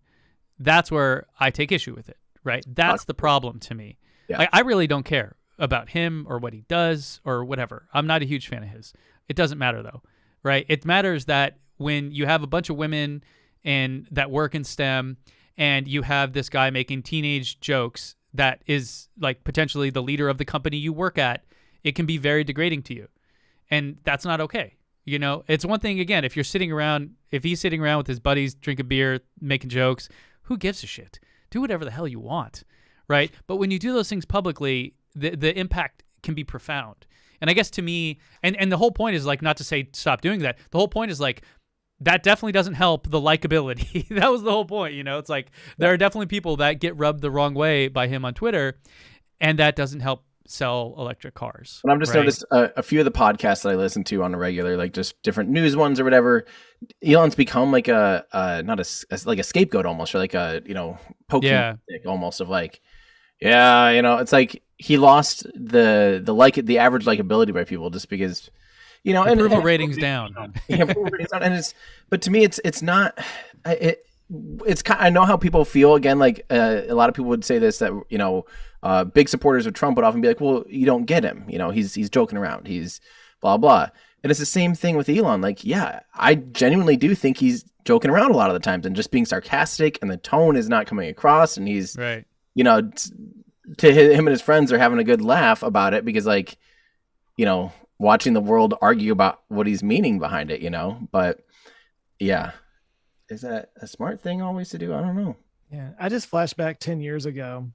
that's where I take issue with it. Right. That's the problem to me. Yeah. I really don't care about him or what he does or whatever. I'm not a huge fan of his. It doesn't matter, though. Right. It matters that when you have a bunch of women that work in STEM and you have this guy making teenage jokes that is like potentially the leader of the company you work at, it can be very degrading to you. And that's not okay. It's one thing, again, if he's sitting around with his buddies, drinking beer, making jokes, who gives a shit? Do whatever the hell you want, right? But when you do those things publicly, the impact can be profound. And I guess to me, and the whole point is like not to say stop doing that. The whole point is like that definitely doesn't help the likability. That was the whole point, It's like there are definitely people that get rubbed the wrong way by him on Twitter, and that doesn't help sell electric cars.
And I've just
right?
noticed a few of the podcasts that I listen to on a regular, like just different news ones or whatever. Elon's become like not like a scapegoat almost, or like a poking stick almost of like, it's like he lost the average likability by people just because
approval ratings down.
Approval ratings down, and but to me it's not it's kind. I know how people feel. Again, like a lot of people would say this, that big supporters of Trump would often be like, "Well, you don't get him. He's joking around. He's blah blah." And it's the same thing with Elon. Like, yeah, I genuinely do think he's joking around a lot of the times and just being sarcastic, and the tone is not coming across. And he's
right.
To him and his friends are having a good laugh about it because, like, watching the world argue about what he's meaning behind it. But yeah. Is that a smart thing always to do? I don't know.
Yeah, I just flashed back 10 years ago.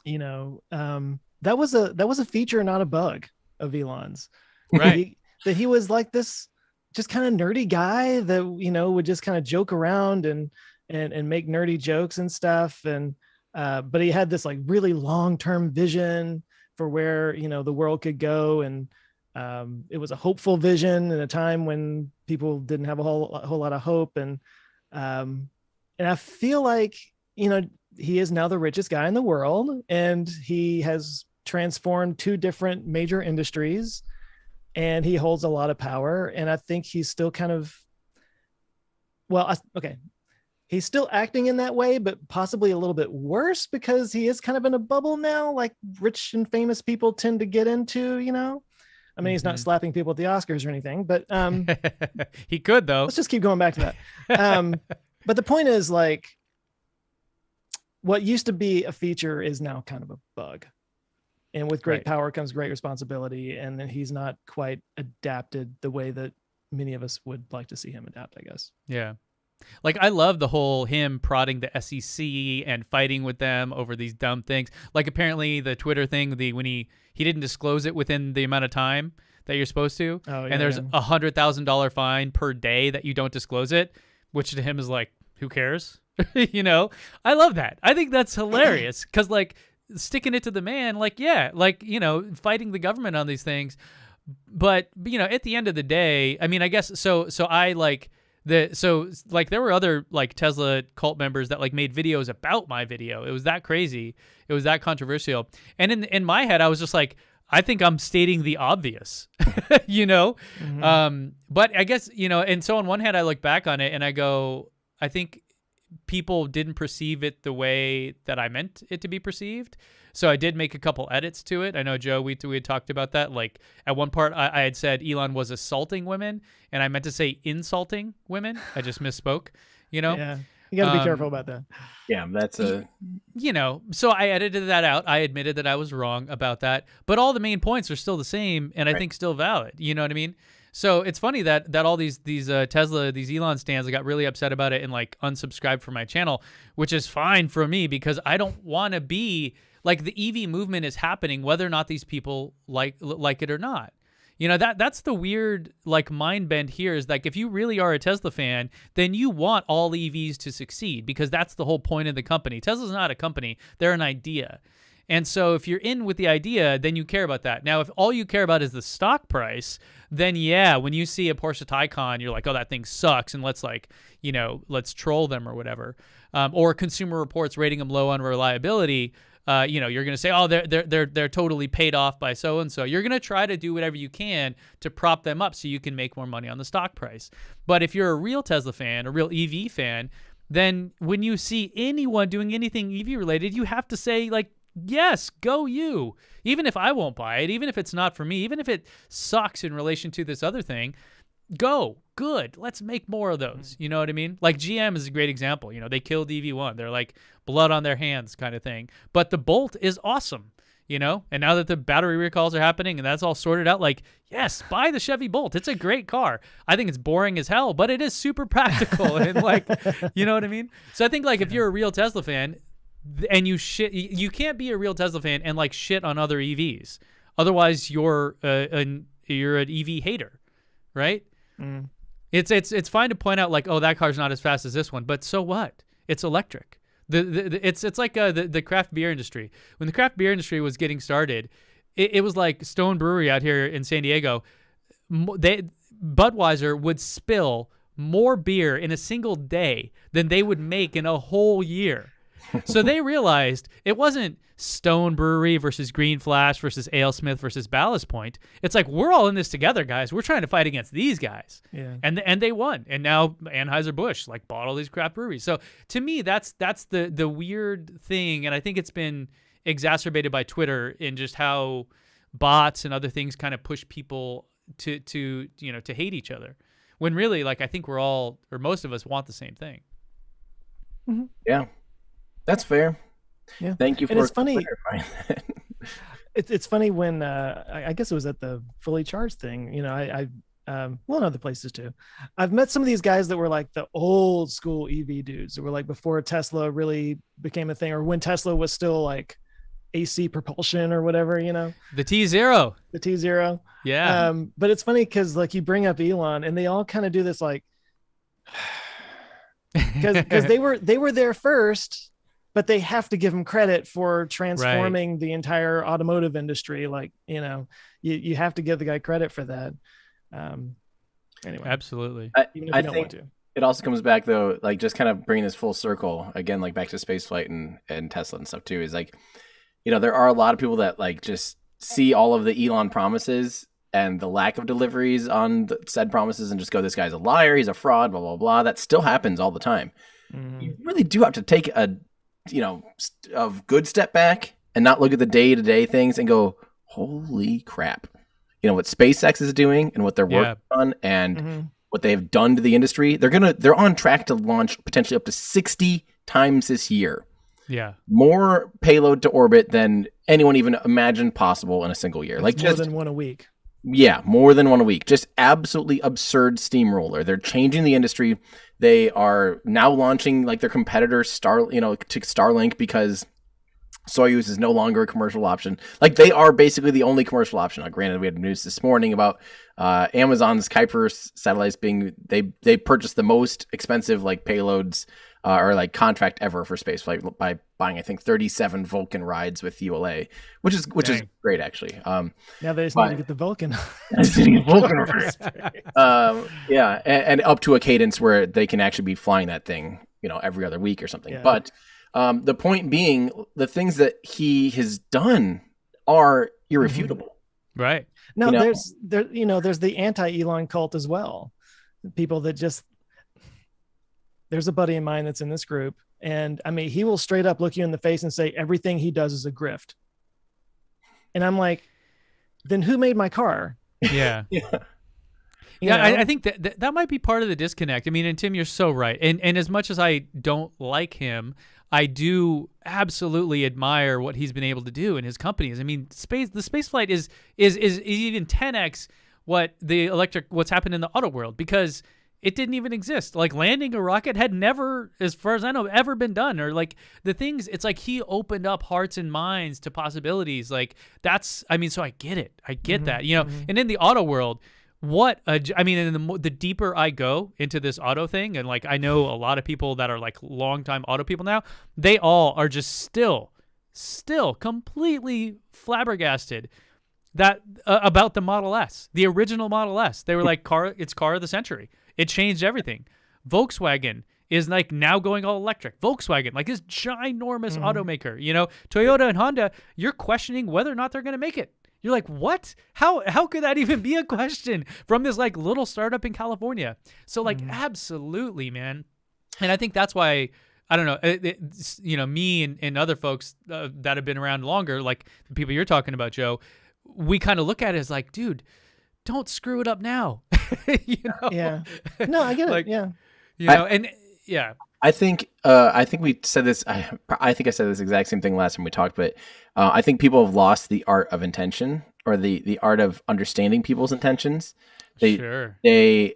That was a feature, not a bug, of Elon's.
Right.
That he was like this just kind of nerdy guy that would just kind of joke around and make nerdy jokes and stuff. And but he had this like really long-term vision for where the world could go, and it was a hopeful vision in a time when people didn't have a whole lot of hope. And I feel like, he is now the richest guy in the world, and he has transformed 2 different major industries, and he holds a lot of power. And I think he's still kind of, he's still acting in that way, but possibly a little bit worse because he is kind of in a bubble now, like rich and famous people tend to get into, I mean, he's not slapping people at the Oscars or anything, but
he could, though.
Let's just keep going back to that. But the point is, like, what used to be a feature is now kind of a bug. And with great power comes great responsibility. And then he's not quite adapted the way that many of us would like to see him adapt, I guess.
Yeah. Like, I love the whole him prodding the SEC and fighting with them over these dumb things. Like, apparently the Twitter thing, when he didn't disclose it within the amount of time that you're supposed to.
Oh, yeah,
and there's $100,000 fine per day that you don't disclose it, which to him is like, who cares? I love that. I think that's hilarious because, like, sticking it to the man, like, yeah, like, fighting the government on these things. But, at the end of the day, I mean, I guess, so I like, there were other like Tesla cult members that like made videos about my video. It was that crazy. It was that controversial. And in my head, I was just like, I think I'm stating the obvious,
Mm-hmm.
But I guess, and so on one hand, I look back on it and I go, I think people didn't perceive it the way that I meant it to be perceived. So I did make a couple edits to it. I know, Joe, we had talked about that. Like, at one part, I had said Elon was assaulting women, and I meant to say insulting women. I just misspoke,
Yeah, you got to be careful about that.
Yeah, that's a...
So I edited that out. I admitted that I was wrong about that. But all the main points are still the same, and I think still valid. You know what I mean? So it's funny that all these Tesla, these Elon stands, I got really upset about it and like unsubscribed from my channel, which is fine for me because I don't want to be... Like, the EV movement is happening whether or not these people like it or not. That's the weird like mind bend here is like, if you really are a Tesla fan, then you want all EVs to succeed because that's the whole point of the company. Tesla's not a company. They're an idea. And so if you're in with the idea, then you care about that. Now, if all you care about is the stock price, then yeah, when you see a Porsche Taycan, you're like, oh, that thing sucks. And let's let's troll them or whatever. Or Consumer Reports rating them low on reliability. You're going to say, oh, they're totally paid off by so-and-so. You're going to try to do whatever you can to prop them up so you can make more money on the stock price. But if you're a real Tesla fan, a real EV fan, then when you see anyone doing anything EV related, you have to say, like, yes, go you. Even if I won't buy it, even if it's not for me, even if it sucks in relation to this other thing, go. Good. Let's make more of those. You know what I mean? Like, GM is a great example. They killed EV1. They're like blood on their hands kind of thing. But the Bolt is awesome, and now that the battery recalls are happening and that's all sorted out, like, yes, buy the Chevy Bolt. It's a great car. I think it's boring as hell, but it is super practical and like, you know what I mean? So I think like if you're a real Tesla fan and you can't be a real Tesla fan and like shit on other EVs. Otherwise you're an EV hater, right? It's fine to point out like, oh, that car's not as fast as this one, but so what? It's electric. It's like the craft beer industry. When the craft beer industry was getting started, it was like Stone Brewery out here in San Diego. Budweiser would spill more beer in a single day than they would make in a whole year. So they realized it wasn't Stone Brewery versus Green Flash versus AleSmith versus Ballast Point. It's like, we're all in this together, guys. We're trying to fight against these guys.
Yeah.
And they won. And now Anheuser-Busch like bought all these craft breweries. So to me, that's the weird thing. And I think it's been exacerbated by Twitter in just how bots and other things kind of push people to hate each other. When really, like, I think we're all, or most of us, want the same thing.
Mm-hmm.
Yeah. That's fair.
Yeah.
Thank you for
it's funny.
clarifying that.
It's funny when I guess it was at the Fully Charged thing. I well, in other places too. I've met some of these guys that were like the old school EV dudes that were like before Tesla really became a thing, or when Tesla was still like AC propulsion or whatever.
The T0.
The T0.
Yeah.
But it's funny because like you bring up Elon, and they all kind of do this like because they were there first. But they have to give him credit for transforming the entire automotive industry. Like, you have to give the guy credit for that. Anyway,
absolutely.
I think it also comes back though, like just kind of bringing this full circle again, like back to spaceflight and Tesla and stuff too, is like, there are a lot of people that like just see all of the Elon promises and the lack of deliveries on the said promises and just go, this guy's a liar, he's a fraud, blah, blah, blah. That still happens all the time. Mm-hmm. You really do have to take a good step back and not look at the day-to-day things and go, holy crap. What SpaceX is doing and what they're working on and what they have done to the industry. They're on track to launch potentially up to 60 times this year.
Yeah.
More payload to orbit than anyone even imagined possible in a single year.
Like more than one a week.
Yeah, more than one a week. Just absolutely absurd steamroller. They're changing the industry. They are now launching like their competitor to Starlink because Soyuz is no longer a commercial option. Like they are basically the only commercial option. Now, granted, we had news this morning about Amazon's Kuiper satellites being they purchased the most expensive like payloads or like contract ever for spaceflight by buying I think 37 Vulcan rides with ULA, which is great actually.
Now they just need to get the Vulcan.
Yeah, and up to a cadence where they can actually be flying that thing, every other week or something. Yeah. But the point being, the things that he has done are irrefutable.
Right.
Now there's the anti-Elon cult as well. People that just, there's a buddy of mine that's in this group, and I mean, he will straight up look you in the face and say everything he does is a grift. And I'm like, then who made my car?
Yeah. I think that might be part of the disconnect. I mean, and Tim, you're so right. And as much as I don't like him, I do absolutely admire what he's been able to do in his companies. I mean, the space flight is even 10x what's happened in the auto world, because it didn't even exist. Like landing a rocket had never, as far as I know, ever been done. Or like the things, it's like he opened up hearts and minds to possibilities. Like so I get it. I get that, and in the auto world, the deeper I go into this auto thing, and like I know a lot of people that are like longtime auto people now, they all are just still completely flabbergasted that about the Model S, the original Model S. They were like, it's car of the century. It changed everything. Volkswagen is like now going all electric. Volkswagen, like this ginormous automaker, Toyota and Honda, you're questioning whether or not they're going to make it. You're like, what? How could that even be a question from this like little startup in California? So like, absolutely, man. And I think that's why, I don't know, me and other folks that have been around longer, like the people you're talking about, Joe, we kind of look at it as like, dude, don't screw it up now.
Yeah. No, I get it. Yeah.
I think we said this. I think I said this exact same thing last time we talked, but I think people have lost the art of intention, or the art of understanding people's intentions. That's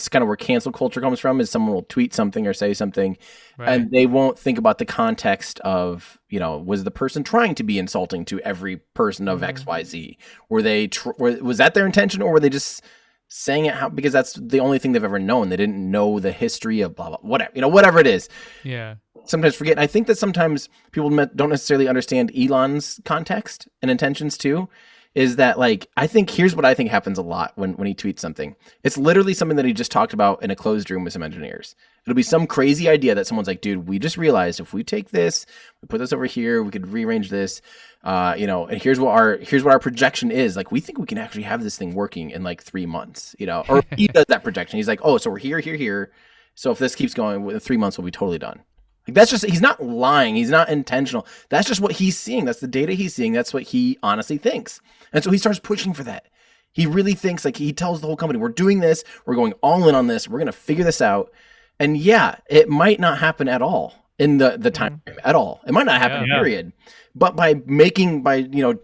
kind of where cancel culture comes from, is someone will tweet something or say something, and they won't think about the context of, was the person trying to be insulting to every person of XYZ? Were they, was that their intention, or were they just saying it because that's the only thing they've ever known? They didn't know the history of blah, blah, whatever, whatever it is.
Yeah.
sometimes forget. And I think that sometimes people don't necessarily understand Elon's context and intentions too. Is that like, I think here's what I think happens a lot when he tweets something. It's literally something that he just talked about in a closed room with some engineers. It'll be some crazy idea that someone's like, dude, we just realized if we take this, we put this over here, we could rearrange this, and here's what our projection is. Like, we think we can actually have this thing working in like 3 months, or he does that projection. He's like, oh, so we're here. So if this keeps going, within 3 months, we'll be totally done. Like, that's just, he's not lying. He's not intentional. That's just what he's seeing. That's the data he's seeing. That's what he honestly thinks. And so he starts pushing for that. He really thinks, like, he tells the whole company, we're doing this. We're going all in on this. We're going to figure this out. And yeah, it might not happen at all in the time frame at all. It might not happen, period. But by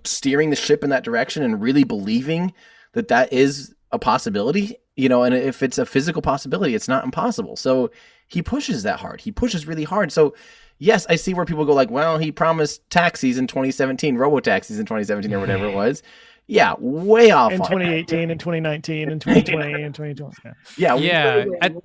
steering the ship in that direction and really believing that is a possibility, and if it's a physical possibility, it's not impossible. So he pushes that hard. He pushes really hard. So yes, I see where people go like, well, he promised taxis in 2017, robo-taxis in 2017 or whatever it was. Yeah, way off.
In 2018 and 2019 and 2020 and 2020.
Yeah,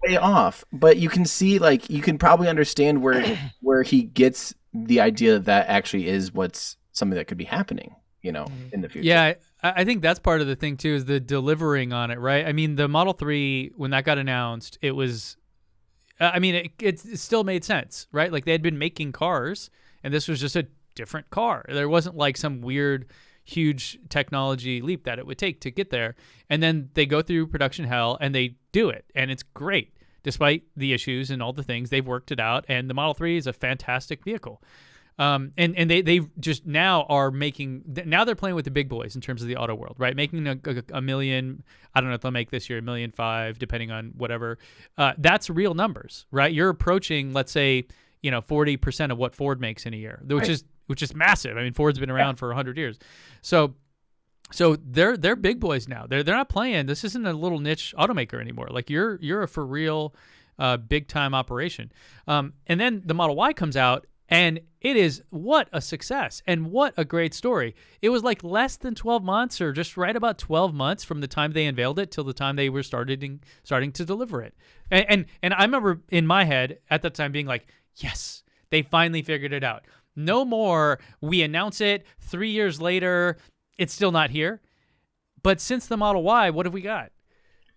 way off. But you can see, like, you can probably understand where he gets the idea that actually is what's something that could be happening, in the future.
Yeah, I think that's part of the thing too, is the delivering on it, right? I mean, the Model 3, when that got announced, it was, it still made sense, right? Like, they had been making cars, and this was just a different car. There wasn't like some weird, huge technology leap that it would take to get there. And then they go through production hell, and they do it, and it's great. Despite the issues and all the things, they've worked it out, and the Model 3 is a fantastic vehicle. And they just now are now they're playing with the big boys in terms of the auto world, right? Making a million, I don't know if they'll make this year, 1.5 million, depending on whatever. That's real numbers, right? You're approaching, let's say, 40% of what Ford makes in a year, which is massive. I mean, Ford's been around for 100 years. So they're big boys now. They're not playing. This isn't a little niche automaker anymore. Like, you're a for real big time operation. And then the Model Y comes out, and it is, what a success and what a great story. It was like less than 12 months, or just right about 12 months from the time they unveiled it till the time they were starting to deliver it. And I remember in my head at that time being like, yes, they finally figured it out. No more, we announce it 3 years later, it's still not here. But since the Model Y, what have we got?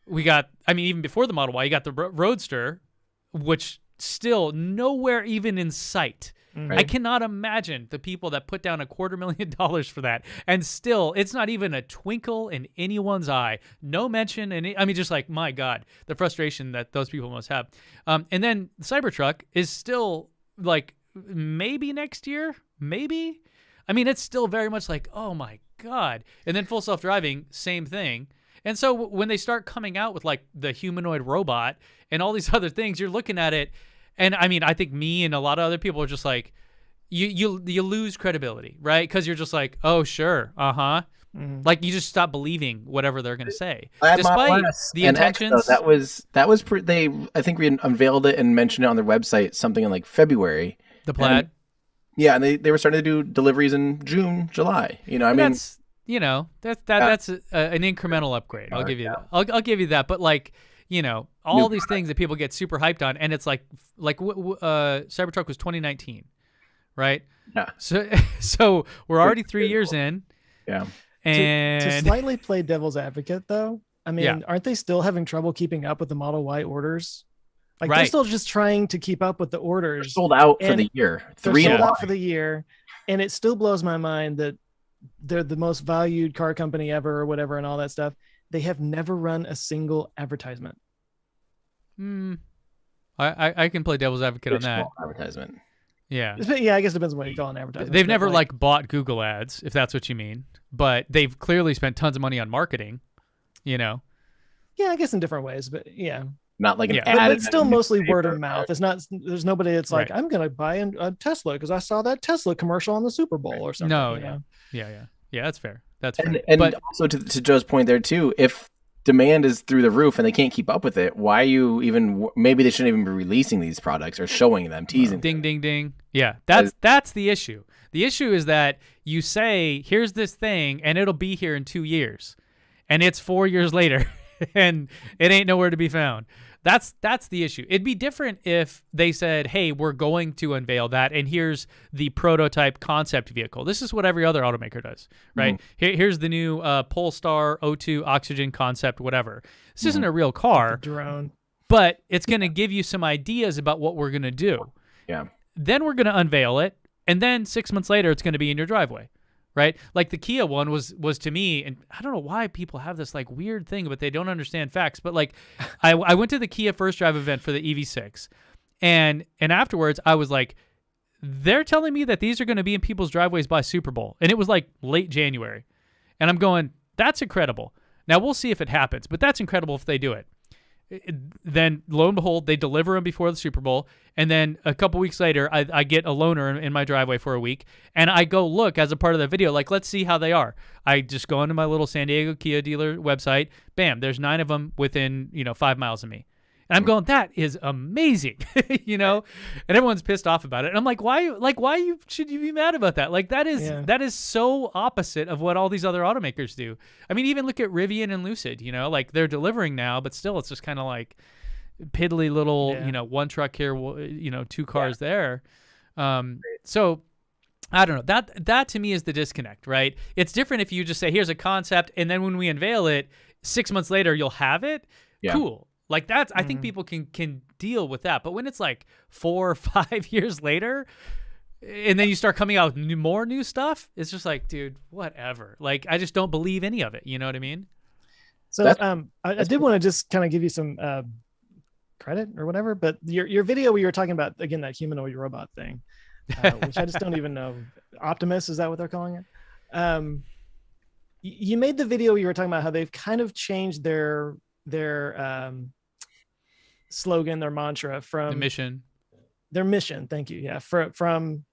Even before the Model Y, you got the Roadster, which still nowhere even in sight. Right. I cannot imagine the people that put down $250,000 for that, and still it's not even a twinkle in anyone's eye. No mention, just like, my God, the frustration that those people must have. And then the Cybertruck is still like, maybe next year, maybe. It's still very much like, oh my God. And then full self-driving, same thing. And so when they start coming out with like the humanoid robot and all these other things, you're looking at it. And I think me and a lot of other people are just like, you lose credibility, right? Because you're just like, oh, sure. Mm-hmm. Like, you just stop believing whatever they're going to say. Despite the intentions.
That was they, I think, unveiled it and mentioned it on their website, something in like February.
The Plaid.
And they were starting to do deliveries in June, July.
That's that's an incremental upgrade. I'll give you that. I'll give you that. But like, all these things that people get super hyped on, and it's like Cybertruck was 2019, right?
Yeah.
So we're already 3 years in.
Yeah.
And
to slightly play devil's advocate, though, aren't they still having trouble keeping up with the Model Y orders? Like, they're still just trying to keep up with the orders.
They're sold out for the year.
They're sold out for the year, and it still blows my mind that they're the most valued car company ever, or whatever, and all that stuff. They have never run a single advertisement.
I can play devil's advocate on that.
Advertisement.
Yeah. Yeah, I guess it depends on what you call an advertisement.
They've never like bought Google ads, if that's what you mean. But they've clearly spent tons of money on marketing, Yeah,
I guess in different ways, but yeah.
Not like an ad.
But it's still mostly word of mouth. It's not. There's nobody that's like, I'm going to buy a Tesla because I saw that Tesla commercial on the Super Bowl or something.
No, yeah. That's fair. That's fair.
And but also to Joe's point there too, if demand is through the roof and they can't keep up with it, why you even? Maybe they shouldn't even be releasing these products or showing them, teasing.
Ding, ding, ding. Yeah, that's the issue. The issue is that you say, here's this thing, and it'll be here in 2 years, and it's 4 years later, and it ain't nowhere to be found. That's the issue. It'd be different if they said, hey, we're going to unveil that, and here's the prototype concept vehicle. This is what every other automaker does, right? Here's the new Polestar O2 oxygen concept, whatever. This isn't a real car,
Drone.
but it's going to give you some ideas about what we're going to do.
Yeah.
Then we're going to unveil it, and then 6 months later, it's going to be in your driveway. Right, like the Kia one was to me, and I don't know why people have this like weird thing, but they don't understand facts. But like, I went to the Kia First Drive event for the EV6, and afterwards I was like, they're telling me that these are going to be in people's driveways by Super Bowl, and it was like late January, and I'm going, that's incredible. Now we'll see if it happens, but that's incredible if they do it. Then lo and behold, they deliver them before the Super Bowl, and then a couple weeks later, I get a loaner in my driveway for a week, and I go look as a part of the video, like, let's see how they are. I just go into my little San Diego Kia dealer website. Bam, there's 9 of them within 5 miles of me. And I'm going, that is amazing, and everyone's pissed off about it. And I'm like, why should you be mad about that? Like, that is so opposite of what all these other automakers do. I mean, even look at Rivian and Lucid, like they're delivering now, but still it's just kind of like piddly little, one truck here, 2 cars there. So I don't know. That to me is the disconnect, right? It's different if you just say, here's a concept, and then when we unveil it, 6 months later, you'll have it. Yeah. Cool. Like that's, I think people can deal with that. But when it's like 4 or 5 years later, and then you start coming out with more new stuff, it's just like, dude, whatever. Like, I just don't believe any of it. You know what I mean?
So I did want to just kind of give you some credit or whatever, but your video where you were talking about, again, that humanoid robot thing, which I just don't even know. Optimus, is that what they're calling it? You made the video where you were talking about how they've kind of changed their slogan, their mantra from their mission. Thank you. Yeah. From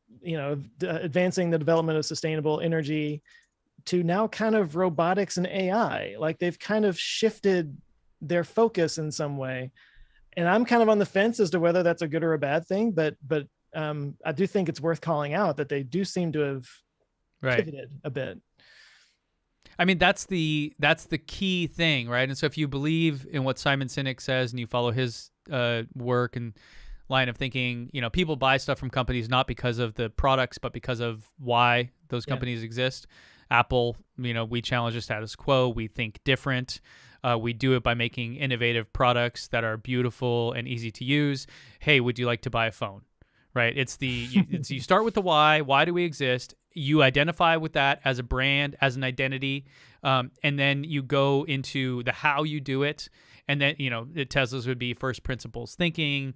advancing the development of sustainable energy to now kind of robotics and AI. Like they've kind of shifted their focus in some way. And I'm kind of on the fence as to whether that's a good or a bad thing, but I do think it's worth calling out that they do seem to have pivoted a bit.
I mean, that's the key thing, right? And so if you believe in what Simon Sinek says and you follow his work and line of thinking, people buy stuff from companies not because of the products, but because of why those companies exist. Apple, we challenge the status quo. We think different. We do it by making innovative products that are beautiful and easy to use. Hey, would you like to buy a phone? Right? You start with the why. Why do we exist? You identify with that as a brand, as an identity, and then you go into the how you do it. And then, Tesla's would be first principles thinking,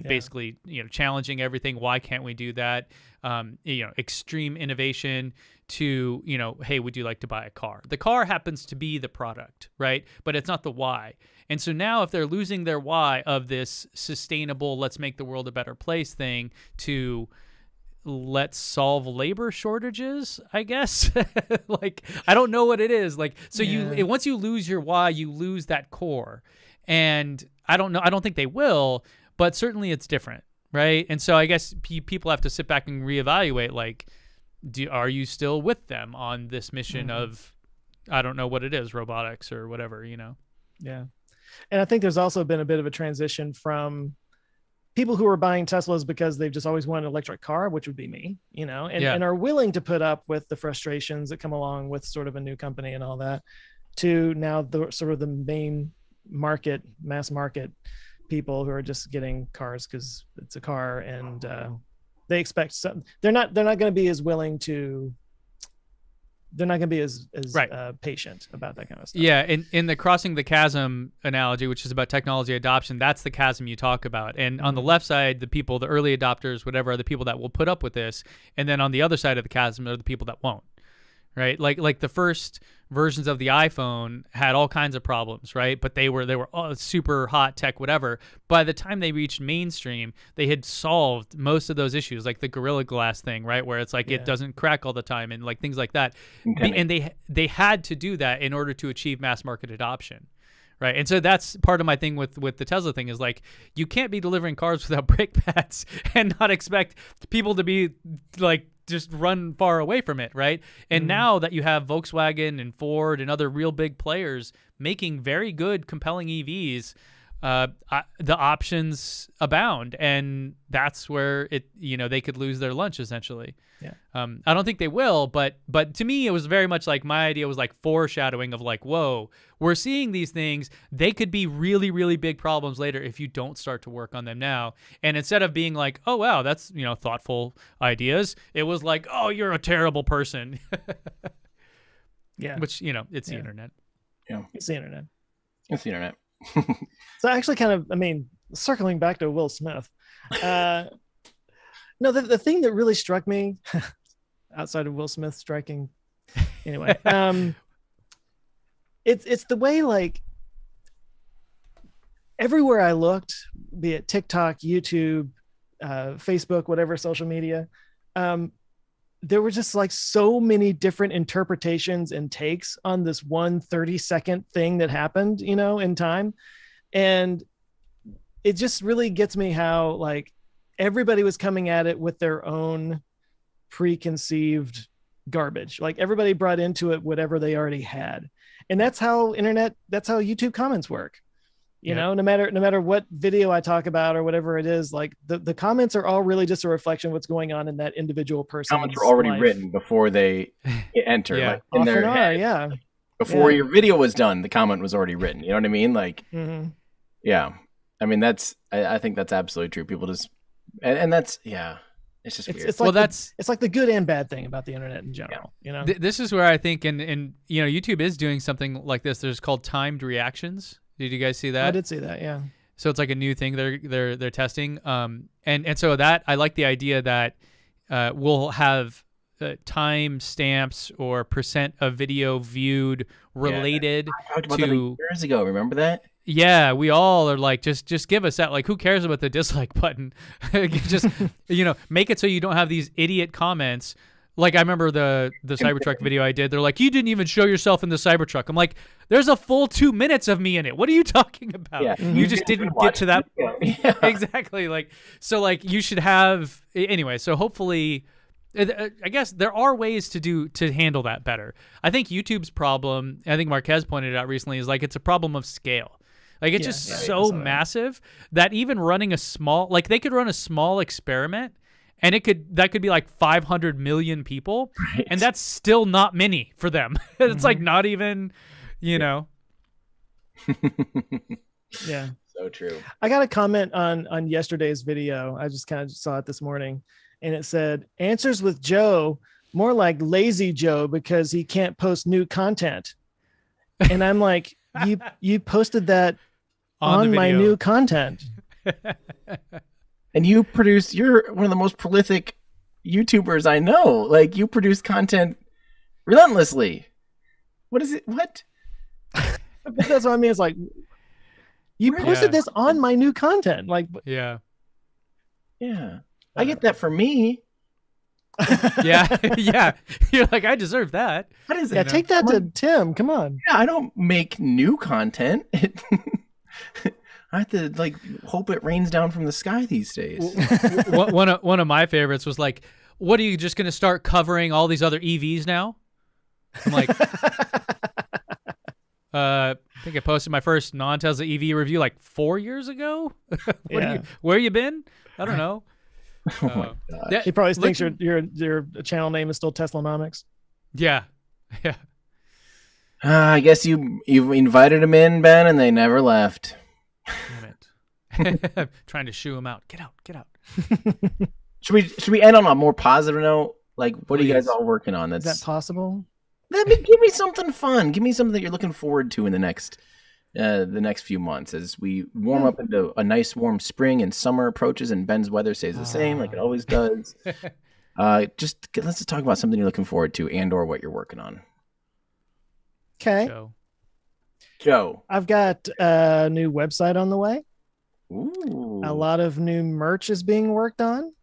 basically, challenging everything. Why can't we do that? Extreme innovation to, hey, would you like to buy a car? The car happens to be the product, right? But it's not the why. And so now if they're losing their why of this sustainable, let's make the world a better place thing to let's solve labor shortages, I guess. Like, I don't know what it is. Like, so once you lose your why, you lose that core. And I don't know. I don't think they will, but certainly it's different. Right. And so I guess people have to sit back and reevaluate, like, are you still with them on this mission of, I don't know what it is, robotics or whatever,
Yeah. And I think there's also been a bit of a transition from people who are buying Teslas because they've just always wanted an electric car, which would be me, and are willing to put up with the frustrations that come along with sort of a new company and all that, to now the sort of the main market, mass market people who are just getting cars because it's a car, and they expect some. They're not going to be as willing to. They're not going to be as patient about that kind of stuff.
Yeah, in the crossing the chasm analogy, which is about technology adoption, that's the chasm you talk about. And on the left side, the early adopters, whatever, are the people that will put up with this. And then on the other side of the chasm are the people that won't. Right, like the first versions of the iPhone had all kinds of problems, right? But they were super hot tech, whatever. By the time they reached mainstream, they had solved most of those issues, like the Gorilla Glass thing, right? Where it's like it doesn't crack all the time and like things like that. Okay. And they had to do that in order to achieve mass market adoption. Right. And so that's part of my thing with the Tesla thing is like, you can't be delivering cars without brake pads and not expect people to be like, just run far away from it, right? And now that you have Volkswagen and Ford and other real big players making very good, compelling EVs, the options abound, and that's where they could lose their lunch essentially.
Yeah.
I don't think they will, but to me, it was very much like my idea was like foreshadowing of like, whoa, we're seeing these things. They could be really, really big problems later if you don't start to work on them now. And instead of being like, oh, wow, that's, thoughtful ideas, it was like, oh, you're a terrible person.
Yeah.
Which, it's the internet.
Yeah.
It's the internet.
It's the internet.
So actually circling back to Will Smith, no, the thing that really struck me outside of Will Smith striking anyway, it's the way, like, everywhere I looked, be it TikTok, YouTube, Facebook, whatever social media, there were just like so many different interpretations and takes on this one 30-second thing that happened, in time. And it just really gets me how, like, everybody was coming at it with their own preconceived garbage. Like, everybody brought into it whatever they already had. And that's how YouTube comments work. You know, no matter what video I talk about or whatever it is, like the comments are all really just a reflection of what's going on in that individual person.
Comments were already written before they enter.
Yeah.
Like, in their head. Before your video was done, the comment was already written. You know what I mean? Like, yeah. I mean, I think that's absolutely true. People just, and that's, it's just weird.
It's like it's like the good and bad thing about the internet in general.
This is where I think, and YouTube is doing something like this. There's called timed reactions. Did you guys see that?
I did see that, yeah.
So it's like a new thing they're testing. And so that I like the idea that we'll have time stamps or percent of video viewed related
I talked about that years ago. Remember that?
Yeah, we all are like, just give us that. Like, who cares about the dislike button? Just make it so you don't have these idiot comments. Like, I remember the Cybertruck video I did. They're like, you didn't even show yourself in the Cybertruck. I'm like, there's a full 2 minutes of me in it. What are you talking about? Yeah, you just didn't get to that. Yeah. Exactly. Like, so like you should have anyway. So hopefully, I guess there are ways to handle that better. I think YouTube's problem, I think Marquez pointed it out recently, is like it's a problem of scale. Like, it's just so massive that even running they could run a small experiment. And that could be like 500 million people, right. And that's still not many for them. It's like not even,
Yeah.
So true.
I got a comment on yesterday's video. I just kind of saw it this morning, and it said, "Answers with Joe, more like lazy Joe because he can't post new content." And I'm like, you posted that on my new content.
And you're one of the most prolific YouTubers I know. Like, you produce content relentlessly. What is it? What?
That's what I mean. It's like, you posted this on my new content. Like,
yeah.
I get that for me.
Yeah. You're like, I deserve that.
What is it?
Yeah, take that to Tim. Come on.
Yeah, I don't make new content. I have to hope it rains down from the sky these days.
One of my favorites was like, "What, are you just going to start covering all these other EVs now?" I'm like, I think I posted my first non-Tesla EV review like 4 years ago. Where you been? I don't know.
Oh my God.
He probably thinks your channel name is still Teslanomics.
Yeah.
I guess you invited them in, Ben, and they never left.
Damn it. Trying to shoo him out. Get out.
Should we end on a more positive note? Like, what are you guys all working on?
Is that possible?
Give me something fun. Give me something that you're looking forward to in the next few months as we warm up into a nice warm spring and summer approaches and Ben's weather stays the same like it always does. Let's just talk about something you're looking forward to and or what you're working on.
Okay.
Joe.
I've got a new website on the way.
Ooh.
A lot of new merch is being worked on,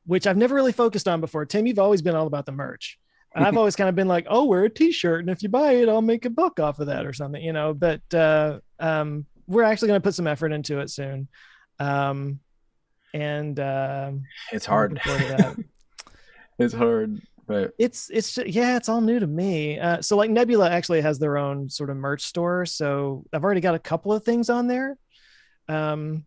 which I've never really focused on before. Tim, you've always been all about the merch. And I've always kind of been like, oh, wear a t-shirt, and if you buy it, I'll make $1 off of that or something, But we're actually going to put some effort into it soon.
It's hard. It's hard. but
it's all new to me. So like Nebula actually has their own sort of merch store, so I've already got a couple of things on there. Um,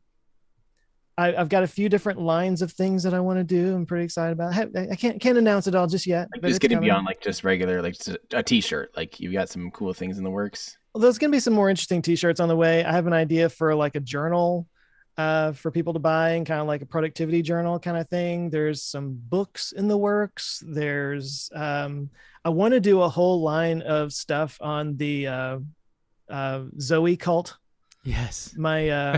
I've got a few different lines of things that I want to do. I'm pretty excited about. I can't announce it all just yet.
like
But
just
it's
getting
coming.
beyond like just regular, like just a t-shirt. Like you've got some cool things in the works.
Well, there's going to be some more interesting t-shirts on the way. I have an idea for like a journal for people to buy and kind of like a productivity journal kind of thing. There's some books in the works. I want to do a whole line of stuff on the Zoe cult.
Yes.
My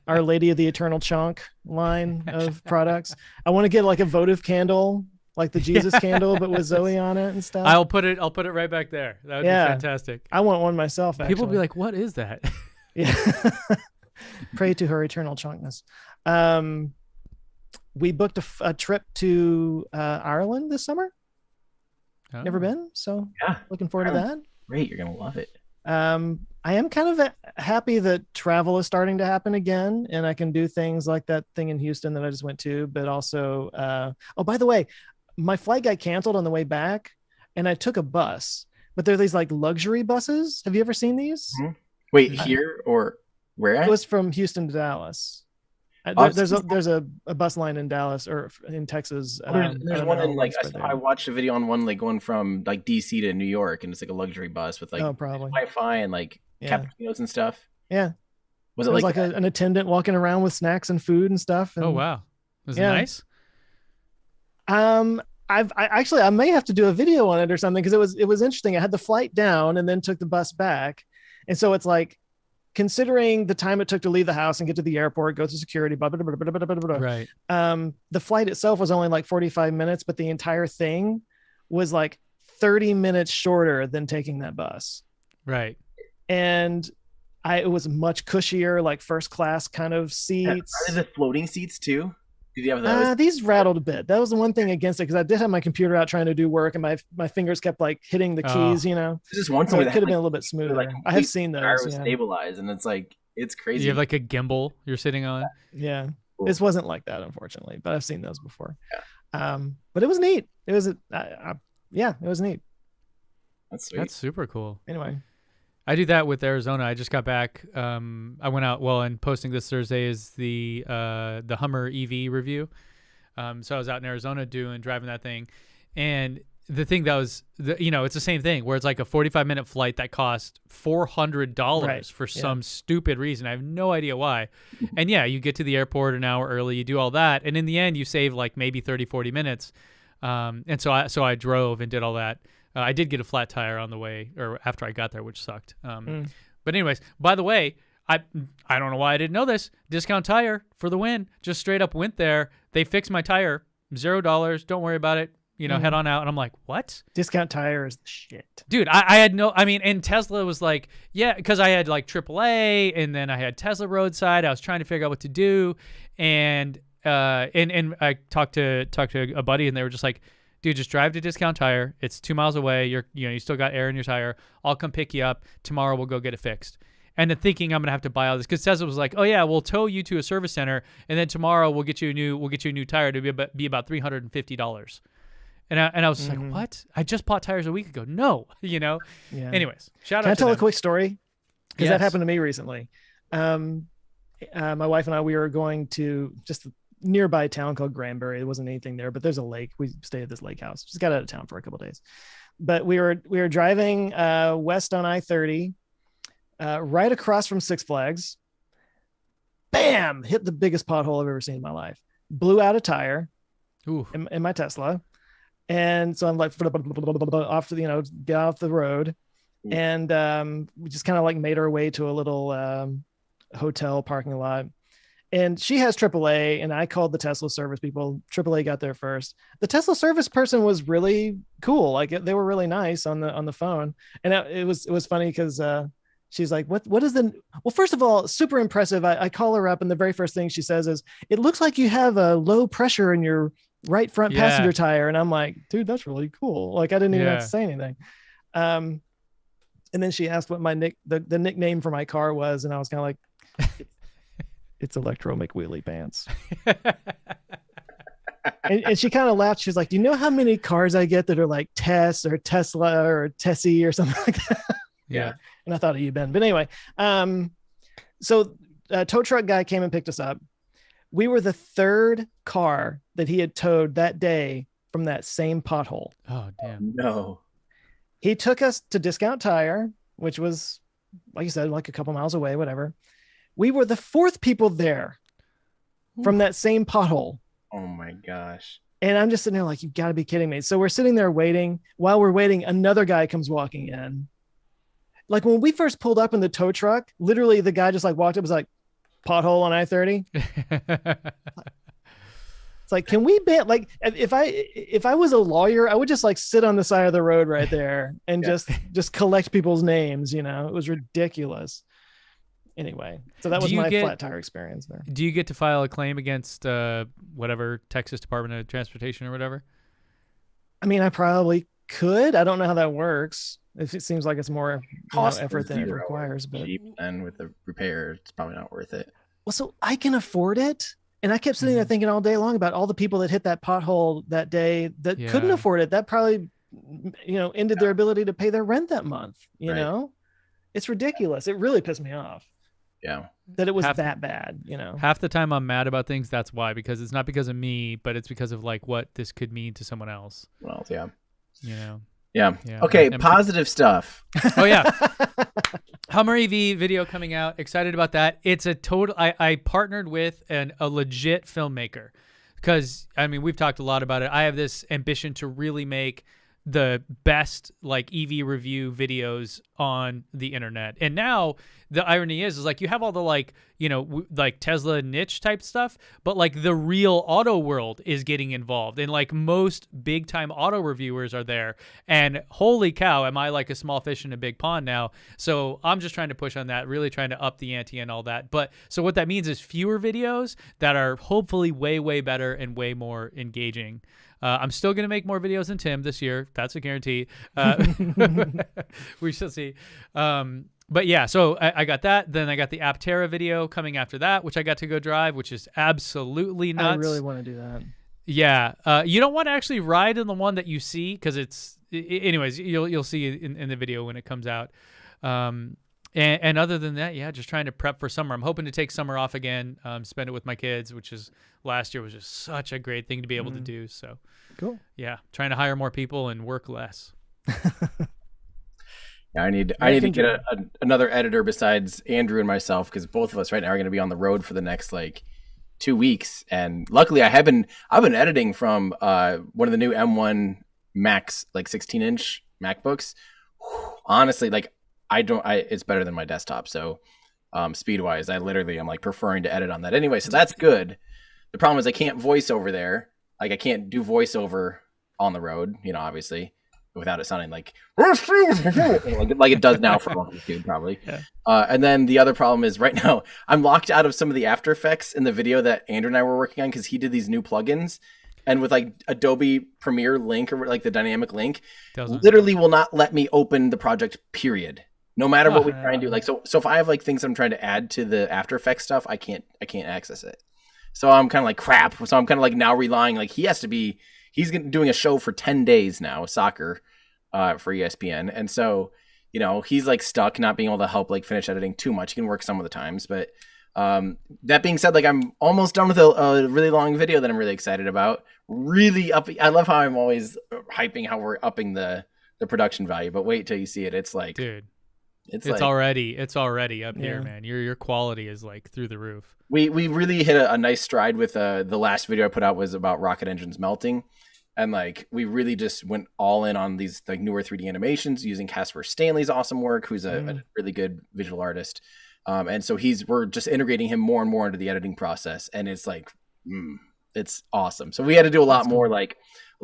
Our Lady of the Eternal Chunk line of products. I want to get like a votive candle, like the Jesus candle, but with Zoe on it and stuff.
I'll put it right back there. That would be fantastic.
I want one myself, actually.
People will be like, what is that?
Yeah. Pray to her eternal chunkness. We booked a trip to Ireland this summer.
Oh.
Never been, so
Yeah,
looking forward to that.
great. You're gonna love it.
I am kind of happy that travel is starting to happen again, and I can do things like that thing in Houston that I just went to. But also, oh, by the way, my flight got canceled on the way back, and I took a bus. But they're these like luxury buses. Have you ever seen these?
Mm-hmm. Wait, here or where?
It was from Houston to Dallas. There's a bus line in Dallas or in Texas.
There's one in like I watched a video on one like going from like DC to New York, and it's like a luxury bus with like
probably
Wi-Fi and like cappuccinos and stuff.
Yeah,
was
it
like
like an attendant walking around with snacks and food and stuff? And,
oh wow, was it nice?
I may have to do a video on it or something because it was interesting. I had the flight down and then took the bus back, and so it's like, considering the time it took to leave the house and get to the airport, go through security, blah, blah, blah, blah, blah, blah, blah.
Right.
The flight itself was only like 45 minutes, but the entire thing was like 30 minutes shorter than taking that bus.
Right.
And it was much cushier, like first class kind of seats.
Are there the floating seats too? Did you have those?
These rattled a bit. That was the one thing against it, because I did have my computer out trying to do work, and my fingers kept like hitting the keys. You know,
this is one
so
thing
it could have been a little bit smoother. Like, I have seen those.
Stabilized, and it's like it's crazy.
You have like a gimbal you're sitting on.
Yeah,
cool.
This wasn't like that, unfortunately, but I've seen those before. Yeah. But it was neat. It was it was neat.
That's sweet.
That's super cool.
Anyway.
I do that with Arizona. I just got back. I went out. Well, and posting this Thursday is the Hummer EV review. So I was out in Arizona driving that thing, and the thing that was, it's the same thing where it's like a 45-minute flight that cost $400 for some stupid reason. I have no idea why. And yeah, you get to the airport an hour early, you do all that, and in the end, you save like maybe 30, 40 minutes. And so I drove and did all that. I did get a flat tire on the way or after I got there, which sucked. But anyways, by the way, I don't know why I didn't know this. Discount tire for the win. Just straight up went there. They fixed my tire. $0. Don't worry about it. Head on out. And I'm like, what?
Discount tire is the shit.
Dude, I had and Tesla was like, yeah, because I had like AAA and then I had Tesla roadside. I was trying to figure out what to do. And I talked to a buddy, and they were just like, dude, just drive to Discount Tire. It's 2 miles away. You still got air in your tire. I'll come pick you up. Tomorrow we'll go get it fixed. And then thinking I'm gonna have to buy all this, because Tesla was like, oh yeah, we'll tow you to a service center, and then tomorrow we'll get you a new tire to be about $350. And I was just like, what? I just bought tires a week ago. No, Yeah. Anyways, shout out.
Can I tell
them.
a quick story? Because that happened to me recently. My wife and I, we were going to just a nearby town called Granbury. There wasn't anything there, but there's a lake. We stayed at this lake house. Just got out of town for a couple of days. But we were driving west on I-30. Right across from Six Flags, bam, hit the biggest pothole I've ever seen in my life. Blew out a tire in my Tesla. And so I'm like, off to, get off the road. And we just kind of like made our way to a little hotel parking lot. And she has AAA, and I called the Tesla service people. AAA got there first. The Tesla service person was really cool. Like they were really nice on the phone. And it was funny because she's like, what is well, first of all, super impressive. I call her up, and the very first thing she says is, it looks like you have a low pressure in your right front passenger tire. And I'm like, dude, that's really cool. Like, I didn't even have to say anything. And then she asked what the nickname for my car was. And I was kind of like, it's Electro McWheelie Pants. and she kind of laughed. She was like, "Do you know how many cars I get that are like Tess or Tesla or Tessie or something like that?"
Yeah.
And I thought of you, Ben. But anyway, so a tow truck guy came and picked us up. We were the third car that he had towed that day from that same pothole.
Oh, damn.
No.
He took us to Discount Tire, which was, like you said, like a couple miles away, whatever. We were the fourth people there from that same pothole.
Oh my gosh.
And I'm just sitting there like, you've got to be kidding me. So we're sitting there waiting. While we're waiting, another guy comes walking in. Like when we first pulled up in the tow truck, literally the guy just like walked up, was like, pothole on I-30. It's like, can we ban, like, if I was a lawyer, I would just like sit on the side of the road right there and just collect people's names. You know, it was ridiculous. Anyway, so that was my flat tire experience there.
Do you get to file a claim against whatever Texas Department of Transportation or whatever?
I mean, I probably could. I don't know how that works. If it seems like it's more effort than it requires, but
and with the repair, it's probably not worth it.
Well, so I can afford it. And I kept sitting there thinking all day long about all the people that hit that pothole that day that couldn't afford it. That probably, ended their ability to pay their rent that month. You know, it's ridiculous. It really pissed me off.
Yeah.
That it was that bad,
Half the time I'm mad about things. That's why, because it's not because of me, but it's because of like what this could mean to someone else.
Well, yeah.
Yeah.
Okay. Positive stuff.
Oh yeah. Hummer EV video coming out. Excited about that. It's a total. I partnered with a legit filmmaker because we've talked a lot about it. I have this ambition to really make the best like EV review videos on the internet. And now the irony is like you have all the like Tesla niche type stuff, but like the real auto world is getting involved, and like most big time auto reviewers are there. And holy cow, am I like a small fish in a big pond now? So I'm just trying to push on that, really trying to up the ante and all that. But so what that means is fewer videos that are hopefully way, way better and way more engaging. I'm still going to make more videos than Tim this year. That's a guarantee. We shall see. But yeah, so I got that. Then I got the Aptera video coming after that, which I got to go drive, which is absolutely nuts.
I really want to do that.
Yeah. You don't want to actually ride in the one that you see because anyways, you'll see in the video when it comes out. And other than that, yeah, just trying to prep for summer. I'm hoping to take summer off again, spend it with my kids, which is last year was just such a great thing to be able to do. So
cool.
Yeah. Trying to hire more people and work less.
Yeah, I need to get another editor besides Andrew and myself, because both of us right now are going to be on the road for the next like 2 weeks. And luckily I've been editing from one of the new M1 Max, like 16-inch MacBooks. Honestly, like it's better than my desktop. So speed wise, I'm like preferring to edit on that anyway. So that's good. The problem is I can't voice over there. Like I can't do voiceover on the road, obviously, without it sounding like it does now for YouTube probably. Yeah. And then the other problem is right now I'm locked out of some of the After Effects in the video that Andrew and I were working on because he did these new plugins. And with like Adobe Premiere Link or like the dynamic link, literally will not let me open the project, period. No matter what we try and do. Like so if I have like things I'm trying to add to the After Effects stuff, I can't access it. So I'm kind of like crap. So I'm kind of like now relying, like he's doing a show for 10 days now, soccer, for ESPN. And so, he's like stuck not being able to help like finish editing too much. He can work some of the times, but that being said, like I'm almost done with a really long video that I'm really excited about. Really I love how I'm always hyping how we're upping the production value, but wait till you see it. It's like,
dude, it's already up here, man. Your quality is like through the roof.
We really hit a nice stride with the last video I put out was about rocket engines melting. And like, we really just went all in on these like newer 3D animations using Casper Stanley's awesome work, who's a really good visual artist. And so we're just integrating him more and more into the editing process. And it's like, it's awesome. So we had to do a lot more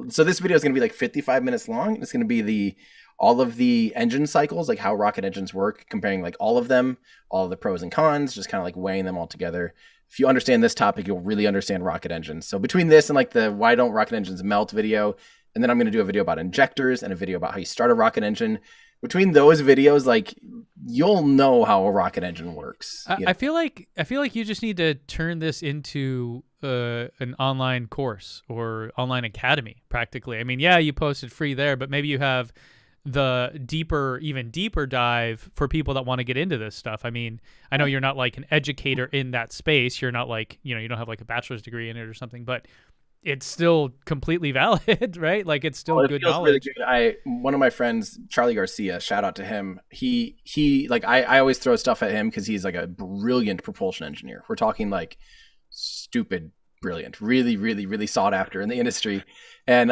so this video is going to be like 55 minutes long. It's going to be all of the engine cycles, like how rocket engines work, comparing like all of them, all of the pros and cons, just kind of like weighing them all together. If you understand this topic, you'll really understand rocket engines. So between this and like the why don't rocket engines melt video, and then I'm going to do a video about injectors and a video about how you start a rocket engine. between those videos, like you'll know how a rocket engine works.
I feel like you just need to turn this into an online course or online academy practically. I mean, yeah, you posted free there, but maybe you have the even deeper dive for people that want to get into this stuff. I mean, I know you're not like an educator in that space. You're not like, you don't have like a bachelor's degree in it or something, but it's still completely valid, right? Like it's still good knowledge.
Really good. One of my friends, Charlie Garcia, shout out to him. He like I always throw stuff at him because he's like a brilliant propulsion engineer. We're talking like stupid brilliant, really, really, really sought after in the industry. And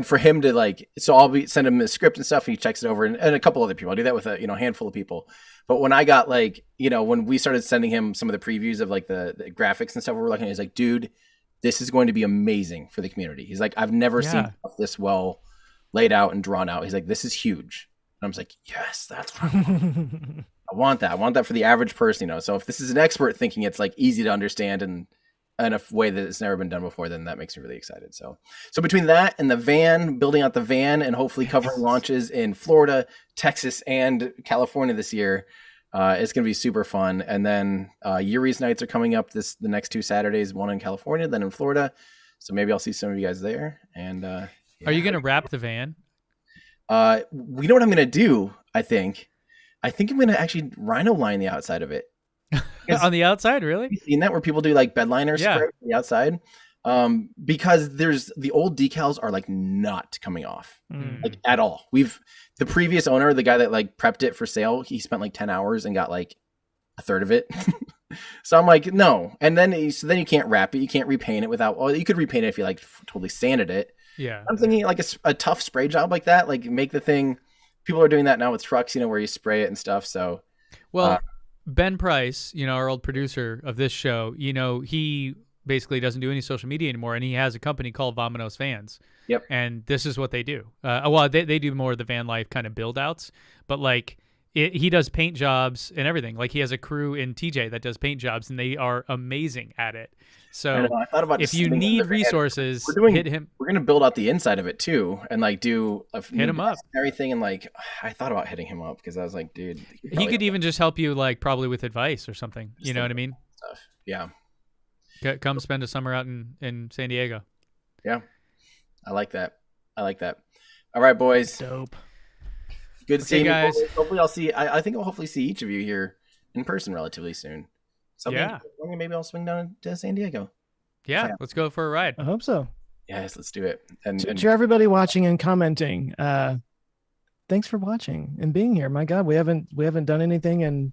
for him to like, so I'll send him a script and stuff, and he checks it over, and a couple other people. I do that with a handful of people. But when I got like, when we started sending him some of the previews of like the graphics and stuff we were looking at, he's like, dude, this is going to be amazing for the community. He's like, I've never seen this well laid out and drawn out. He's like, this is huge. And I was like, yes, that's what I want that. I want that for the average person, So if this is an expert thinking it's like easy to understand and in a way that it's never been done before, then that makes me really excited. So between that and the van, building out the van, and hopefully covering launches in Florida, Texas, and California this year, it's going to be super fun. And then Yuri's nights are coming up the next 2 Saturdays, one in California, then in Florida. So maybe I'll see some of you guys there. And
Are you going to wrap the van?
We know what I'm going to do, I think. I'm going to actually rhino line the outside of it.
On the outside, really?
Have you seen that where people do like bed liner spray on the outside? Because the old decals are like not coming off like at all. The previous owner, the guy that like prepped it for sale, he spent like 10 hours and got like a third of it. So I'm like, no. And then you can't wrap it. You can't repaint it without, you could repaint it if you like totally sanded it.
Yeah.
I'm thinking like a tough spray job like that, like make the thing, people are doing that now with trucks, where you spray it and stuff. So,
Ben Price, our old producer of this show, he basically doesn't do any social media anymore, and he has a company called Vominos Vans.
Yep.
And this is what they do. They do more of the van life kind of build outs, but like he does paint jobs and everything. Like he has a crew in TJ that does paint jobs, and they are amazing at it. So
I thought about
if you need resources, hit him.
We're going to build out the inside of it too, and like do
hit him up
and everything. And like, I thought about hitting him up because I was like, dude,
he could even just help you, like probably with advice or something. You know what I mean?
Stuff. Yeah.
Come spend a summer out in San Diego.
Yeah. I like that. All right, boys.
Dope.
Good seeing you
guys.
Hopefully I think I'll hopefully see each of you here in person relatively soon. So maybe I'll swing down to San Diego.
Yeah, let's go for a ride.
I hope so.
Yes, let's do it. And
to everybody watching and commenting, thanks for watching and being here. My God, we haven't done anything in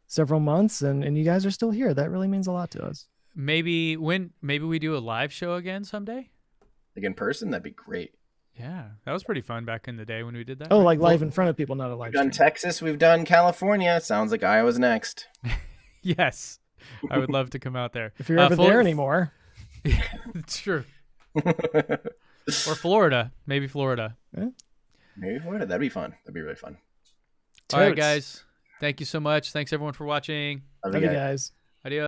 several months, and you guys are still here. That really means a lot to us.
Maybe we do a live show again someday.
Like in person, that'd be great.
Yeah, that was pretty fun back in the day when we did that.
Oh, like live in front of people, not a live.
We've done Texas, we've done California. Sounds like Iowa's next.
Yes, I would love to come out there.
If you're ever there anymore.
It's true. Or Florida, maybe Florida.
Yeah.
Maybe Florida. That'd be fun. That'd be really fun.
All right, guys. Thank you so much. Thanks everyone for watching.
Love you guys.